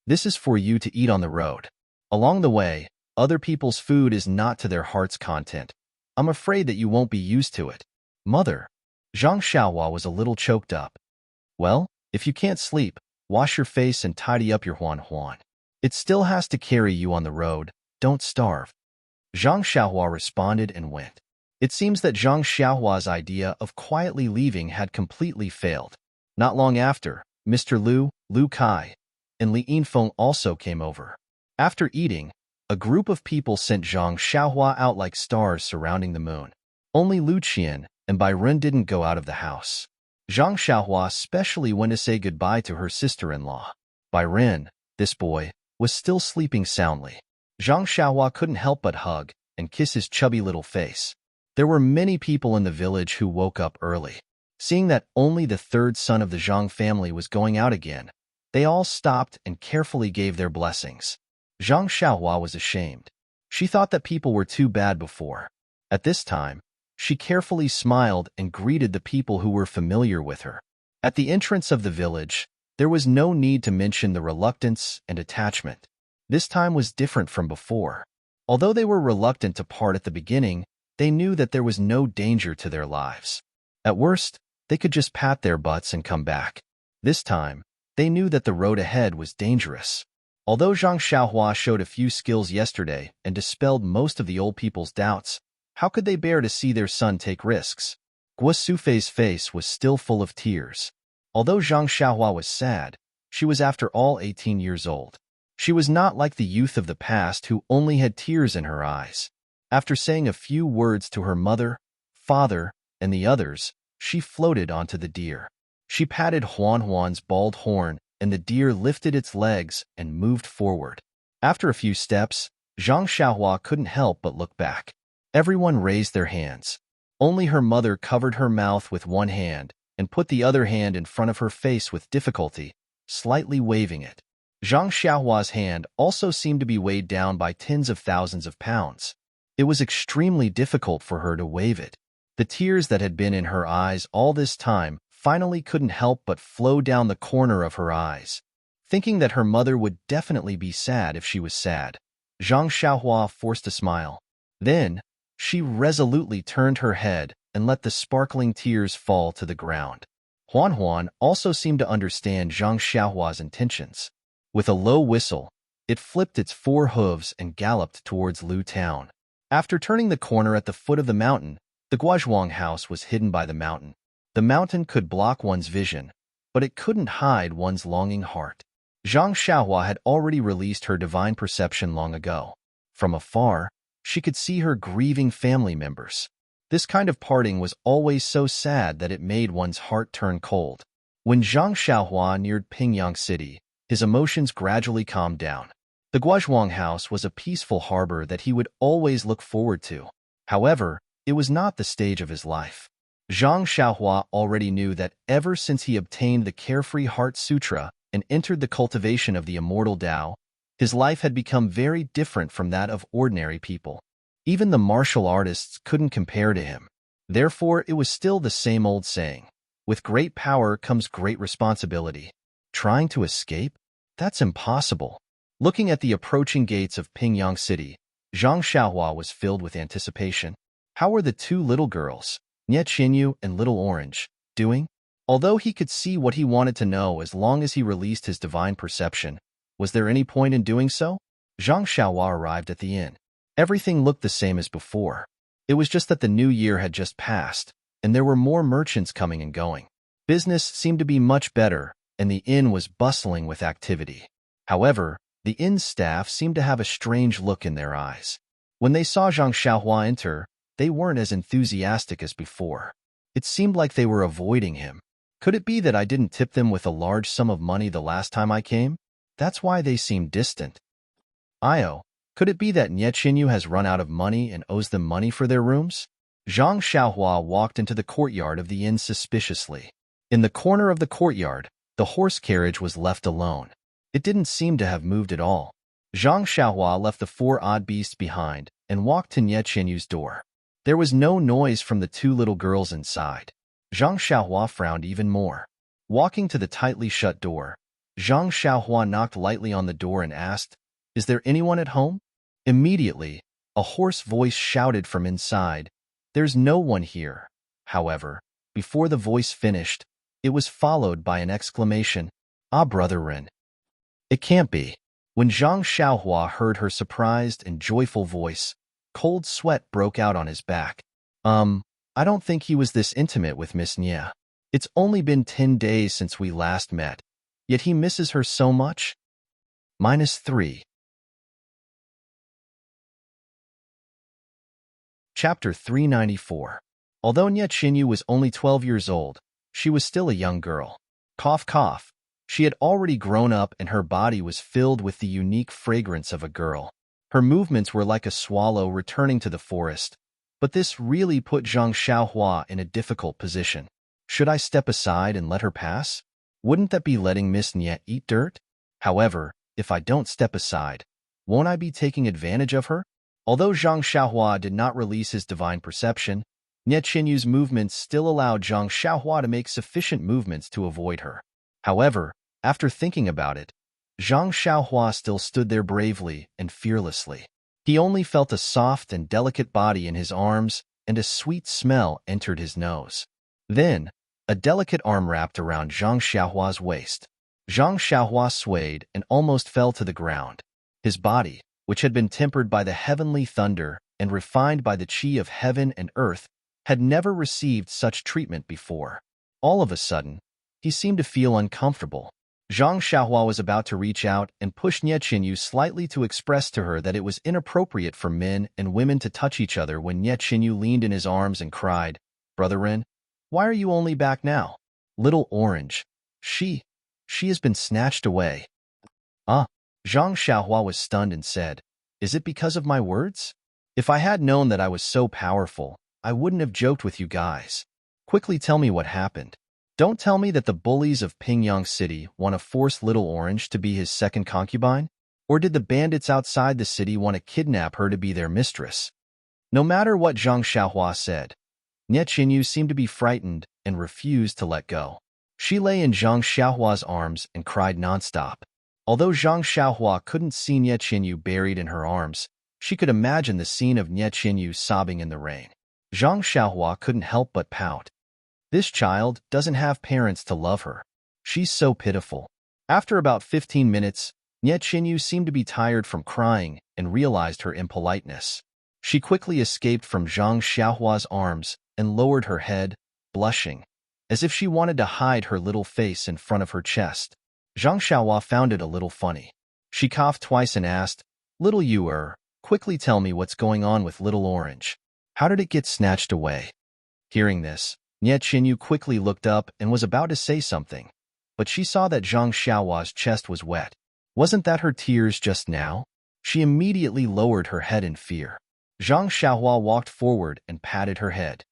This is for you to eat on the road." Along the way, Other people's food is not to their heart's content. I'm afraid that you won't be used to it. Mother. Zhang Xiaohua was a little choked up. Well, if you can't sleep, wash your face and tidy up your Huan Huan. It still has to carry you on the road. Don't starve. Zhang Xiaohua responded and went. It seems that Zhang Xiaohua's idea of quietly leaving had completely failed. Not long after, Mr. Lu Kai, and Li Yinfeng also came over. After eating, a group of people sent Zhang Xiaohua out like stars surrounding the moon. Only Lu Qian and Bai Ren didn't go out of the house. Zhang Xiaohua especially went to say goodbye to her sister-in-law. Bai Ren, this boy, was still sleeping soundly. Zhang Xiaohua couldn't help but hug and kiss his chubby little face. There were many people in the village who woke up early. Seeing that only the third son of the Zhang family was going out again, they all stopped and carefully gave their blessings. Zhang Xiaohua was ashamed. She thought that people were too bad before. At this time, she carefully smiled and greeted the people who were familiar with her. At the entrance of the village, there was no need to mention the reluctance and attachment. This time was different from before. Although they were reluctant to part at the beginning, they knew that there was no danger to their lives. At worst, they could just pat their butts and come back. This time, they knew that the road ahead was dangerous. Although Zhang Xiaohua showed a few skills yesterday and dispelled most of the old people's doubts, how could they bear to see their son take risks? Guo Sufei's face was still full of tears. Although Zhang Xiaohua was sad, she was after all 18 years old. She was not like the youth of the past who only had tears in her eyes. After saying a few words to her mother, father, and the others, she floated onto the deer. She patted Huan Huan's bald horn, and the deer lifted its legs and moved forward. After a few steps, Zhang Xiaohua couldn't help but look back. Everyone raised their hands. Only her mother covered her mouth with one hand and put the other hand in front of her face with difficulty, slightly waving it. Zhang Xiaohua's hand also seemed to be weighed down by tens of thousands of pounds. It was extremely difficult for her to wave it. The tears that had been in her eyes all this time finally couldn't help but flow down the corner of her eyes. Thinking that her mother would definitely be sad if she was sad, Zhang Xiaohua forced a smile. Then, she resolutely turned her head and let the sparkling tears fall to the ground. Huan Huan also seemed to understand Zhang Xiaohua's intentions. With a low whistle, it flipped its 4 hooves and galloped towards Lu Town. After turning the corner at the foot of the mountain, the Guozhuang house was hidden by the mountain. The mountain could block one's vision, but it couldn't hide one's longing heart. Zhang Xiaohua had already released her divine perception long ago. From afar, she could see her grieving family members. This kind of parting was always so sad that it made one's heart turn cold. When Zhang Xiaohua neared Pingyang City, his emotions gradually calmed down. The Guozhuang house was a peaceful harbor that he would always look forward to. However, it was not the stage of his life. Zhang Xiaohua already knew that ever since he obtained the Carefree Heart Sutra and entered the cultivation of the immortal Tao, his life had become very different from that of ordinary people. Even the martial artists couldn't compare to him. Therefore, it was still the same old saying, with great power comes great responsibility. Trying to escape? That's impossible. Looking at the approaching gates of Pingyang City, Zhang Xiaohua was filled with anticipation. How were the 2 little girls, Nie Qinyu and Little Orange, doing? Although he could see what he wanted to know as long as he released his divine perception, was there any point in doing so? Zhang Xiaohua arrived at the inn. Everything looked the same as before. It was just that the new year had just passed, and there were more merchants coming and going. Business seemed to be much better, and the inn was bustling with activity. However, the inn's staff seemed to have a strange look in their eyes. When they saw Zhang Xiaohua enter, they weren't as enthusiastic as before. It seemed like they were avoiding him. Could it be that I didn't tip them with a large sum of money the last time I came? That's why they seemed distant. Could it be that Nie Qinyu has run out of money and owes them money for their rooms? Zhang Xiaohua walked into the courtyard of the inn suspiciously. In the corner of the courtyard, the horse carriage was left alone. It didn't seem to have moved at all. Zhang Xiaohua left the 4 odd beasts behind and walked to Nie Qinyu's door. There was no noise from the 2 little girls inside. Zhang Xiaohua frowned even more. Walking to the tightly shut door, Zhang Xiaohua knocked lightly on the door and asked, "Is there anyone at home?" Immediately, a hoarse voice shouted from inside, "There's no one here." However, before the voice finished, it was followed by an exclamation, "Ah, Brother Ren. It can't be." When Zhang Xiaohua heard her surprised and joyful voice, cold sweat broke out on his back. I don't think he was this intimate with Miss Nia. It's only been 10 days since we last met, yet he misses her so much? -3. Chapter 394. Although Nie Qinyu was only 12 years old, she was still a young girl. Cough, cough. She had already grown up and her body was filled with the unique fragrance of a girl. Her movements were like a swallow returning to the forest, but this really put Zhang Xiaohua in a difficult position. Should I step aside and let her pass? Wouldn't that be letting Miss Nie eat dirt? However, if I don't step aside, won't I be taking advantage of her? Although Zhang Xiaohua did not release his divine perception, Nie Qinyu's movements still allowed Zhang Xiaohua to make sufficient movements to avoid her. However, after thinking about it, Zhang Xiaohua still stood there bravely and fearlessly. He only felt a soft and delicate body in his arms, and a sweet smell entered his nose. Then, a delicate arm wrapped around Zhang Xiaohua's waist. Zhang Xiaohua swayed and almost fell to the ground. His body, which had been tempered by the heavenly thunder and refined by the qi of heaven and earth, had never received such treatment before. All of a sudden, he seemed to feel uncomfortable. Zhang Xiaohua was about to reach out and push Nie Qinyu slightly to express to her that it was inappropriate for men and women to touch each other when Nie Qinyu leaned in his arms and cried, "Brother Ren, why are you only back now? Little Orange, she has been snatched away." Ah, Zhang Xiaohua was stunned and said, "Is it because of my words? If I had known that I was so powerful, I wouldn't have joked with you guys. Quickly tell me what happened. Don't tell me that the bullies of Pingyang City want to force Little Orange to be his second concubine? Or did the bandits outside the city want to kidnap her to be their mistress?" No matter what Zhang Xiaohua said, Nie Qinyu seemed to be frightened and refused to let go. She lay in Zhang Xiaohua's arms and cried nonstop. Although Zhang Xiaohua couldn't see Nie Qinyu buried in her arms, she could imagine the scene of Nie Qinyu sobbing in the rain. Zhang Xiaohua couldn't help but pout. This child doesn't have parents to love her. She's so pitiful. After about 15 minutes, Nie Qinyu seemed to be tired from crying and realized her impoliteness. She quickly escaped from Zhang Xiaohua's arms and lowered her head, blushing, as if she wanted to hide her little face in front of her chest. Zhang Xiaohua found it a little funny. She coughed twice and asked, "Little you, quickly tell me what's going on with Little Orange. How did it get snatched away?" Hearing this, Nie Qinyu quickly looked up and was about to say something, but she saw that Zhang Xiaohua's chest was wet. Wasn't that her tears just now? She immediately lowered her head in fear. Zhang Xiaohua walked forward and patted her head.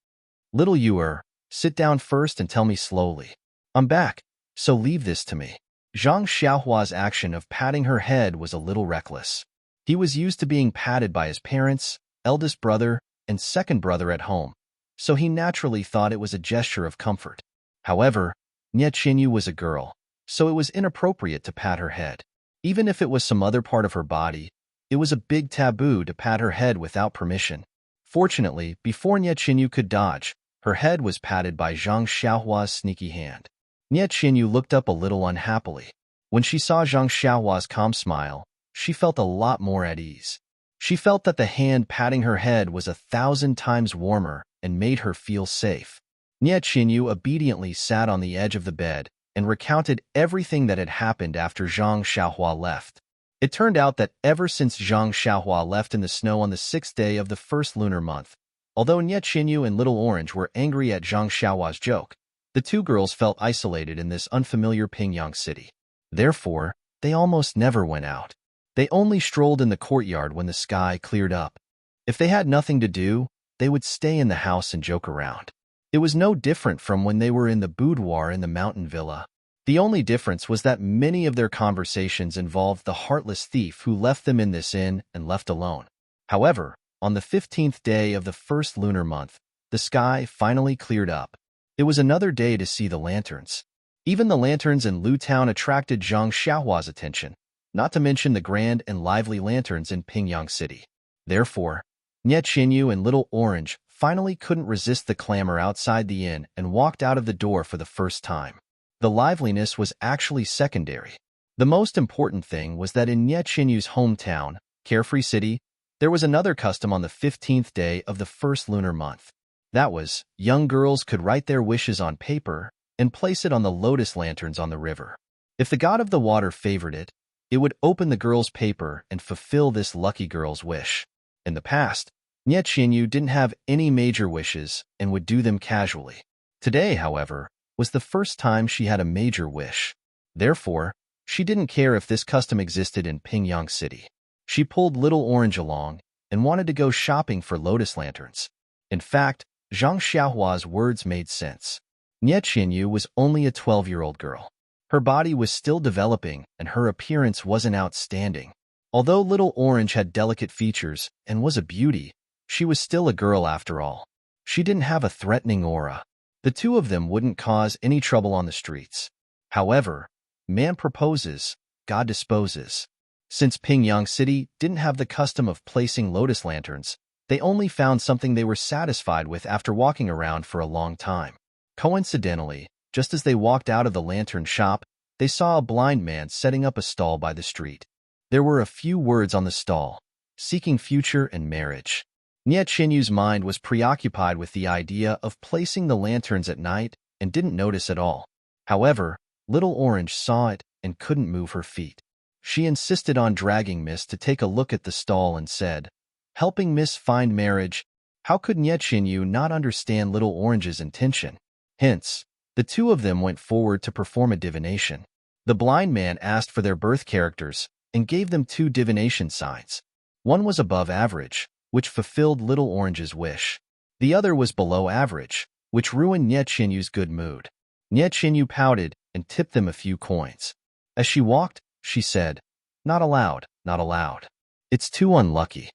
"Little you, sit down first and tell me slowly. I'm back, so leave this to me." Zhang Xiaohua's action of patting her head was a little reckless. He was used to being patted by his parents, eldest brother, and second brother at home, so he naturally thought it was a gesture of comfort. However, Nie Qinyu was a girl, so it was inappropriate to pat her head. Even if it was some other part of her body, it was a big taboo to pat her head without permission. Fortunately, before Nie Qinyu could dodge, her head was patted by Zhang Xiaohua's sneaky hand. Nie Qinyu looked up a little unhappily. When she saw Zhang Xiaohua's calm smile, she felt a lot more at ease. She felt that the hand patting her head was 1,000 times warmer and made her feel safe. Nie Qinyu obediently sat on the edge of the bed and recounted everything that had happened after Zhang Xiaohua left. It turned out that ever since Zhang Xiaohua left in the snow on the 6th day of the first lunar month, although Nie Qinyu and Little Orange were angry at Zhang Xiaohua's joke, the two girls felt isolated in this unfamiliar Pingyang city. Therefore, they almost never went out. They only strolled in the courtyard when the sky cleared up. If they had nothing to do, they would stay in the house and joke around. It was no different from when they were in the boudoir in the mountain villa. The only difference was that many of their conversations involved the heartless thief who left them in this inn and left alone. However, on the 15th day of the first lunar month, the sky finally cleared up. It was another day to see the lanterns. Even the lanterns in Lu Town attracted Zhang Xiaohua's attention. not to mention the grand and lively lanterns in Pingyang City. Therefore, Nye Chinyu and Little Orange finally couldn't resist the clamor outside the inn and walked out of the door for the first time. The liveliness was actually secondary. The most important thing was that in Nye Chinyu's hometown, Carefree City, there was another custom on the 15th day of the first lunar month. That was, young girls could write their wishes on paper and place it on the lotus lanterns on the river. If the god of the water favored it, it would open the girl's paper and fulfill this lucky girl's wish. In the past, Nye Chinyu didn't have any major wishes and would do them casually. Today, however, was the first time she had a major wish. Therefore, she didn't care if this custom existed in Pingyang City. She pulled Little Orange along and wanted to go shopping for lotus lanterns. In fact, Zhang Xiaohua's words made sense. Nye Chinyu was only a 12-year-old girl. Her body was still developing and her appearance wasn't outstanding. Although Little Orange had delicate features and was a beauty, she was still a girl after all. She didn't have a threatening aura. The two of them wouldn't cause any trouble on the streets. However, man proposes, God disposes. Since Pingyang City didn't have the custom of placing lotus lanterns, they only found something they were satisfied with after walking around for a long time. Coincidentally, just as they walked out of the lantern shop, they saw a blind man setting up a stall by the street. There were a few words on the stall, seeking future and marriage. Nye Chinyu's mind was preoccupied with the idea of placing the lanterns at night and didn't notice at all. However, Little Orange saw it and couldn't move her feet. She insisted on dragging Miss to take a look at the stall and said, helping Miss find marriage. How could Nye Chinyu not understand Little Orange's intention? Hence, the two of them went forward to perform a divination. The blind man asked for their birth characters and gave them 2 divination signs. One was above average, which fulfilled Little Orange's wish. The other was below average, which ruined Nye Chinyu's good mood. Nye Chinyu pouted and tipped them a few coins. As she walked, she said, not allowed, not allowed. It's too unlucky.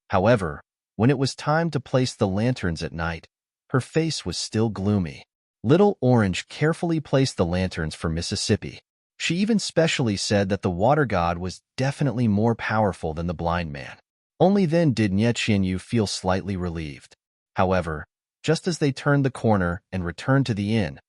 However, when it was time to place the lanterns at night, her face was still gloomy. Little Orange carefully placed the lanterns for Mississippi. She even specially said that the water god was definitely more powerful than the blind man. Only then did Nye Chinyu feel slightly relieved. However, just as they turned the corner and returned to the inn,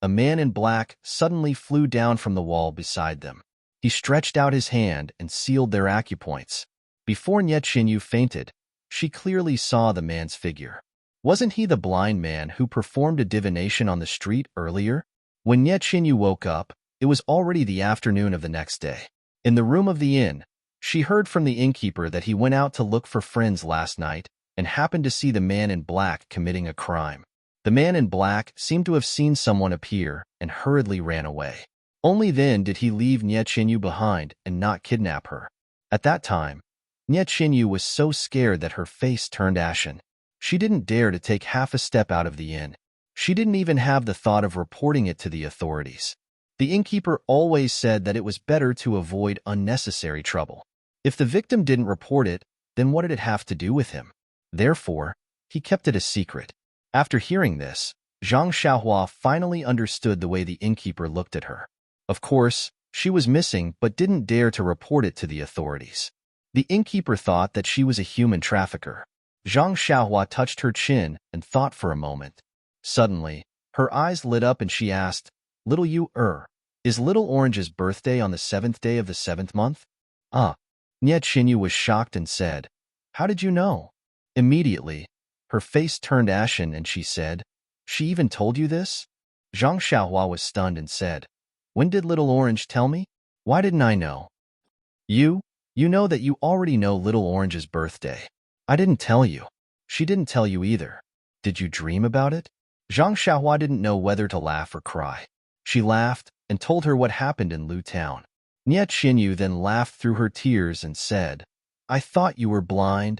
a man in black suddenly flew down from the wall beside them. He stretched out his hand and sealed their acupoints. Before Nye Chinyu fainted, she clearly saw the man's figure. Wasn't he the blind man who performed a divination on the street earlier? When Nye Chinyu woke up, it was already the afternoon of the next day. In the room of the inn, she heard from the innkeeper that he went out to look for friends last night and happened to see the man in black committing a crime. The man in black seemed to have seen someone appear and hurriedly ran away. Only then did he leave Nye Chinyu behind and not kidnap her. At that time, Nye Chinyu was so scared that her face turned ashen. She didn't dare to take half a step out of the inn. She didn't even have the thought of reporting it to the authorities. The innkeeper always said that it was better to avoid unnecessary trouble. If the victim didn't report it, then what did it have to do with him? Therefore, he kept it a secret. After hearing this, Zhang Xiaohua finally understood the way the innkeeper looked at her. Of course, she was missing but didn't dare to report it to the authorities. The innkeeper thought that she was a human trafficker. Zhang Xiaohua touched her chin and thought for a moment. Suddenly, her eyes lit up and she asked, Little you, is Little Orange's birthday on the 7th day of the 7th month? Nye Chinyu was shocked and said, how did you know? Immediately, her face turned ashen and she said, she even told you this? Zhang Xiaohua was stunned and said, when did Little Orange tell me? Why didn't I know? You know that you already know Little Orange's birthday. I didn't tell you. She didn't tell you either. Did you dream about it? Zhang Xiaohua didn't know whether to laugh or cry. She laughed and told her what happened in Lu Town. Nye Chinyu then laughed through her tears and said, I thought you were blind.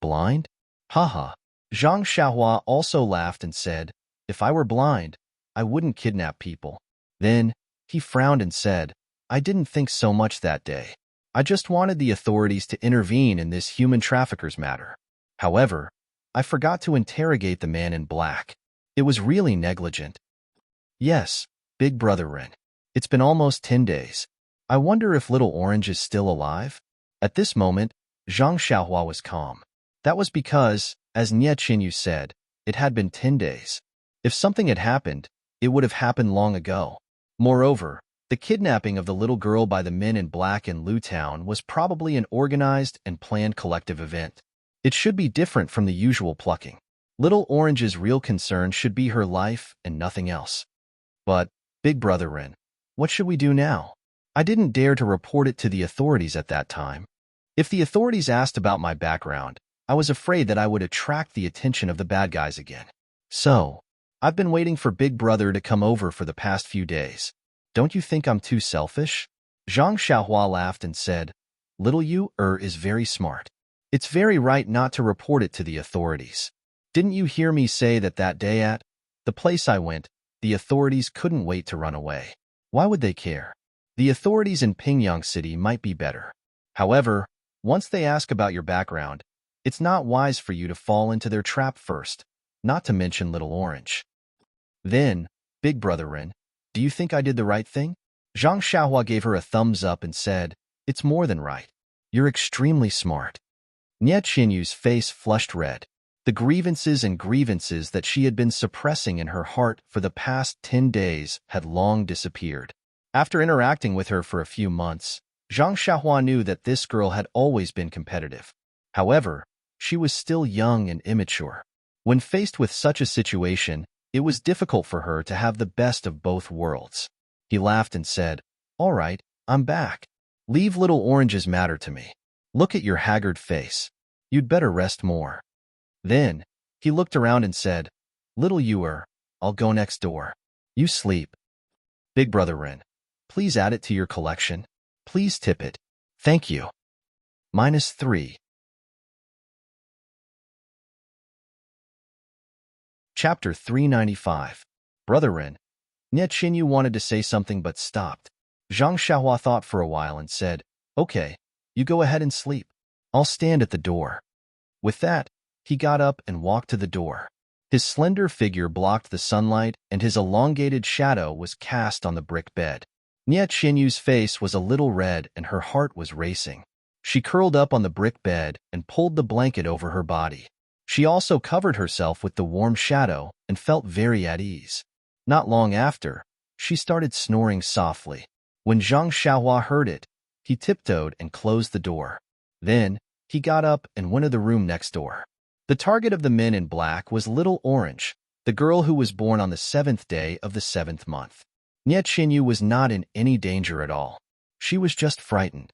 Blind? Haha. Zhang Xiaohua also laughed and said, if I were blind, I wouldn't kidnap people. Then, he frowned and said, I didn't think so much that day. I just wanted the authorities to intervene in this human trafficker's matter. However, I forgot to interrogate the man in black. It was really negligent. Yes, Big Brother Ren. It's been almost 10 days. I wonder if little orange is still alive? At this moment, Zhang Xiaohua was calm. That was because, as Nie Qinyu said, it had been 10 days. If something had happened, it would have happened long ago. Moreover, the kidnapping of the little girl by the men in black in Lu Town was probably an organized and planned collective event. It should be different from the usual plucking. Little Orange's real concern should be her life and nothing else. But, Big Brother Ren, what should we do now? I didn't dare to report it to the authorities at that time. If the authorities asked about my background, I was afraid that I would attract the attention of the bad guys again. So, I've been waiting for Big Brother to come over for the past few days. Don't you think I'm too selfish? Zhang Xiaohua laughed and said, Little you is very smart. It's very right not to report it to the authorities. Didn't you hear me say that day at the place I went, the authorities couldn't wait to run away? Why would they care? The authorities in Pingyang City might be better. However, once they ask about your background, it's not wise for you to fall into their trap first, not to mention Little Orange. Then, Big Brother Ren, do you think I did the right thing? Zhang Xiaohua gave her a thumbs up and said, It's more than right. You're extremely smart. Nie Qinyu's face flushed red. The grievances that she had been suppressing in her heart for the past 10 days had long disappeared. After interacting with her for a few months, Zhang Xiaohua knew that this girl had always been competitive. However, she was still young and immature. When faced with such a situation, it was difficult for her to have the best of both worlds. He laughed and said, All right, I'm back. Leave Little Orange's matter to me. Look at your haggard face. You'd better rest more. Then, he looked around and said, Little Ewer, I'll go next door. You sleep. Big Brother Ren, please add it to your collection. Please tip it. Thank you. -3. Chapter 395. Brother Ren. Nie Qinyu wanted to say something but stopped. Zhang Xiaohua thought for a while and said, Okay, you go ahead and sleep. I'll stand at the door. With that, he got up and walked to the door. His slender figure blocked the sunlight and his elongated shadow was cast on the brick bed. Nie Qinyu's face was a little red and her heart was racing. She curled up on the brick bed and pulled the blanket over her body. She also covered herself with the warm shadow and felt very at ease. Not long after, she started snoring softly. When Zhang Xiaohua heard it, he tiptoed and closed the door. Then, he got up and went to the room next door. The target of the men in black was Little Orange, the girl who was born on the 7th day of the 7th month. Nie Qinyu was not in any danger at all. She was just frightened.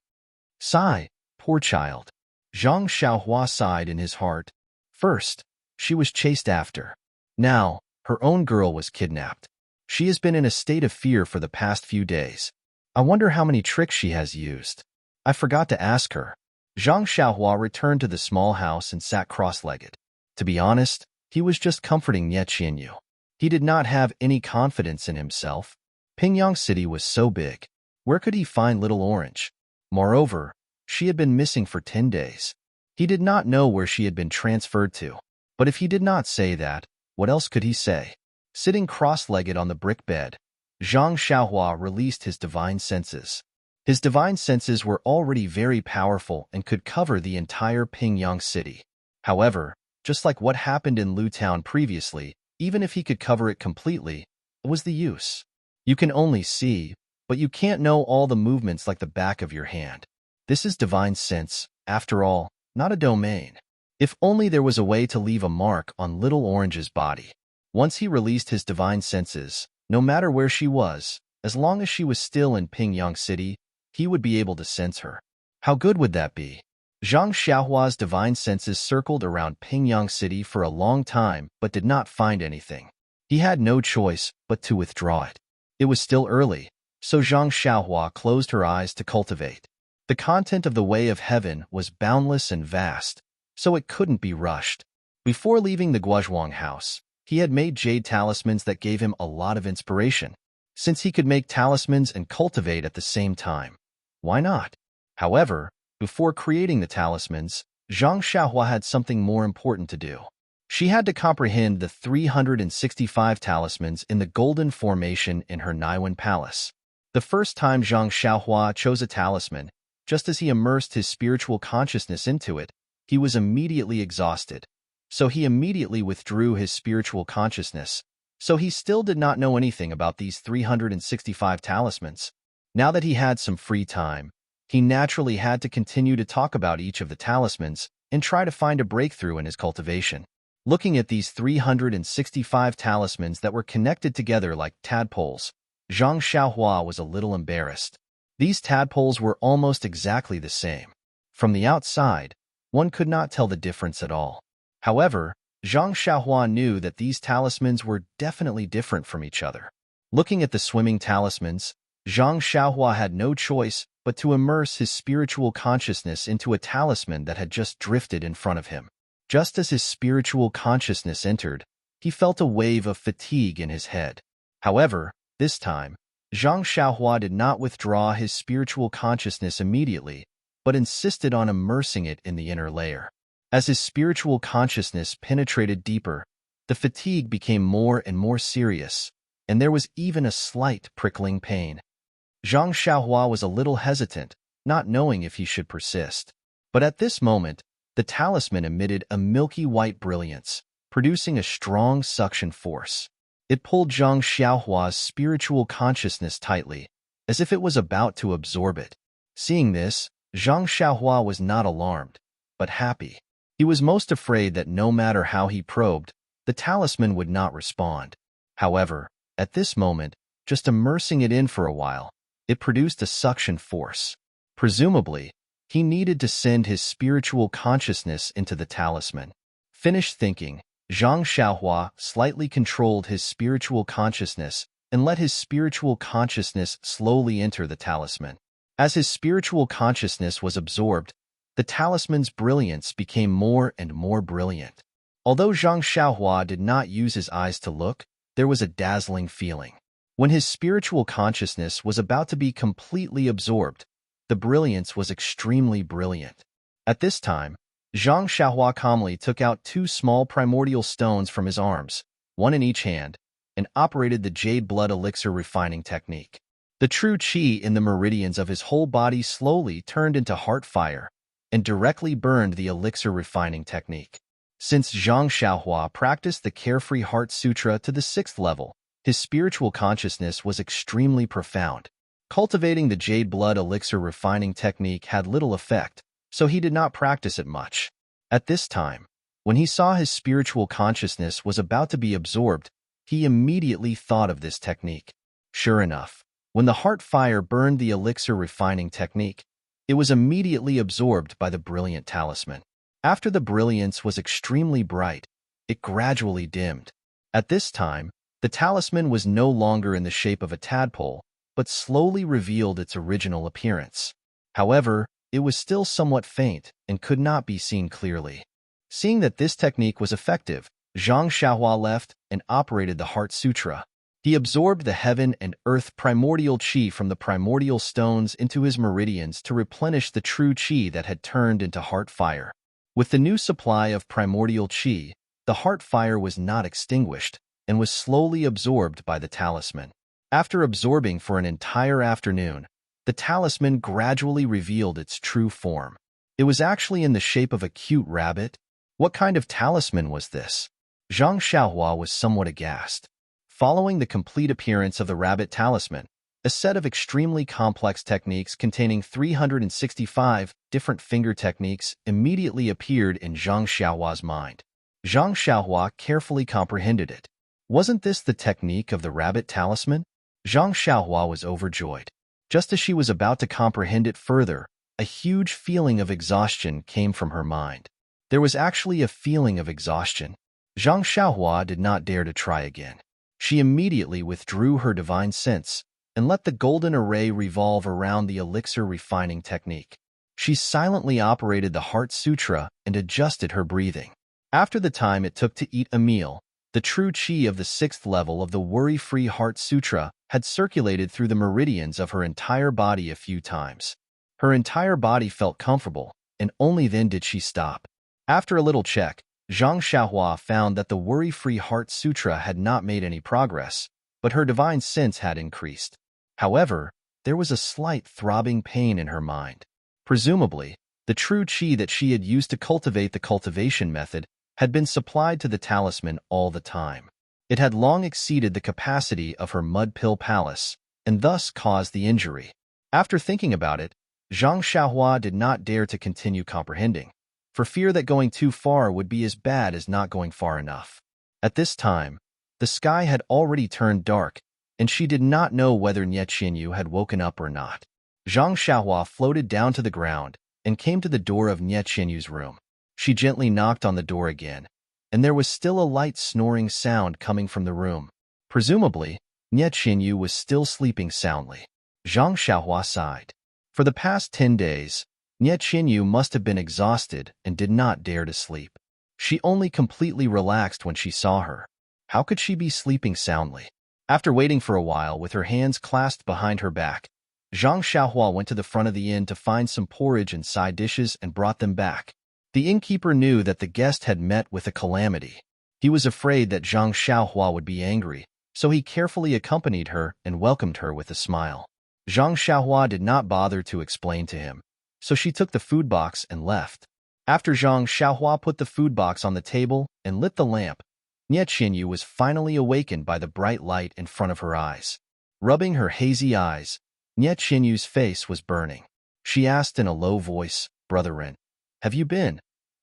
Sigh, poor child. Zhang Xiaohua sighed in his heart. First, she was chased after. Now, her own girl was kidnapped. She has been in a state of fear for the past few days. I wonder how many tricks she has used. I forgot to ask her. Zhang Xiaohua returned to the small house and sat cross-legged. To be honest, he was just comforting Nie Qinyu. He did not have any confidence in himself. Pingyang City was so big. Where could he find Little Orange? Moreover, she had been missing for 10 days. He did not know where she had been transferred to. But if he did not say that, what else could he say? Sitting cross-legged on the brick bed, Zhang Xiaohua released his divine senses. His divine senses were already very powerful and could cover the entire Pingyang City. However, just like what happened in Lu Town previously, even if he could cover it completely, what was the use? You can only see, but you can't know all the movements like the back of your hand. This is divine sense, after all, not a domain. If only there was a way to leave a mark on Little Orange's body. Once he released his divine senses, no matter where she was, as long as she was still in Pingyang City, he would be able to sense her. How good would that be? Zhang Xiaohua's divine senses circled around Pingyang City for a long time but did not find anything. He had no choice but to withdraw it. It was still early, so Zhang Xiaohua closed her eyes to cultivate. The content of the Way of Heaven was boundless and vast, so it couldn't be rushed. Before leaving the Guozhuang house, he had made jade talismans that gave him a lot of inspiration. Since he could make talismans and cultivate at the same time, why not? However, before creating the talismans, Zhang Xiaohua had something more important to do. She had to comprehend the 365 talismans in the golden formation in her Naiwan palace. The first time Zhang Xiaohua chose a talisman, just as he immersed his spiritual consciousness into it, he was immediately exhausted. So he immediately withdrew his spiritual consciousness. So he still did not know anything about these 365 talismans. Now that he had some free time, he naturally had to continue to talk about each of the talismans and try to find a breakthrough in his cultivation. Looking at these 365 talismans that were connected together like tadpoles, Zhang Xiaohua was a little embarrassed. These tadpoles were almost exactly the same. From the outside, one could not tell the difference at all. However, Zhang Xiaohua knew that these talismans were definitely different from each other. Looking at the swimming talismans, Zhang Xiaohua had no choice but to immerse his spiritual consciousness into a talisman that had just drifted in front of him. Just as his spiritual consciousness entered, he felt a wave of fatigue in his head. However, this time, Zhang Xiaohua did not withdraw his spiritual consciousness immediately, but insisted on immersing it in the inner layer. As his spiritual consciousness penetrated deeper, the fatigue became more and more serious, and there was even a slight prickling pain. Zhang Xiaohua was a little hesitant, not knowing if he should persist. But at this moment, the talisman emitted a milky white brilliance, producing a strong suction force. It pulled Zhang Xiaohua's spiritual consciousness tightly, as if it was about to absorb it. Seeing this, Zhang Xiaohua was not alarmed, but happy. He was most afraid that no matter how he probed, the talisman would not respond. However, at this moment, just immersing it in for a while, it produced a suction force. Presumably, he needed to send his spiritual consciousness into the talisman. Finished thinking, Zhang Xiaohua slightly controlled his spiritual consciousness and let his spiritual consciousness slowly enter the talisman. As his spiritual consciousness was absorbed, the talisman's brilliance became more and more brilliant. Although Zhang Xiaohua did not use his eyes to look, there was a dazzling feeling. When his spiritual consciousness was about to be completely absorbed, the brilliance was extremely brilliant. At this time, Zhang Xiaohua calmly took out 2 small primordial stones from his arms, one in each hand, and operated the jade blood elixir refining technique. The true qi in the meridians of his whole body slowly turned into heart fire and directly burned the elixir refining technique. Since Zhang Xiaohua practiced the Carefree Heart Sutra to the 6th level, his spiritual consciousness was extremely profound. Cultivating the jade blood elixir refining technique had little effect, so he did not practice it much. At this time, when he saw his spiritual consciousness was about to be absorbed, he immediately thought of this technique. Sure enough, when the heart fire burned the elixir refining technique, it was immediately absorbed by the brilliant talisman. After the brilliance was extremely bright, it gradually dimmed. At this time, the talisman was no longer in the shape of a tadpole, but slowly revealed its original appearance. However, it was still somewhat faint and could not be seen clearly. Seeing that this technique was effective, Zhang Xiaohua left and operated the Heart Sutra. He absorbed the heaven and earth primordial qi from the primordial stones into his meridians to replenish the true qi that had turned into heart fire. With the new supply of primordial qi, the heart fire was not extinguished and was slowly absorbed by the talisman. After absorbing for an entire afternoon, the talisman gradually revealed its true form. It was actually in the shape of a cute rabbit. What kind of talisman was this? Zhang Xiaohua was somewhat aghast. Following the complete appearance of the rabbit talisman, a set of extremely complex techniques containing 365 different finger techniques immediately appeared in Zhang Xiaohua's mind. Zhang Xiaohua carefully comprehended it. Wasn't this the technique of the rabbit talisman? Zhang Xiaohua was overjoyed. Just as she was about to comprehend it further, a huge feeling of exhaustion came from her mind. There was actually a feeling of exhaustion. Zhang Xiaohua did not dare to try again. She immediately withdrew her divine sense and let the golden array revolve around the elixir refining technique. She silently operated the Heart Sutra and adjusted her breathing. After the time it took to eat a meal, the true qi of the 6th level of the Worry-Free Heart Sutra had circulated through the meridians of her entire body a few times. Her entire body felt comfortable, and only then did she stop. After a little check, Zhang Xiaohua found that the Worry-Free Heart Sutra had not made any progress, but her divine sense had increased. However, there was a slight throbbing pain in her mind. Presumably, the true chi that she had used to cultivate the cultivation method had been supplied to the talisman all the time. It had long exceeded the capacity of her mud pill palace, and thus caused the injury. After thinking about it, Zhang Xiaohua did not dare to continue comprehending, for fear that going too far would be as bad as not going far enough. At this time, the sky had already turned dark, and she did not know whether Nie Qinyu had woken up or not. Zhang Xiaohua floated down to the ground and came to the door of Nie Qinyu's room. She gently knocked on the door again, and there was still a light snoring sound coming from the room. Presumably, Nie Qinyu was still sleeping soundly. Zhang Xiaohua sighed. For the past 10 days, Nie Qinyu must have been exhausted and did not dare to sleep. She only completely relaxed when she saw her. How could she be sleeping soundly? After waiting for a while with her hands clasped behind her back, Zhang Xiaohua went to the front of the inn to find some porridge and side dishes and brought them back. The innkeeper knew that the guest had met with a calamity. He was afraid that Zhang Xiaohua would be angry, so he carefully accompanied her and welcomed her with a smile. Zhang Xiaohua did not bother to explain to him, so she took the food box and left. After Zhang Xiaohua put the food box on the table and lit the lamp, Nie Qinyu was finally awakened by the bright light in front of her eyes. Rubbing her hazy eyes, Nie Qinyu's face was burning. She asked in a low voice, "Brother Ren, have you been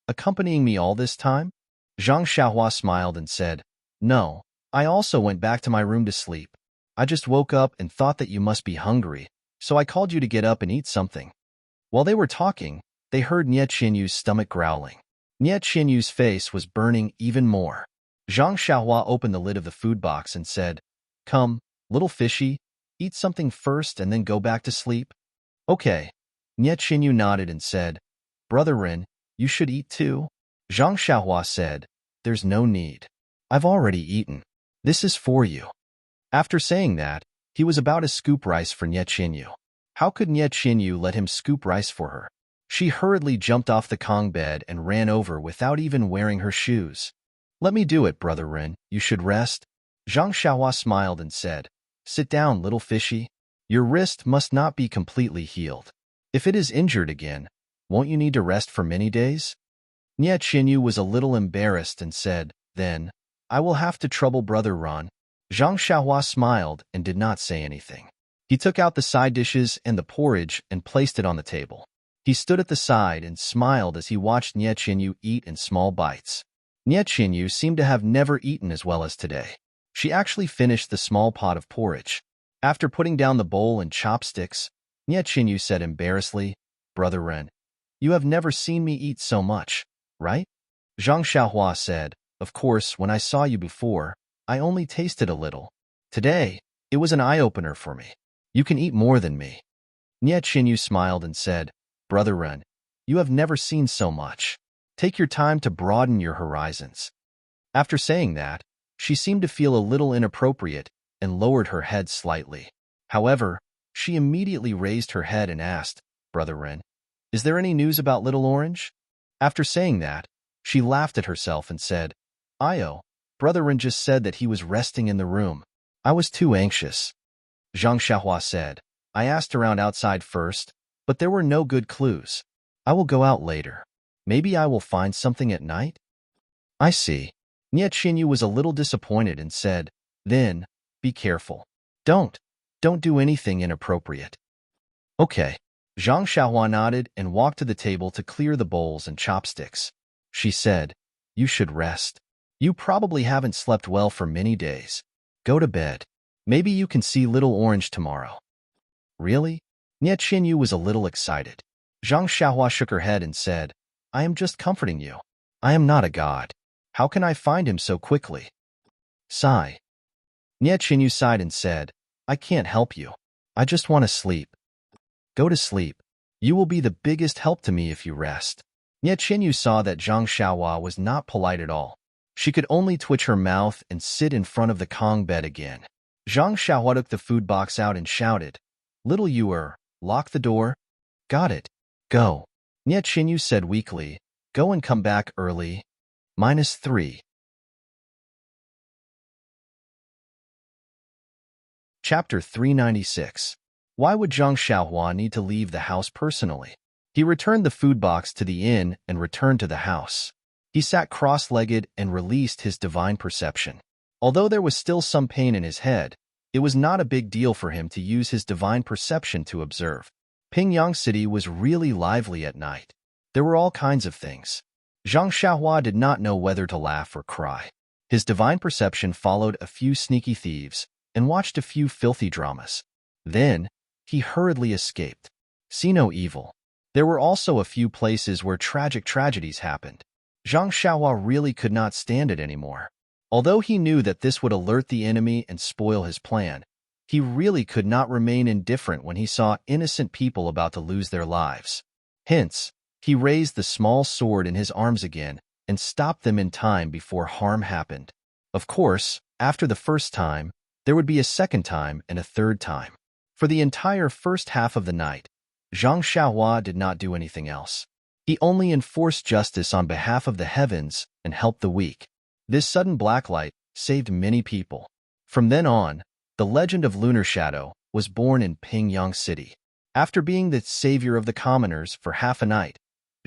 accompanying me all this time?" Zhang Xiaohua smiled and said, "No, I also went back to my room to sleep. I just woke up and thought that you must be hungry, so I called you to get up and eat something." While they were talking, they heard Nie Qinyu's stomach growling. Nie Qinyu's face was burning even more. Zhang Xiaohua opened the lid of the food box and said, "Come, little fishy, eat something first and then go back to sleep." "Okay." Nie Qinyu nodded and said, "Brother Ren, you should eat too." Zhang Xiaohua said, "There's no need. I've already eaten. This is for you." After saying that, he was about to scoop rice for Nie Qinyu. How could Nie Qinyu let him scoop rice for her? She hurriedly jumped off the Kong bed and ran over without even wearing her shoes. "Let me do it, Brother Ren. You should rest." Zhang Xiaohua smiled and said, "Sit down, little fishy. Your wrist must not be completely healed. If it is injured again, won't you need to rest for many days?" Nie Qinyu was a little embarrassed and said, "Then, I will have to trouble Brother Ron." Zhang Xiaohua smiled and did not say anything. He took out the side dishes and the porridge and placed it on the table. He stood at the side and smiled as he watched Nie Qinyu eat in small bites. Nie Qinyu seemed to have never eaten as well as today. She actually finished the small pot of porridge. After putting down the bowl and chopsticks, Nie Qinyu said embarrassedly, "Brother Ren, you have never seen me eat so much, right?" Zhang Xiaohua said, "Of course, when I saw you before, I only tasted a little. Today, it was an eye-opener for me. You can eat more than me." Nie Qinyu smiled and said, "Brother Ren, you have never seen so much. Take your time to broaden your horizons." After saying that, she seemed to feel a little inappropriate and lowered her head slightly. However, she immediately raised her head and asked, "Brother Ren, is there any news about Little Orange?" After saying that, she laughed at herself and said, "Io, Brother Ren just said that he was resting in the room. I was too anxious." Zhang Xiaohua said, "I asked around outside first, but there were no good clues. I will go out later. Maybe I will find something at night?" "I see." Nie Qinyu was a little disappointed and said, "Then, be careful. Don't do anything inappropriate." "Okay." Zhang Xiaohua nodded and walked to the table to clear the bowls and chopsticks. She said, "You should rest. You probably haven't slept well for many days. Go to bed. Maybe you can see Little Orange tomorrow." "Really?" Nie Qinyu was a little excited. Zhang Xiaohua shook her head and said, "I am just comforting you. I am not a god. How can I find him so quickly?" Sigh. Nie Qinyu sighed and said, "I can't help you. I just want to sleep." "Go to sleep. You will be the biggest help to me if you rest." Nie Qinyu saw that Zhang Xiaohua was not polite at all. She could only twitch her mouth and sit in front of the Kong bed again. Zhang Xiaohua took the food box out and shouted, "Little Yuer, lock the door." "Got it. Go." Nie Qinyu said weakly, "Go and come back early. -3. Chapter 396. Why would Zhang Xiaohua need to leave the house personally? He returned the food box to the inn and returned to the house. He sat cross-legged and released his divine perception. Although there was still some pain in his head, it was not a big deal for him to use his divine perception to observe. Pingyang City was really lively at night. There were all kinds of things. Zhang Xiaohua did not know whether to laugh or cry. His divine perception followed a few sneaky thieves and watched a few filthy dramas. Then, he hurriedly escaped. See no evil. There were also a few places where tragic tragedies happened. Zhang Xiaohua really could not stand it anymore. Although he knew that this would alert the enemy and spoil his plan, he really could not remain indifferent when he saw innocent people about to lose their lives. Hence, he raised the small sword in his arms again and stopped them in time before harm happened. Of course, after the first time, there would be a second time and a third time. For the entire first half of the night, Zhang Xiaohua did not do anything else. He only enforced justice on behalf of the heavens and helped the weak. This sudden blacklight saved many people. From then on, the legend of Lunar Shadow was born in Pingyang City. After being the savior of the commoners for half a night,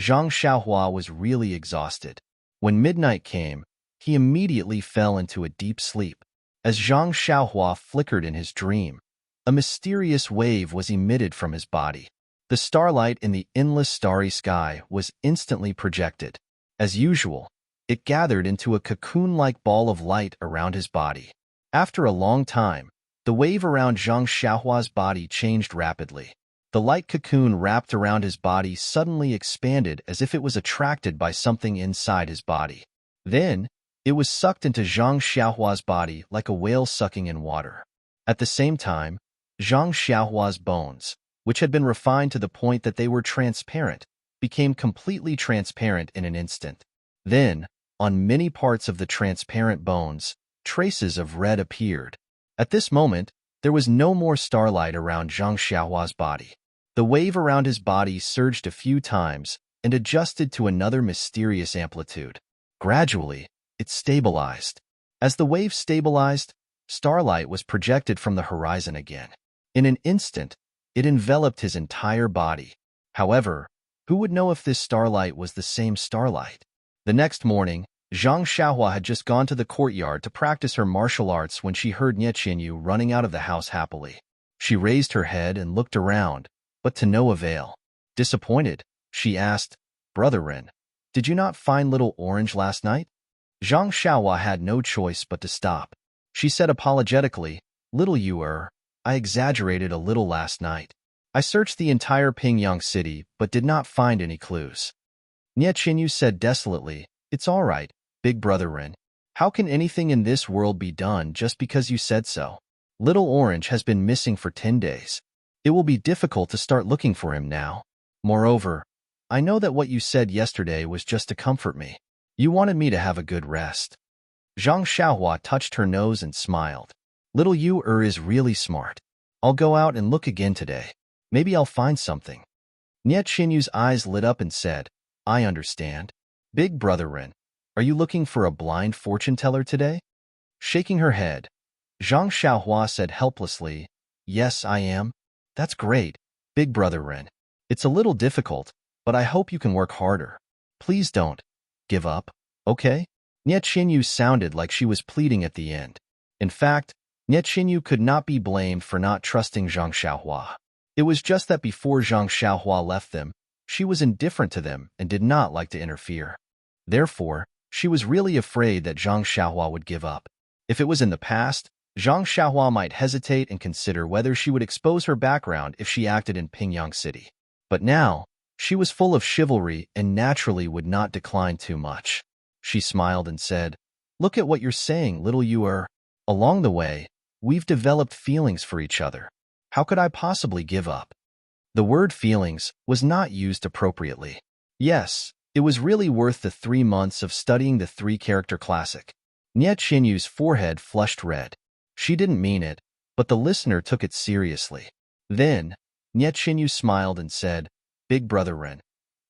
Zhang Xiaohua was really exhausted. When midnight came, he immediately fell into a deep sleep. As Zhang Xiaohua flickered in his dream, a mysterious wave was emitted from his body. The starlight in the endless starry sky was instantly projected. As usual, it gathered into a cocoon-like ball of light around his body. After a long time, the wave around Zhang Xiaohua's body changed rapidly. The light cocoon wrapped around his body suddenly expanded as if it was attracted by something inside his body. Then, it was sucked into Zhang Xiaohua's body like a whale sucking in water. At the same time, Zhang Xiaohua's bones, which had been refined to the point that they were transparent, became completely transparent in an instant. Then, on many parts of the transparent bones, traces of red appeared. At this moment, there was no more starlight around Zhang Xiaohua's body. The wave around his body surged a few times and adjusted to another mysterious amplitude. Gradually, it stabilized. As the wave stabilized, starlight was projected from the horizon again. In an instant, it enveloped his entire body. However, who would know if this starlight was the same starlight? The next morning, Zhang Xiaohua had just gone to the courtyard to practice her martial arts when she heard Nie Qinyu running out of the house happily. She raised her head and looked around, but to no avail. Disappointed, she asked, "Brother Ren, did you not find little Orange last night?" Zhang Xiaohua had no choice but to stop. She said apologetically, "Little you I exaggerated a little last night. I searched the entire Pingyang city but did not find any clues." Nie Qinyu said desolately, "It's all right, big brother Ren. How can anything in this world be done just because you said so? Little Orange has been missing for 10 days. It will be difficult to start looking for him now. Moreover, I know that what you said yesterday was just to comfort me. You wanted me to have a good rest." Zhang Xiaohua touched her nose and smiled. "Little you is really smart. I'll go out and look again today. Maybe I'll find something." Nie Qinyu's eyes lit up and said, "I understand. Big brother Ren, are you looking for a blind fortune teller today?" Shaking her head, Zhang Xiaohua said helplessly, "Yes, I am." "That's great, big brother Ren. It's a little difficult, but I hope you can work harder. Please don't give up, okay?" Nie Qinyu sounded like she was pleading at the end. In fact, Nie Qinyu could not be blamed for not trusting Zhang Xiaohua. It was just that before Zhang Xiaohua left them, she was indifferent to them and did not like to interfere. Therefore, she was really afraid that Zhang Xiaohua would give up. If it was in the past, Zhang Xiaohua might hesitate and consider whether she would expose her background if she acted in Pingyang City. But now, she was full of chivalry and naturally would not decline too much. She smiled and said, "Look at what you're saying, little you Along the way, we've developed feelings for each other. How could I possibly give up?" The word feelings was not used appropriately. Yes, it was really worth the 3 months of studying the 3-character classic. Nie Qinyu's forehead flushed red. She didn't mean it, but the listener took it seriously. Then, Nie Qinyu smiled and said, "Big brother Ren,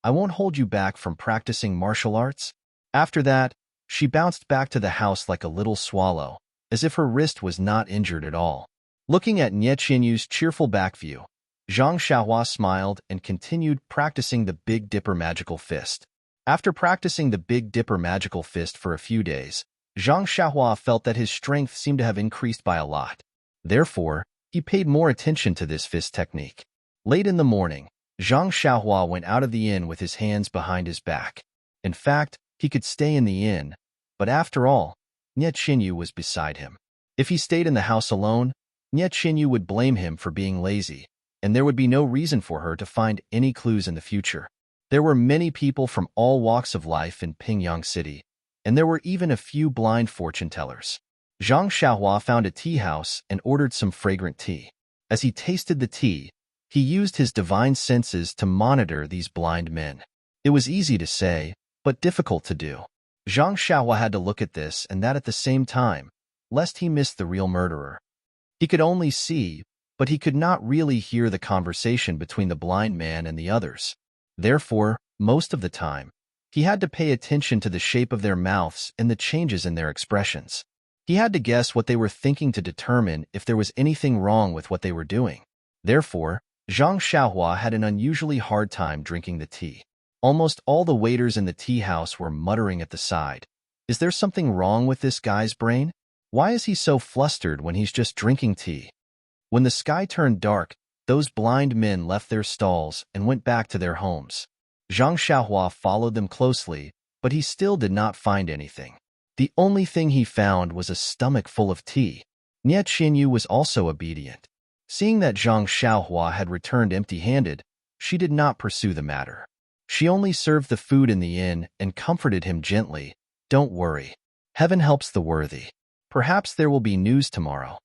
I won't hold you back from practicing martial arts." After that, she bounced back to the house like a little swallow, as if her wrist was not injured at all. Looking at Nie Qinyu's cheerful back view, Zhang Xiaohua smiled and continued practicing the Big Dipper magical fist. After practicing the Big Dipper magical fist for a few days, Zhang Xiaohua felt that his strength seemed to have increased by a lot. Therefore, he paid more attention to this fist technique. Late in the morning, Zhang Xiaohua went out of the inn with his hands behind his back. In fact, he could stay in the inn, but after all, Nie Qinyu was beside him. If he stayed in the house alone, Nie Qinyu would blame him for being lazy, and there would be no reason for her to find any clues in the future. There were many people from all walks of life in Pingyang City, and there were even a few blind fortune tellers. Zhang Xiaohua found a tea house and ordered some fragrant tea. As he tasted the tea, he used his divine senses to monitor these blind men. It was easy to say, but difficult to do. Zhang Xiaohua had to look at this and that at the same time, lest he missed the real murderer. He could only see, but he could not really hear the conversation between the blind man and the others. Therefore, most of the time, he had to pay attention to the shape of their mouths and the changes in their expressions. He had to guess what they were thinking to determine if there was anything wrong with what they were doing. Therefore, Zhang Xiaohua had an unusually hard time drinking the tea. Almost all the waiters in the tea house were muttering at the side. Is there something wrong with this guy's brain? Why is he so flustered when he's just drinking tea? When the sky turned dark, those blind men left their stalls and went back to their homes. Zhang Xiaohua followed them closely, but he still did not find anything. The only thing he found was a stomach full of tea. Nie Qinyu was also obedient. Seeing that Zhang Xiaohua had returned empty-handed, she did not pursue the matter. She only served the food in the inn and comforted him gently. Don't worry. Heaven helps the worthy. Perhaps there will be news tomorrow.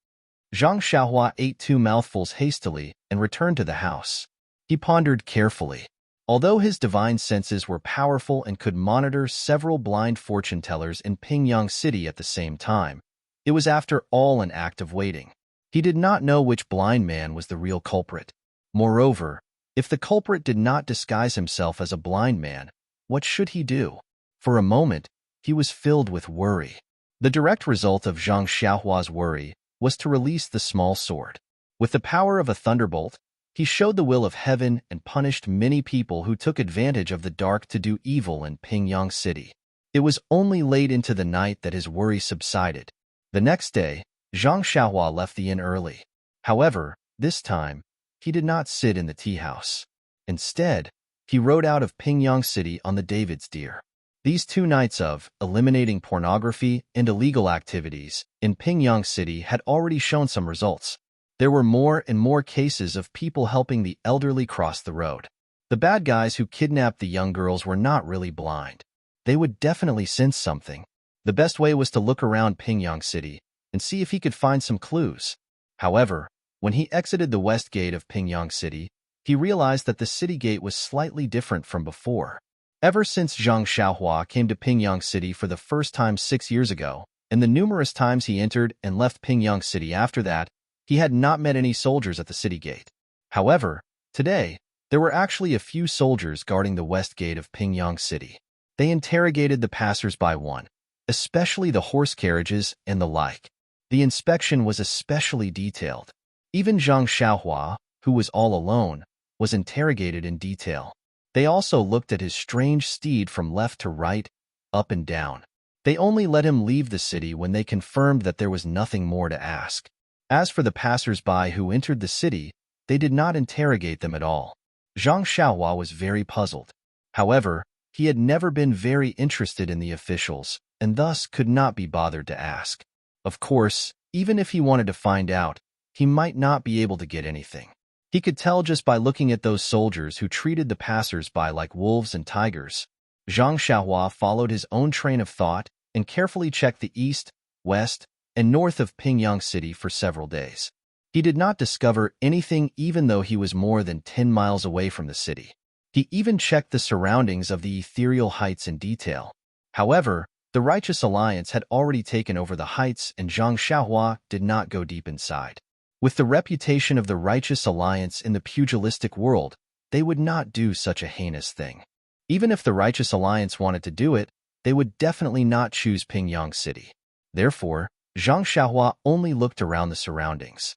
Zhang Xiaohua ate 2 mouthfuls hastily and returned to the house. He pondered carefully. Although his divine senses were powerful and could monitor several blind fortune tellers in Pingyang City at the same time, it was after all an act of waiting. He did not know which blind man was the real culprit. Moreover, if the culprit did not disguise himself as a blind man, what should he do? For a moment, he was filled with worry. The direct result of Zhang Xiaohua's worry was to release the small sword. With the power of a thunderbolt, he showed the will of heaven and punished many people who took advantage of the dark to do evil in Pingyang City. It was only late into the night that his worry subsided. The next day, Zhang Xiaohua left the inn early. However, this time, he did not sit in the tea house. Instead, he rode out of Pingyang City on the David's Deer. These 2 nights of eliminating pornography and illegal activities in Pingyang City had already shown some results. There were more and more cases of people helping the elderly cross the road. The bad guys who kidnapped the young girls were not really blind. They would definitely sense something. The best way was to look around Pingyang City and see if he could find some clues. However, when he exited the west gate of Pingyang City, he realized that the city gate was slightly different from before. Ever since Zhang Xiaohua came to Pingyang City for the first time 6 years ago, and the numerous times he entered and left Pingyang City after that, he had not met any soldiers at the city gate. However, today, there were actually a few soldiers guarding the west gate of Pingyang City. They interrogated the passers-by one, especially the horse carriages and the like. The inspection was especially detailed. Even Zhang Xiaohua, who was all alone, was interrogated in detail. They also looked at his strange steed from left to right, up and down. They only let him leave the city when they confirmed that there was nothing more to ask. As for the passers-by who entered the city, they did not interrogate them at all. Zhang Xiaohua was very puzzled. However, he had never been very interested in the officials, and thus could not be bothered to ask. Of course, even if he wanted to find out, he might not be able to get anything. He could tell just by looking at those soldiers who treated the passers-by like wolves and tigers. Zhang Xiaohua followed his own train of thought and carefully checked the east, west, and north of Pingyang City for several days. He did not discover anything even though he was more than 10 miles away from the city. He even checked the surroundings of the ethereal heights in detail. However, the Righteous Alliance had already taken over the heights and Zhang Xiaohua did not go deep inside. With the reputation of the Righteous Alliance in the pugilistic world, they would not do such a heinous thing. Even if the Righteous Alliance wanted to do it, they would definitely not choose Pingyang City. Therefore, Zhang Xiaohua only looked around the surroundings.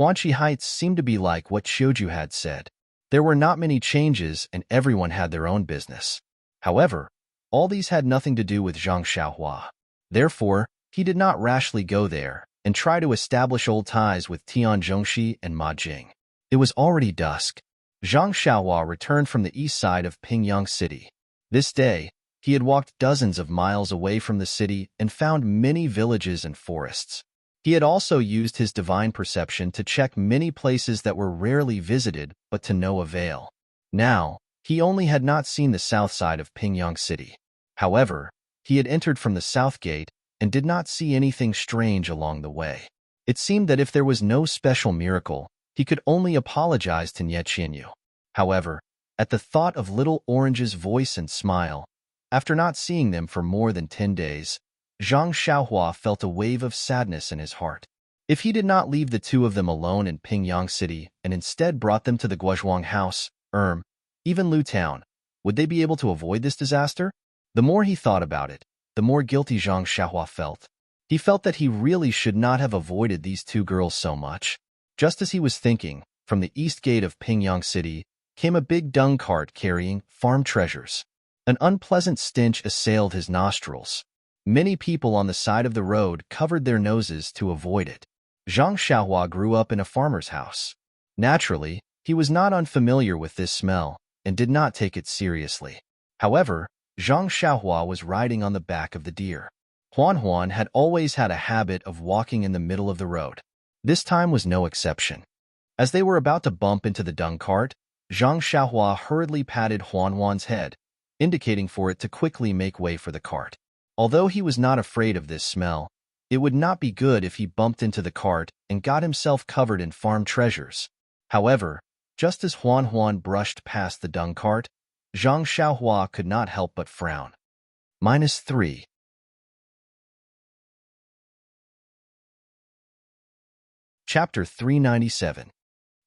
Huanqi Heights seemed to be like what Qiuju had said. There were not many changes and everyone had their own business. However, all these had nothing to do with Zhang Xiaohua. Therefore, he did not rashly go there and try to establish old ties with Tian Zhongxi and Ma Jing. It was already dusk. Zhang Xiaohua returned from the east side of Pingyang City. This day, he had walked dozens of miles away from the city and found many villages and forests. He had also used his divine perception to check many places that were rarely visited, but to no avail. Now, he only had not seen the south side of Pingyang City. However, he had entered from the south gate and did not see anything strange along the way. It seemed that if there was no special miracle, he could only apologize to Nie Qianyu. However, at the thought of little Orange's voice and smile, after not seeing them for more than 10 days, Zhang Xiaohua felt a wave of sadness in his heart. If he did not leave the two of them alone in Pingyang City and instead brought them to the Guozhuang house, even Lu Town, would they be able to avoid this disaster? The more he thought about it, the more guilty Zhang Xiaohua felt. He felt that he really should not have avoided these two girls so much. Just as he was thinking, from the east gate of Pingyang City came a big dung cart carrying farm treasures. An unpleasant stench assailed his nostrils. Many people on the side of the road covered their noses to avoid it. Zhang Xiaohua grew up in a farmer's house. Naturally, he was not unfamiliar with this smell and did not take it seriously. However, Zhang Xiaohua was riding on the back of the deer. Huan had always had a habit of walking in the middle of the road. This time was no exception. As they were about to bump into the dung cart, Zhang Xiaohua hurriedly patted Huan's head, indicating for it to quickly make way for the cart. Although he was not afraid of this smell, it would not be good if he bumped into the cart and got himself covered in farm treasures. However, just as Huan brushed past the dung cart, Zhang Xiaohua could not help but frown. -3. Chapter 397.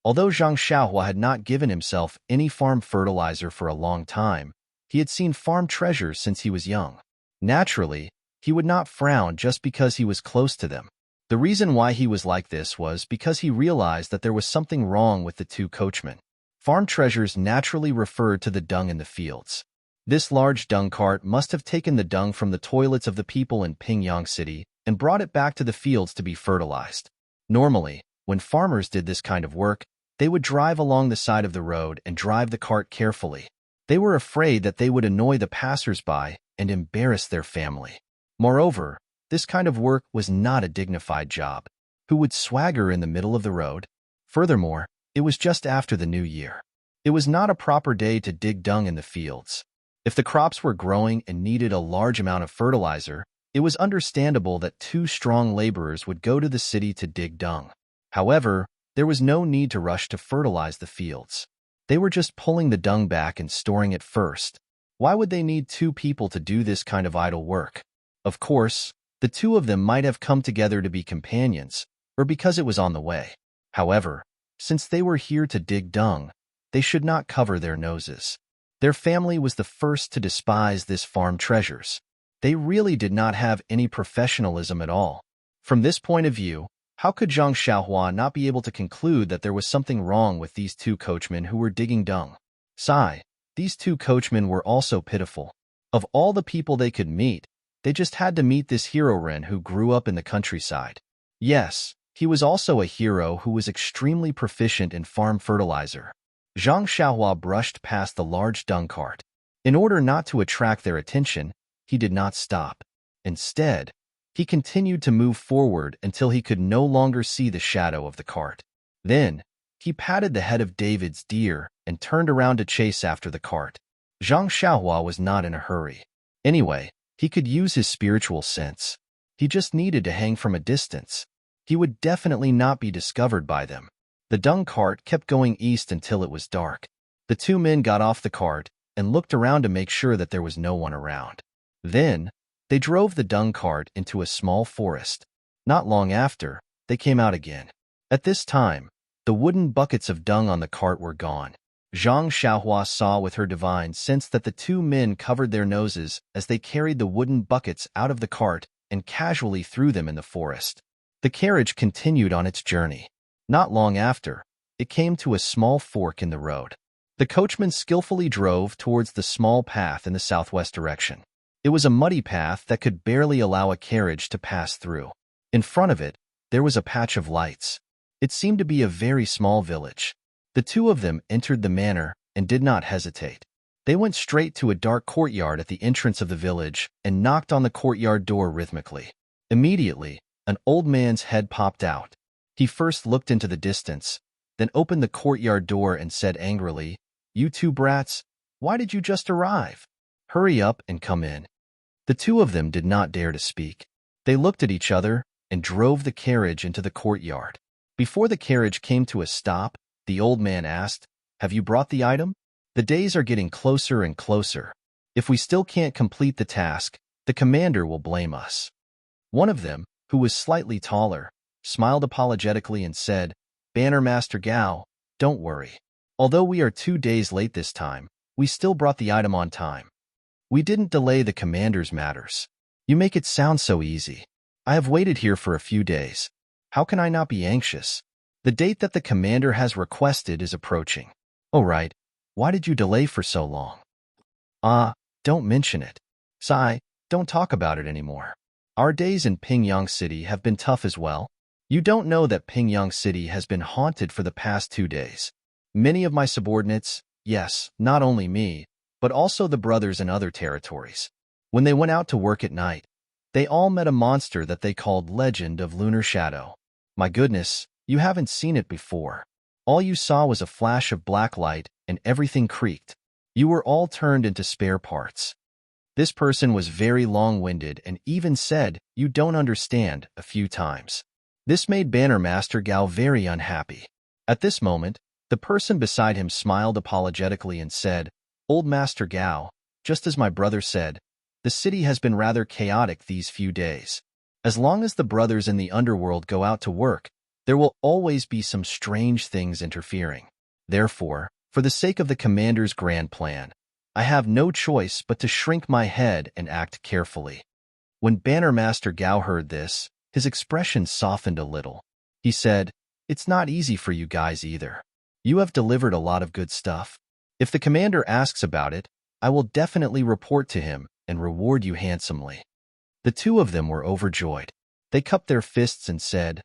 Although Zhang Xiaohua had not given himself any farm fertilizer for a long time, he had seen farm treasures since he was young. Naturally, he would not frown just because he was close to them. The reason why he was like this was because he realized that there was something wrong with the two coachmen. Farm treasures naturally referred to the dung in the fields. This large dung cart must have taken the dung from the toilets of the people in Pingyang City and brought it back to the fields to be fertilized. Normally, when farmers did this kind of work, they would drive along the side of the road and drive the cart carefully. They were afraid that they would annoy the passers-by and embarrass their family. Moreover, this kind of work was not a dignified job. Who would swagger in the middle of the road? Furthermore, it was just after the new year. It was not a proper day to dig dung in the fields. If the crops were growing and needed a large amount of fertilizer, it was understandable that two strong laborers would go to the city to dig dung. However, there was no need to rush to fertilize the fields. They were just pulling the dung back and storing it first. Why would they need two people to do this kind of idle work? Of course, the two of them might have come together to be companions, or because it was on the way. However, since they were here to dig dung, they should not cover their noses. Their family was the first to despise this farm treasures. They really did not have any professionalism at all. From this point of view, how could Zhang Xiaohua not be able to conclude that there was something wrong with these two coachmen who were digging dung? Sigh, these two coachmen were also pitiful. Of all the people they could meet, they just had to meet this hero Ren who grew up in the countryside. Yes, he was also a hero who was extremely proficient in farm fertilizer. Zhang Xiaohua brushed past the large dung cart. In order not to attract their attention, he did not stop. Instead, he continued to move forward until he could no longer see the shadow of the cart. Then, he patted the head of David's deer and turned around to chase after the cart. Zhang Xiaohua was not in a hurry. Anyway, he could use his spiritual sense. He just needed to hang from a distance. He would definitely not be discovered by them. The dung cart kept going east until it was dark. The two men got off the cart and looked around to make sure that there was no one around. Then, they drove the dung cart into a small forest. Not long after, they came out again. At this time, the wooden buckets of dung on the cart were gone. Zhang Xiaohua saw with her divine sense that the two men covered their noses as they carried the wooden buckets out of the cart and casually threw them in the forest. The carriage continued on its journey. Not long after, it came to a small fork in the road. The coachman skillfully drove towards the small path in the southwest direction. It was a muddy path that could barely allow a carriage to pass through. In front of it, there was a patch of lights. It seemed to be a very small village. The two of them entered the manor and did not hesitate. They went straight to a dark courtyard at the entrance of the village and knocked on the courtyard door rhythmically. Immediately, an old man's head popped out. He first looked into the distance, then opened the courtyard door and said angrily, "You two brats, why did you just arrive? Hurry up and come in." The two of them did not dare to speak. They looked at each other and drove the carriage into the courtyard. Before the carriage came to a stop, the old man asked, "Have you brought the item? The days are getting closer and closer. If we still can't complete the task, the commander will blame us." One of them, who was slightly taller, smiled apologetically and said, "Banner Master Gao, don't worry. Although we are 2 days late this time, we still brought the item on time. We didn't delay the commander's matters. You make it sound so easy. I have waited here for a few days. How can I not be anxious? The date that the commander has requested is approaching." "Oh right. Why did you delay for so long?" Don't mention it. Sigh, don't talk about it anymore. Our days in Pingyang City have been tough as well. You don't know that Pingyang City has been haunted for the past 2 days. Many of my subordinates, yes, not only me, but also the brothers in other territories, when they went out to work at night, they all met a monster that they called Legend of Lunar Shadow. My goodness, you haven't seen it before. All you saw was a flash of black light and everything creaked. You were all turned into spare parts. This person was very long-winded and even said, "You don't understand," a few times. This made Banner Master Gao very unhappy. At this moment, the person beside him smiled apologetically and said, "Old Master Gao, just as my brother said, the city has been rather chaotic these few days. As long as the brothers in the underworld go out to work, there will always be some strange things interfering. Therefore, for the sake of the commander's grand plan, I have no choice but to shrink my head and act carefully." When Banner Master Gao heard this, his expression softened a little. He said, "It's not easy for you guys either. You have delivered a lot of good stuff. If the commander asks about it, I will definitely report to him and reward you handsomely." The two of them were overjoyed. They cupped their fists and said,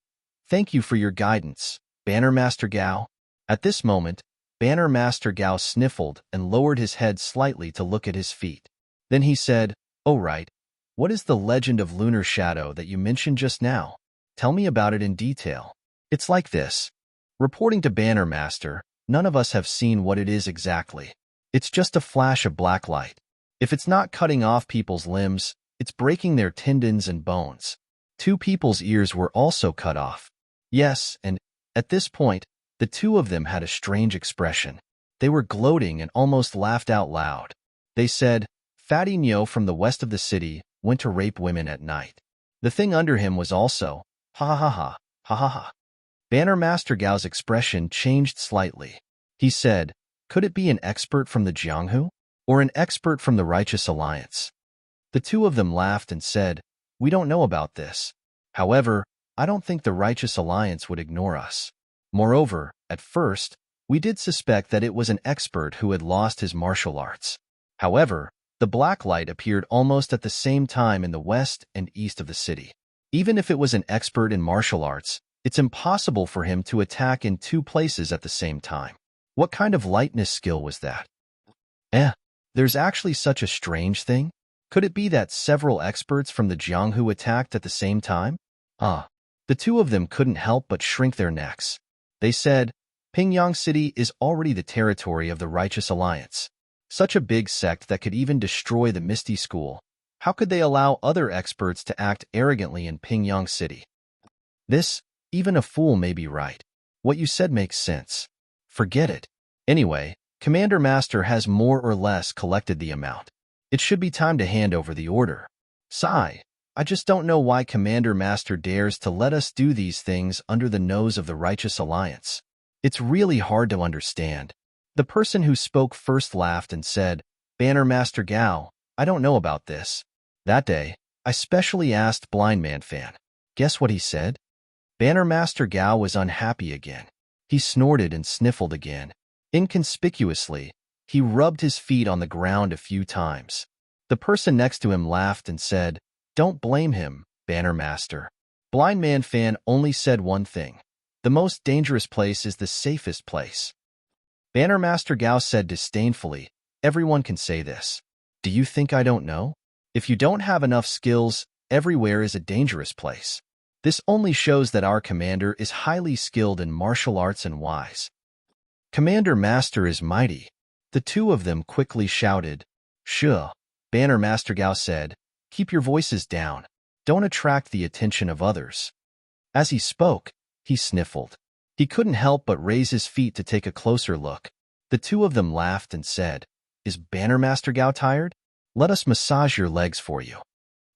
"Thank you for your guidance, Banner Master Gao." At this moment, Banner Master Gao sniffled and lowered his head slightly to look at his feet. Then he said, "Oh right, what is the Legend of Lunar Shadow that you mentioned just now? Tell me about it in detail." "It's like this. Reporting to Banner Master, none of us have seen what it is exactly. It's just a flash of black light. If it's not cutting off people's limbs, it's breaking their tendons and bones. 2 people's ears were also cut off." Yes, and at this point, the two of them had a strange expression. They were gloating and almost laughed out loud. They said, "Fatty Nyo from the west of the city went to rape women at night. The thing under him was also, ha ha ha, ha ha ha." Banner Master Gao's expression changed slightly. He said, "Could it be an expert from the Jianghu? Or an expert from the Righteous Alliance?" The two of them laughed and said, "We don't know about this. However, I don't think the Righteous Alliance would ignore us. Moreover, at first, we did suspect that it was an expert who had lost his martial arts. However, the black light appeared almost at the same time in the west and east of the city. Even if it was an expert in martial arts, it's impossible for him to attack in 2 places at the same time. What kind of lightness skill was that? There's actually such a strange thing? Could it be that several experts from the Jianghu attacked at the same time?" The two of them couldn't help but shrink their necks. They said, "Pingyang City is already the territory of the Righteous Alliance. Such a big sect that could even destroy the Misty School. How could they allow other experts to act arrogantly in Pingyang City?" This, even a fool may be right. What you said makes sense. Forget it. Anyway, Commander Master has more or less collected the amount. It should be time to hand over the order. Sigh. I just don't know why Commander Master dares to let us do these things under the nose of the Righteous Alliance. It's really hard to understand. The person who spoke first laughed and said, "Banner Master Gao, I don't know about this. That day, I specially asked Blind Man Fan. Guess what he said? Banner Master Gao was unhappy again. He snorted and sniffled again. Inconspicuously, he rubbed his feet on the ground a few times. The person next to him laughed and said, "Don't blame him, Banner Master." Blind Man Fan only said one thing. "The most dangerous place is the safest place." Banner Master Gao said disdainfully, "Everyone can say this. Do you think I don't know? If you don't have enough skills, everywhere is a dangerous place. This only shows that our commander is highly skilled in martial arts and wise." "Commander Master is mighty." The two of them quickly shouted. "Sure." Banner Master Gao said, "Keep your voices down. Don't attract the attention of others." As he spoke, he sniffled. He couldn't help but raise his feet to take a closer look. The two of them laughed and said, "Is Banner Master Gao tired? Let us massage your legs for you."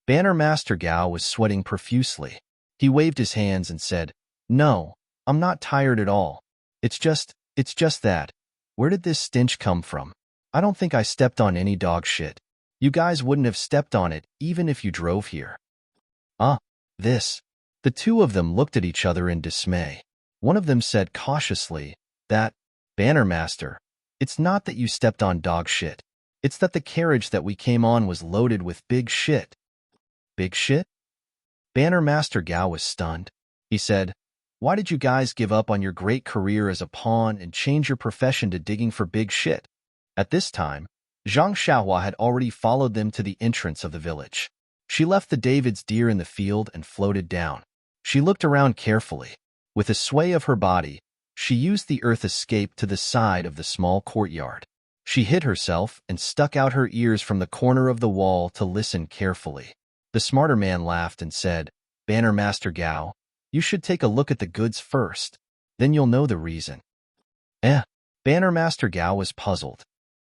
Banner Master Gao was sweating profusely. He waved his hands and said, "No, I'm not tired at all. It's just that. Where did this stench come from? I don't think I stepped on any dog shit. You guys wouldn't have stepped on it even if you drove here." This. The two of them looked at each other in dismay. One of them said cautiously, "That, Banner Master, it's not that you stepped on dog shit. It's that the carriage that we came on was loaded with big shit." "Big shit?" Banner Master Gao was stunned. He said, "Why did you guys give up on your great career as a pawn and change your profession to digging for big shit?" At this time, Zhang Xiaohua had already followed them to the entrance of the village. She left the David's deer in the field and floated down. She looked around carefully. With a sway of her body, she used the earth escape to the side of the small courtyard. She hid herself and stuck out her ears from the corner of the wall to listen carefully. The smarter man laughed and said, "Banner Master Gao, you should take a look at the goods first. Then you'll know the reason." Banner Master Gao was puzzled.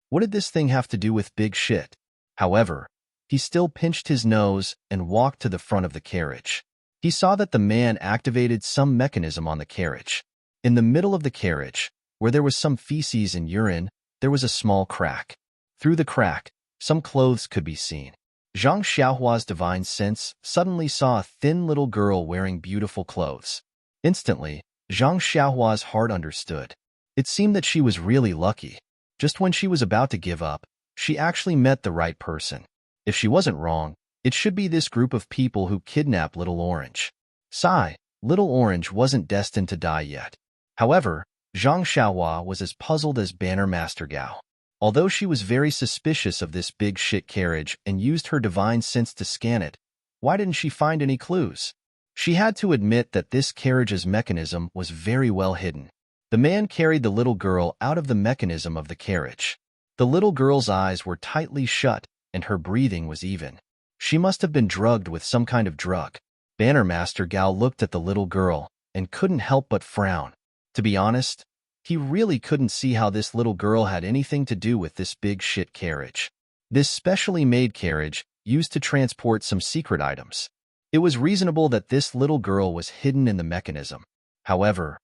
What did this thing have to do with big shit? However, he still pinched his nose and walked to the front of the carriage. He saw that the man activated some mechanism on the carriage. In the middle of the carriage, where there was some feces and urine, there was a small crack. Through the crack, some clothes could be seen. Zhang Xiaohua's divine sense suddenly saw a thin little girl wearing beautiful clothes. Instantly, Zhang Xiaohua's heart understood. It seemed that she was really lucky. Just when she was about to give up, she actually met the right person. If she wasn't wrong, it should be this group of people who kidnapped Little Orange. Sigh, Little Orange wasn't destined to die yet. However, Zhang Xiaohua was as puzzled as Banner Master Gao. Although she was very suspicious of this big shit carriage and used her divine sense to scan it, why didn't she find any clues? She had to admit that this carriage's mechanism was very well hidden. The man carried the little girl out of the mechanism of the carriage. The little girl's eyes were tightly shut and her breathing was even. She must have been drugged with some kind of drug. Banner Master Gao looked at the little girl and couldn't help but frown. To be honest, he really couldn't see how this little girl had anything to do with this big shit carriage. This specially made carriage used to transport some secret items. It was reasonable that this little girl was hidden in the mechanism. However,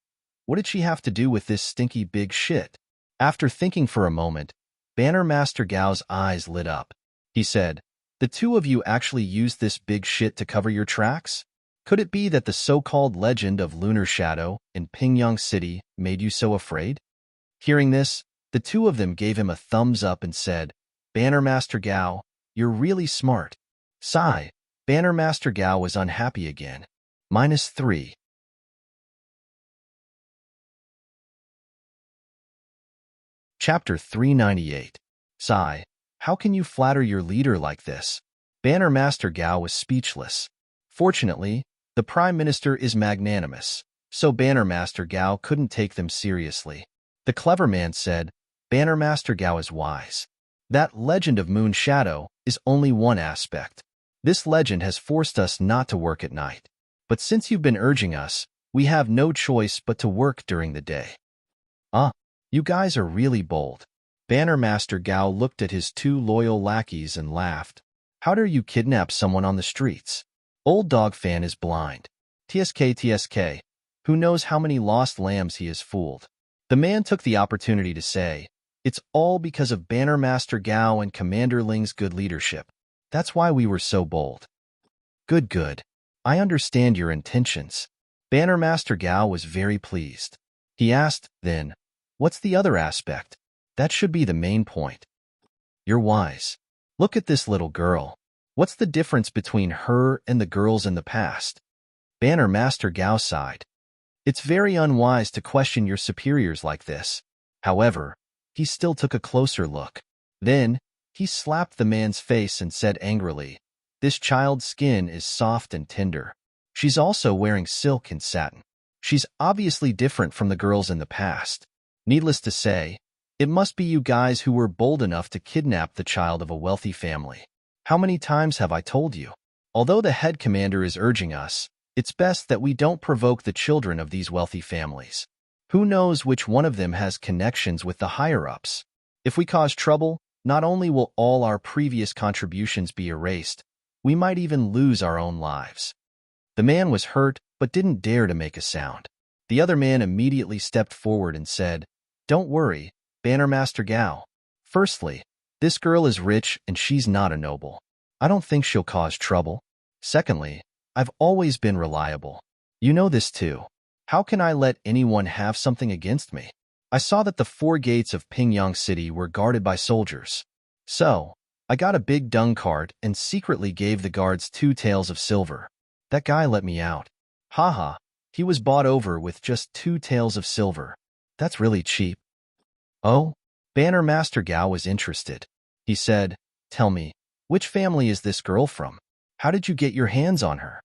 what did she have to do with this stinky big shit? After thinking for a moment, Banner Master Gao's eyes lit up. He said, "The two of you actually used this big shit to cover your tracks? Could it be that the so-called legend of Lunar Shadow in Pingyang City made you so afraid?" Hearing this, the two of them gave him a thumbs up and said, "Banner Master Gao, you're really smart." Sigh, Banner Master Gao was unhappy again. -3. Chapter 398. Sigh, how can you flatter your leader like this? Banner Master Gao was speechless. Fortunately, the Prime Minister is magnanimous, so Banner Master Gao couldn't take them seriously. The clever man said, "Banner Master Gao is wise. That legend of Moon Shadow is only one aspect. This legend has forced us not to work at night. But since you've been urging us, we have no choice but to work during the day." You guys are really bold. Banner Master Gao looked at his two loyal lackeys and laughed. "How dare you kidnap someone on the streets? Old Dog Fan is blind. TSK, who knows how many lost lambs he has fooled." The man took the opportunity to say, "It's all because of Banner Master Gao and Commander Ling's good leadership. That's why we were so bold." Good. I understand your intentions. Banner Master Gao was very pleased. He asked, then, what's the other aspect? That should be the main point. You're wise. Look at this little girl. What's the difference between her and the girls in the past? Banner Master Gao sighed. It's very unwise to question your superiors like this. However, he still took a closer look. Then, he slapped the man's face and said angrily, "This child's skin is soft and tender. She's also wearing silk and satin. She's obviously different from the girls in the past. Needless to say, it must be you guys who were bold enough to kidnap the child of a wealthy family. How many times have I told you? Although the head commander is urging us, it's best that we don't provoke the children of these wealthy families. Who knows which one of them has connections with the higher-ups? If we cause trouble, not only will all our previous contributions be erased, we might even lose our own lives." The man was hurt, but didn't dare to make a sound. The other man immediately stepped forward and said, "Don't worry, Banner Master Gao. Firstly, this girl is rich and she's not a noble. I don't think she'll cause trouble. Secondly, I've always been reliable. You know this too. How can I let anyone have something against me? I saw that the 4 gates of Pingyang City were guarded by soldiers. So, I got a big dung cart and secretly gave the guards 2 taels of silver. That guy let me out. Haha, he was bought over with just 2 taels of silver. That's really cheap." Oh, Banner Master Gao was interested. He said, "Tell me, which family is this girl from? How did you get your hands on her?"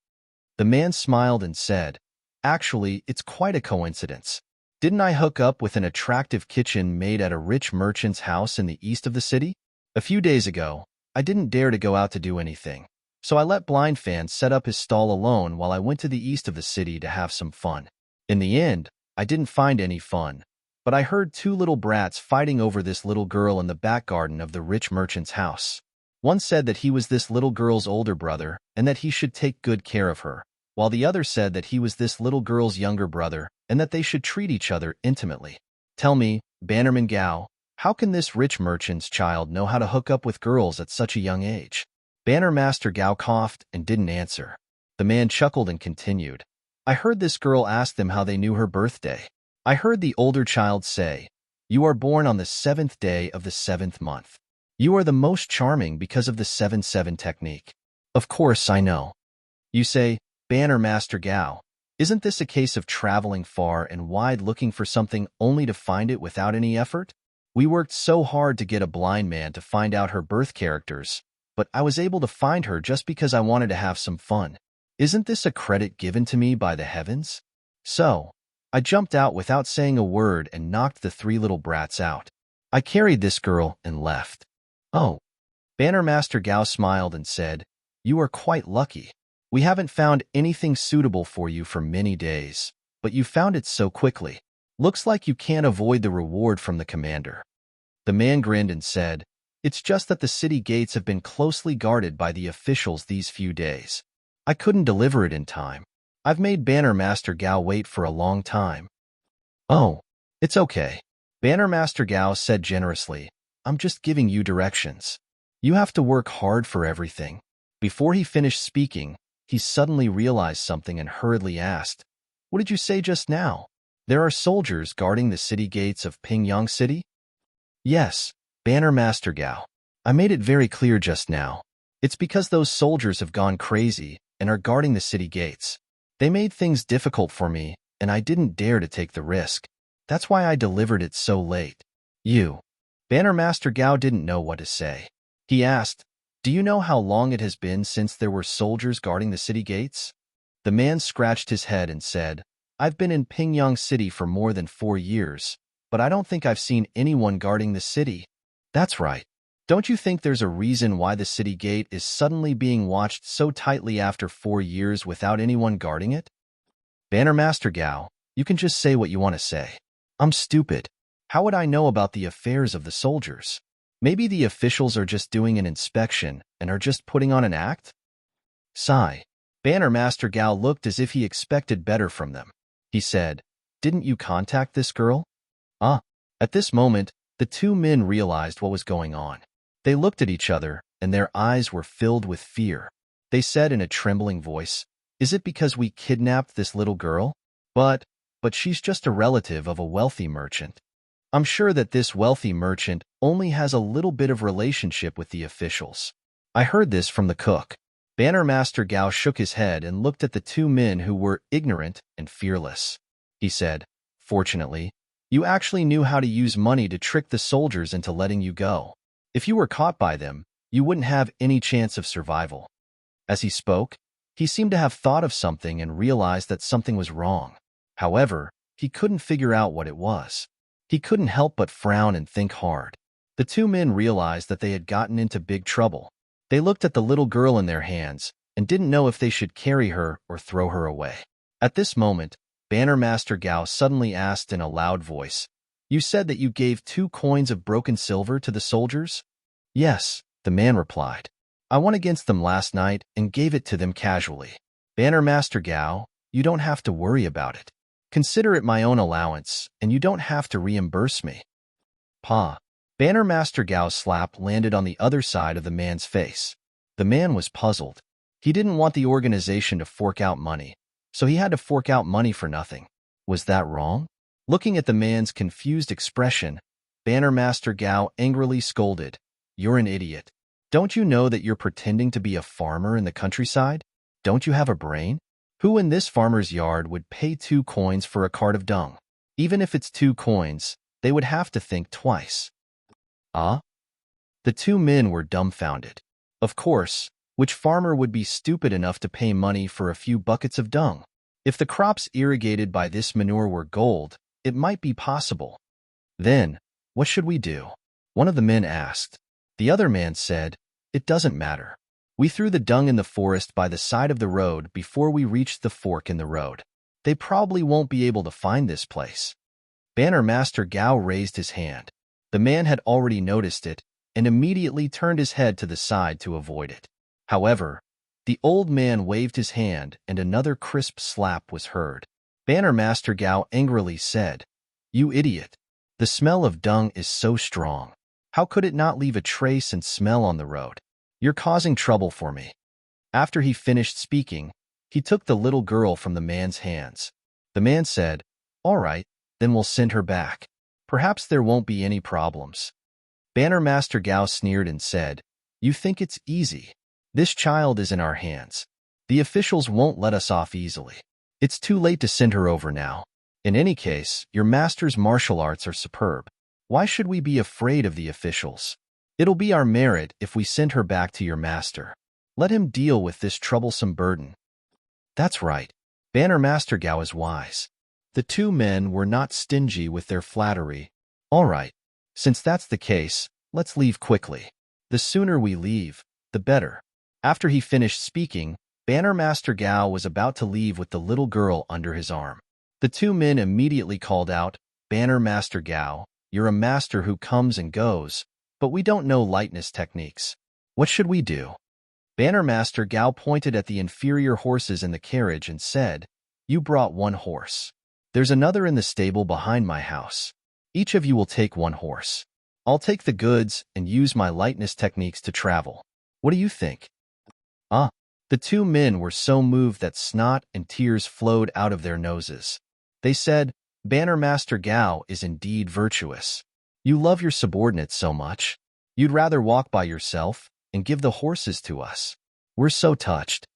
The man smiled and said, "Actually, it's quite a coincidence. Didn't I hook up with an attractive kitchen made at a rich merchant's house in the east of the city? A few days ago, I didn't dare to go out to do anything, so I let Blind Fan set up his stall alone while I went to the east of the city to have some fun. In the end, I didn't find any fun, but I heard 2 little brats fighting over this little girl in the back garden of the rich merchant's house. One said that he was this little girl's older brother and that he should take good care of her, while the other said that he was this little girl's younger brother and that they should treat each other intimately. Tell me, Bannerman Gao, how can this rich merchant's child know how to hook up with girls at such a young age?" Banner Master Gao coughed and didn't answer. The man chuckled and continued, "I heard this girl ask them how they knew her birthday. I heard the older child say, 'You are born on the 7th day of the 7th month. You are the most charming because of the 7-7 technique.' Of course, I know. You say, Banner Master Gao, isn't this a case of traveling far and wide looking for something only to find it without any effort? We worked so hard to get a blind man to find out her birth characters, but I was able to find her just because I wanted to have some fun. Isn't this a credit given to me by the heavens? So, I jumped out without saying a word and knocked the 3 little brats out. I carried this girl and left." "Oh." Banner Master Gao smiled and said, "You are quite lucky. We haven't found anything suitable for you for many days, but you found it so quickly. Looks like you can't avoid the reward from the commander." The man grinned and said, "It's just that the city gates have been closely guarded by the officials these few days. I couldn't deliver it in time. I've made Banner Master Gao wait for a long time." "Oh, it's okay." Banner Master Gao said generously, "I'm just giving you directions. You have to work hard for everything." Before he finished speaking, he suddenly realized something and hurriedly asked, "What did you say just now? There are soldiers guarding the city gates of Pingyang City?" "Yes, Banner Master Gao. I made it very clear just now. It's because those soldiers have gone crazy and are guarding the city gates. They made things difficult for me, and I didn't dare to take the risk. That's why I delivered it so late." Banner Master Gao didn't know what to say. He asked, "Do you know how long it has been since there were soldiers guarding the city gates?" The man scratched his head and said, "I've been in Pingyang City for more than 4 years, but I don't think I've seen anyone guarding the city." "That's right. Don't you think there's a reason why the city gate is suddenly being watched so tightly after 4 years without anyone guarding it?" "Banner Master Gao, you can just say what you want to say. I'm stupid. How would I know about the affairs of the soldiers? Maybe the officials are just doing an inspection and are just putting on an act?" Sigh. Banner Master Gao looked as if he expected better from them. He said, "Didn't you contact this girl?" Ah. At this moment, the 2 men realized what was going on. They looked at each other, and their eyes were filled with fear. They said in a trembling voice, Is it because we kidnapped this little girl? But she's just a relative of a wealthy merchant. I'm sure that this wealthy merchant only has a little bit of relationship with the officials. I heard this from the cook. Banner Master Gao shook his head and looked at the two men who were ignorant and fearless. He said, "Fortunately, you actually knew how to use money to trick the soldiers into letting you go. If you were caught by them, you wouldn't have any chance of survival." As he spoke, he seemed to have thought of something and realized that something was wrong. However, he couldn't figure out what it was. He couldn't help but frown and think hard. The two men realized that they had gotten into big trouble. They looked at the little girl in their hands and didn't know if they should carry her or throw her away. At this moment, Banner Master Gao suddenly asked in a loud voice, "You said that you gave 2 coins of broken silver to the soldiers?" "Yes," the man replied. "I won against them last night and gave it to them casually." "Banner Master Gao, you don't have to worry about it. Consider it my own allowance, and you don't have to reimburse me." Pa. Banner Master Gao's slap landed on the other side of the man's face. The man was puzzled. He didn't want the organization to fork out money, so he had to fork out money for nothing. Was that wrong? Looking at the man's confused expression, Banner Master Gao angrily scolded, "You're an idiot. Don't you know that you're pretending to be a farmer in the countryside? Don't you have a brain? Who in this farmer's yard would pay 2 coins for a cart of dung? Even if it's 2 coins, they would have to think twice." Ah? The two men were dumbfounded. Of course, which farmer would be stupid enough to pay money for a few buckets of dung? If the crops irrigated by this manure were gold, it might be possible. Then, what should we do? One of the men asked. The other man said, "It doesn't matter. We threw the dung in the forest by the side of the road before we reached the fork in the road. They probably won't be able to find this place." Banner Master Gao raised his hand. The man had already noticed it and immediately turned his head to the side to avoid it. However, the old man waved his hand and another crisp slap was heard. Banner Master Gao angrily said, "You idiot! The smell of dung is so strong. How could it not leave a trace and smell on the road? You're causing trouble for me." After he finished speaking, he took the little girl from the man's hands. The man said, "All right, then we'll send her back. Perhaps there won't be any problems." Banner Master Gao sneered and said, "You think it's easy? This child is in our hands. The officials won't let us off easily. It's too late to send her over now. In any case, your master's martial arts are superb. Why should we be afraid of the officials? It'll be our merit if we send her back to your master. Let him deal with this troublesome burden." That's right. Banner Master Gao is wise. The two men were not stingy with their flattery. "All right, since that's the case, let's leave quickly. The sooner we leave, the better." After he finished speaking, Banner Master Gao was about to leave with the little girl under his arm. The two men immediately called out, "Banner Master Gao, you're a master who comes and goes, but we don't know lightness techniques. What should we do?" Banner Master Gao pointed at the inferior horses in the carriage and said, "You brought 1 horse. There's another in the stable behind my house. Each of you will take 1 horse. I'll take the goods and use my lightness techniques to travel. What do you think?" Ah! The two men were so moved that snot and tears flowed out of their noses. They said, "Banner Master Gao is indeed virtuous. You love your subordinates so much. You'd rather walk by yourself and give the horses to us. We're so touched."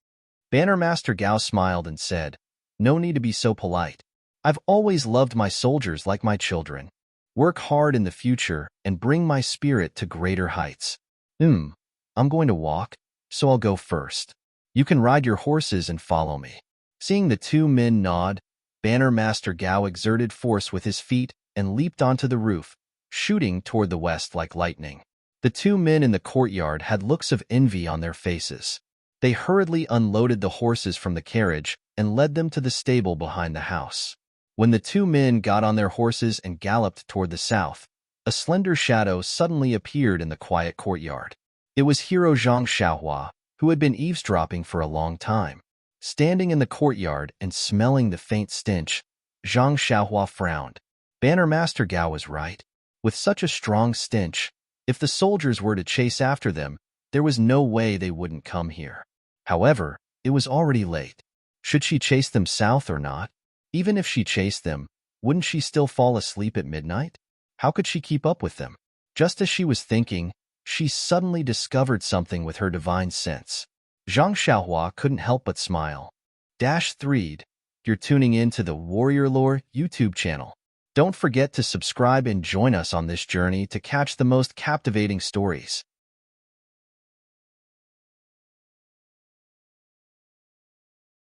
Banner Master Gao smiled and said, "No need to be so polite. I've always loved my soldiers like my children. Work hard in the future and bring my spirit to greater heights." I'm going to walk, so I'll go first. You can ride your horses and follow me." Seeing the two men nod, Banner Master Gao exerted force with his feet and leaped onto the roof, shooting toward the west like lightning. The two men in the courtyard had looks of envy on their faces. They hurriedly unloaded the horses from the carriage and led them to the stable behind the house. When the two men got on their horses and galloped toward the south, a slender shadow suddenly appeared in the quiet courtyard. It was Hero Zhang Xiaohua, who had been eavesdropping for a long time. Standing in the courtyard and smelling the faint stench, Zhang Xiaohua frowned. Banner Master Gao was right. With such a strong stench, if the soldiers were to chase after them, there was no way they wouldn't come here. However, it was already late. Should she chase them south or not? Even if she chased them, wouldn't she still fall asleep at midnight? How could she keep up with them? Just as she was thinking, she suddenly discovered something with her divine sense. Zhang Xiaohua couldn't help but smile. -3. You're tuning in to the Warrior Lore YouTube channel. Don't forget to subscribe and join us on this journey to catch the most captivating stories.